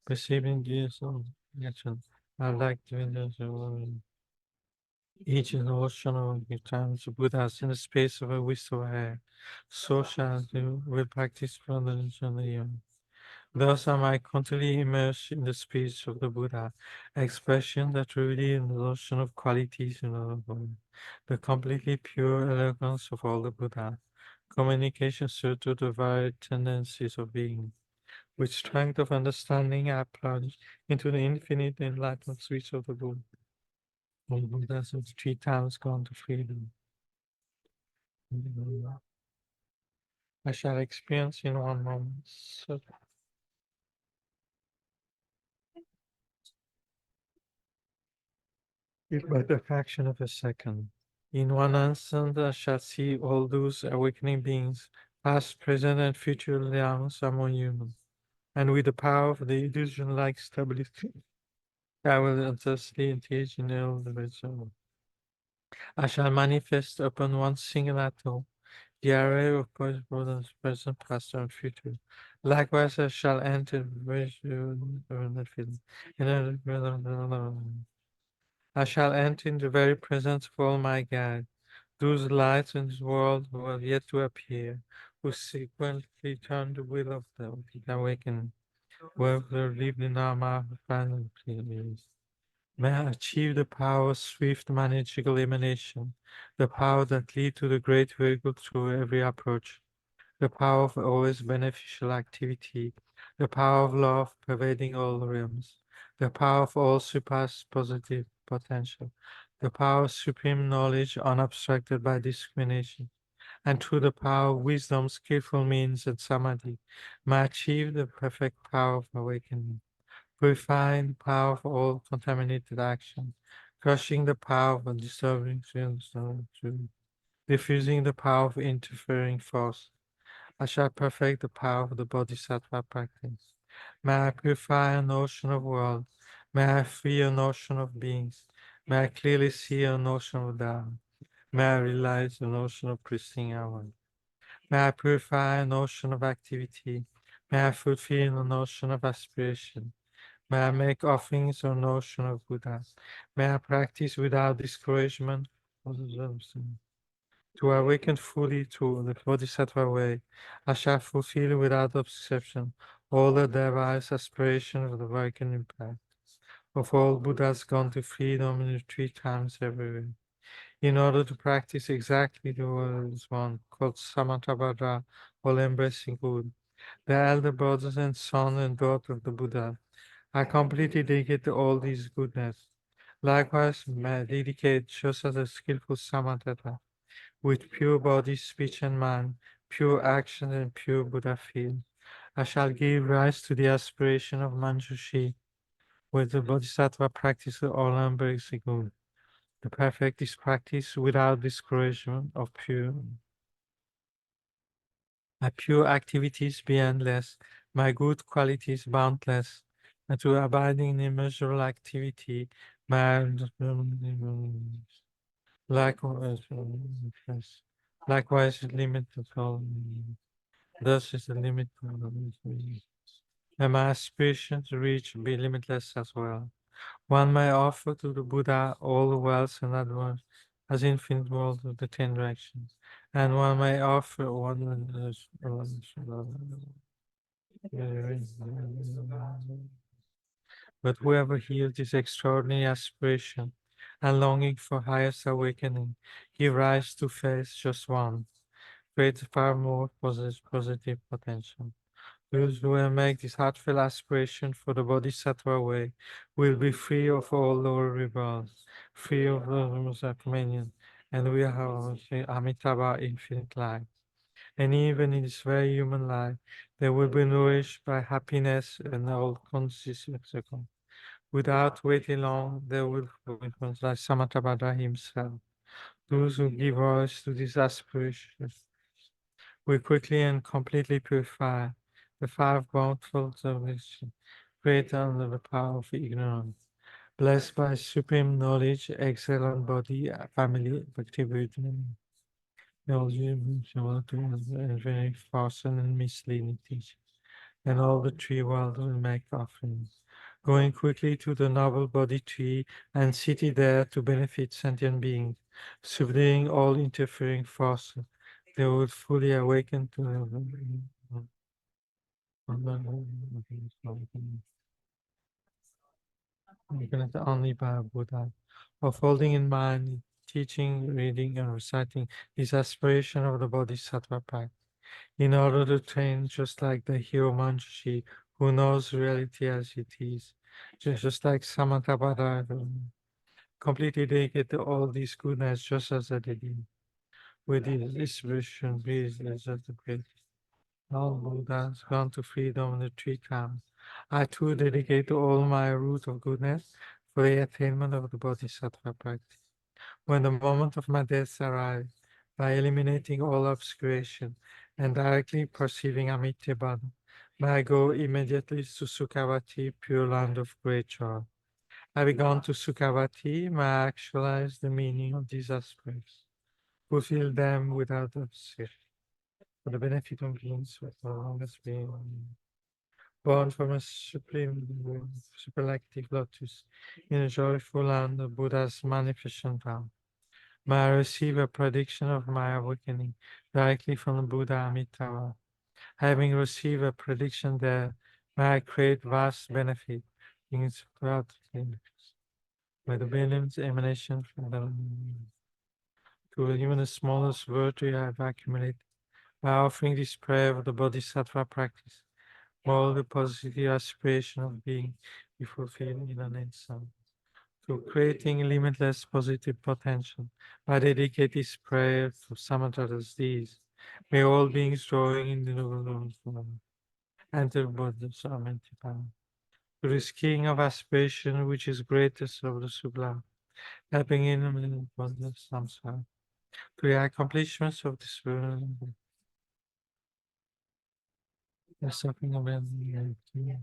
S1: perceiving Jesus of action. I like to each in the ocean of the times Buddhas in the space of a whistle hair. So shall you will practice from the journey. Thus am I continually immersed in the speech of the Buddha, expression that really in the ocean of qualities in the world, the completely pure eloquence of all the Buddha, communication through to the varied tendencies of being, With strength of understanding, I plunge into the infinite enlightenment sweets of the Buddha. When Buddhas have 3 times gone to freedom, I shall experience in one moment. So it but a fraction of a second. In one instant, I shall see all those awakening beings, past, present, and future realms among humans. And with the power of the illusion-like stability, I will intensely engage in all the result. I shall manifest upon one single atom the array of possibilities, present, past, and future. Likewise, I shall enter the field. I shall enter in the very presence of all my God. Those lights in this world who have yet to appear, who sequentially turn the will of the awakened, who have lived in our mouth, final please. May I achieve the power of swift magical emanation, the power that leads to the great vehicle through every approach, the power of always beneficial activity, the power of love pervading all realms, the power of all surpassed positive potential, the power of supreme knowledge unobstructed by discrimination, and through the power of wisdom, skillful means, and samadhi, may I achieve the perfect power of awakening, purifying the power of all contaminated action, crushing the power of disturbing truth, diffusing the power of interfering force. I shall perfect the power of the Bodhisattva practice. May I purify an ocean of worlds. May I free an ocean of beings. May I clearly see an ocean of Tao. May I realize an ocean of pristine hour. May I purify an ocean of activity. May I fulfill an ocean of aspiration. May I make offerings on an ocean of Buddha. May I practice without discouragement. To awaken fully to the Bodhisattva way, I shall fulfill without exception all the device aspirations of the awakening path. Of all Buddhas gone to freedom in 3 times everywhere. In order to practice exactly the words one called Samattabhadra, all embracing good, the elder brothers and son and daughter of the Buddha, I completely dedicate all these goodness. Likewise, may I dedicate just as a skillful Samatata with pure body, speech, and mind, pure action, and pure Buddha feel. I shall give rise to the aspiration of Manjushri, where the Bodhisattva practice all embracing good. The perfect is practiced without discouragement of pure. My pure activities be endless, my good qualities boundless, and to abiding in immeasurable activity, my likewise limit of all. Thus is the limit of the and my aspirations to reach be limitless as well. One may offer to the Buddha all the wealth and advance as infinite world of the 10 directions, and one may offer but whoever hears this extraordinary aspiration and longing for highest awakening, he rises to face just one, creates far more positive potential. Those who will make this heartfelt aspiration for the Bodhisattva way will be free of all lower rebels, free of the dominion, and we have Amitabha infinite life. And even in this very human life, they will be nourished by happiness and all consciousness. Without waiting long, they will become like Samattabhadra himself. Those who give voice to these aspirations will quickly and completely purify the 5 bountiful of which create under the power of ignorance. Blessed by supreme knowledge, excellent body, family, activity, and very false and misleading teachings. And all the 3 worlds will make offerings, going quickly to the noble body tree and sitting there to benefit sentient beings, subduing all interfering forces. They will fully awaken to only by Buddha, of holding in mind, teaching, reading, and reciting this aspiration of the Bodhisattva practice, in order to train just like the hero Manjushri who knows reality as it is. Just like Samantha Bada, completely dedicated to all these goodness, just as I did with his inspiration, please, as the great. All Buddhas gone to freedom in the three times. I too dedicate to all my root of goodness for the attainment of the Bodhisattva practice. When the moment of my death arrives, by eliminating all obscuration and directly perceiving Amitabha, may I go immediately to Sukhavati, pure land of great joy. Having gone to Sukhavati, may I actualize the meaning of these aspects, fulfill them without obsession, for the benefit of beings who have longest been born from a supreme superlactic lotus in a joyful land of Buddha's manifestation power. May I receive a prediction of my awakening directly from the Buddha Amitabha. Having received a prediction there, may I create vast benefit throughout the universe. May the billions emanation from the to even the smallest virtue I have accumulated by offering this prayer of the Bodhisattva practice. All the positive aspiration of being be fulfilled in an instant. To creating limitless positive potential by dedicating this prayer to samatha as these. May all beings drawing in the noble form enter Buddha's Amitabha. To this king of aspiration, which is greatest of the sublime, helping in the Buddha's samsara. To the accomplishments of this world, the suffering of every.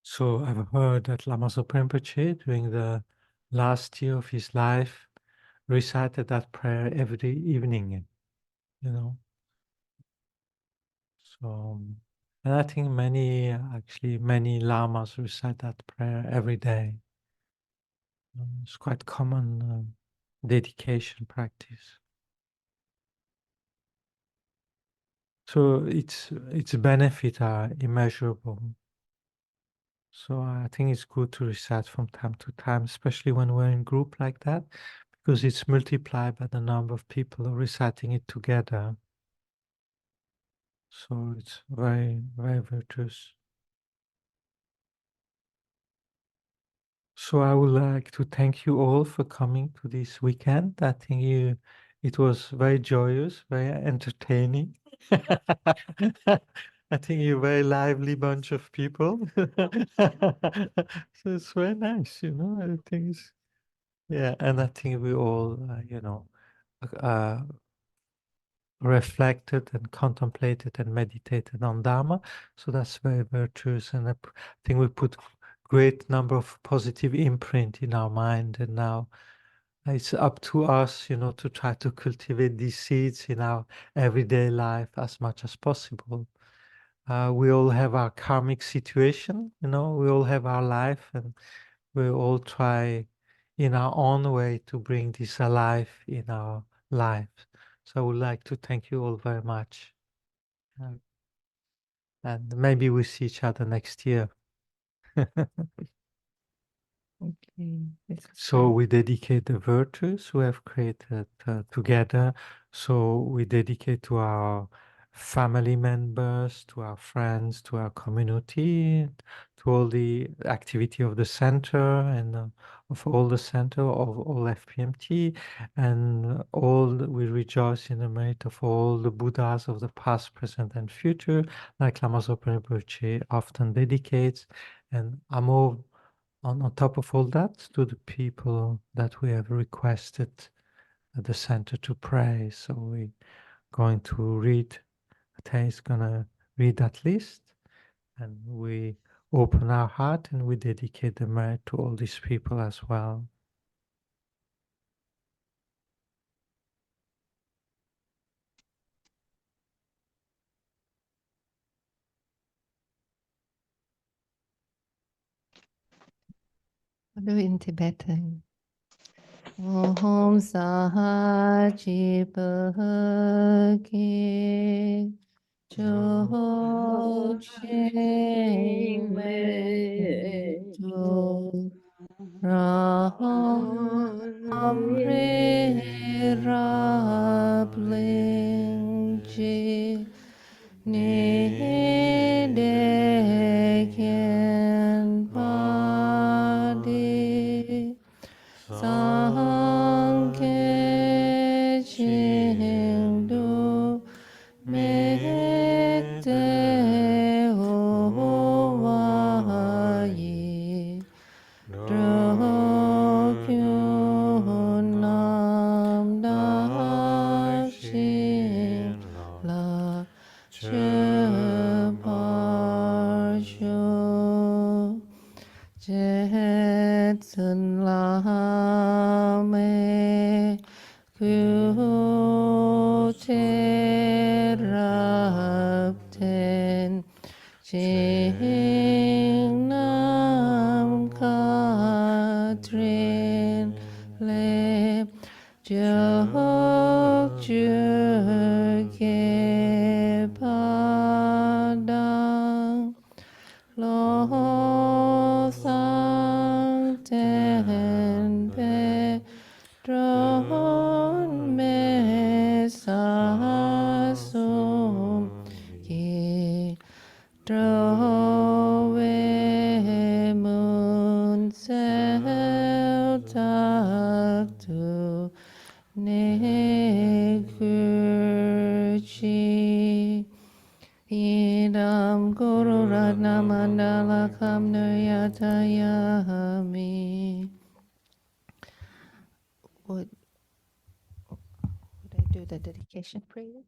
S1: So I've heard that Lama Zopa Rinpoche during the last year of his life recited that prayer every evening, you know. So, and I think many lamas recite that prayer every day. It's quite common dedication practice. So its benefits are immeasurable. So I think it's good to recite from time to time, especially when we're in group like that, because it's multiplied by the number of people reciting it together. So it's very, very virtuous. So I would like to thank you all for coming to this weekend. I think it was very joyous, very entertaining. I think you're a very lively bunch of people. So it's very nice, I think yeah, and I think we all, uh, reflected and contemplated and meditated on Dharma. So that's very virtuous. And I think we put great number of positive imprint in our mind. And now it's up to us, to try to cultivate these seeds in our everyday life as much as possible. We all have our karmic situation, we all have our life, and we all try in our own way to bring this alive in our lives. So I would like to thank you all very much. And maybe we see each other next year.
S2: Okay.
S1: So we dedicate the virtues we have created together. So we dedicate to our family members, to our friends, to our community, to all the activity of the center and of all the center of all FPMT, and we rejoice in the merit of all the Buddhas of the past, present, and future, like Lama Zopa Rinpoche often dedicates. And I'm all on top of all that to the people that we have requested at the center to pray. So we're going to read. Tay is gonna read that list, and we open our heart and we dedicate the merit to all these people as well.
S2: I'll do it in Tibetan. Om Sahaji Bhagi Jo Ching Me Jo Ram Re Rab Ling Ji Ni De Kien Pa Di Sangye Ching Du Me Te Ho Wa Yi Dro Kyu Nam Da Shin La Che Par Shu Je Tsun La Me Kyu Te Rab Ten Ching Nam Ka Trin Le Jok Ju Ge Pa Dang Lo Sang Ten Pe Dron Me Sa Sum Ki Dro We Mun Sel Tak Tu Ne Kur Chi Idam Guru Ratna Mandala Kam Yami. Would I do the dedication prayers?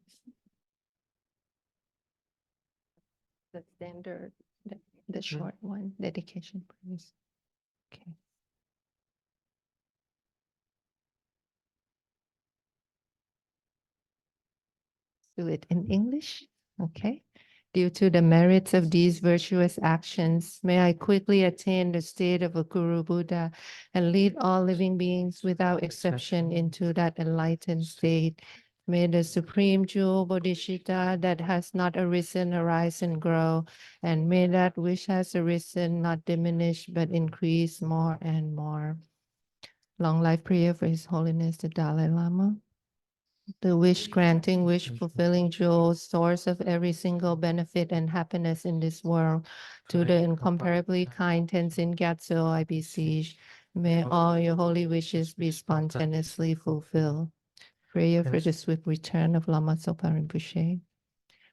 S2: The standard, the short one, dedication prayers. Okay. Do it in English. Okay. Due to the merits of these virtuous actions, may I quickly attain the state of a Guru Buddha and lead all living beings without exception into that enlightened state. May the supreme jewel Bodhicitta that has not arisen arise and grow, and may that which has arisen not diminish but increase more and more. Long life prayer for His Holiness the Dalai Lama. The wish granting, wish fulfilling jewel, source of every single benefit and happiness in this world, to the incomparably kind Tenzin Gyatso, I beseech, may all your holy wishes be spontaneously fulfilled. Prayer for the swift return of Lama Zopa Rinpoche.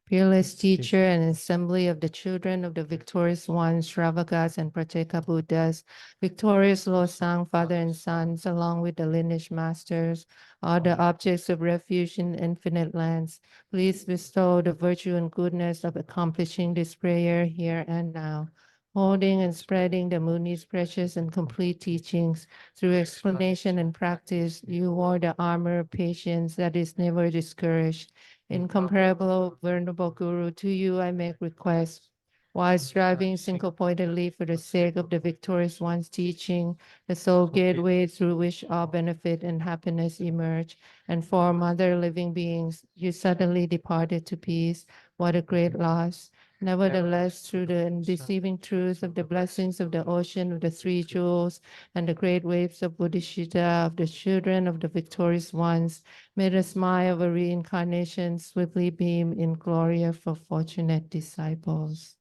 S2: Fearless teacher and assembly of the children of the victorious ones, Shravakas and Prateka Buddhas, victorious Losang, father and sons, along with the lineage masters, all the objects of refuge in infinite lands, please bestow the virtue and goodness of accomplishing this prayer here and now, holding and spreading the Muni's precious and complete teachings through explanation and practice. You wore the armor of patience that is never discouraged. Incomparable, venerable Guru, to you I make request. While striving single-pointedly for the sake of the victorious one's teaching, the sole gateway through which all benefit and happiness emerge, and form other living beings, you suddenly departed to peace. What a great loss. Nevertheless, through the
S1: so-
S2: deceiving truth of the blessings of the ocean of the three jewels and the great waves of Bodhisattva of the children of the victorious ones, may the smile of a reincarnation swiftly beam in glory for fortunate disciples.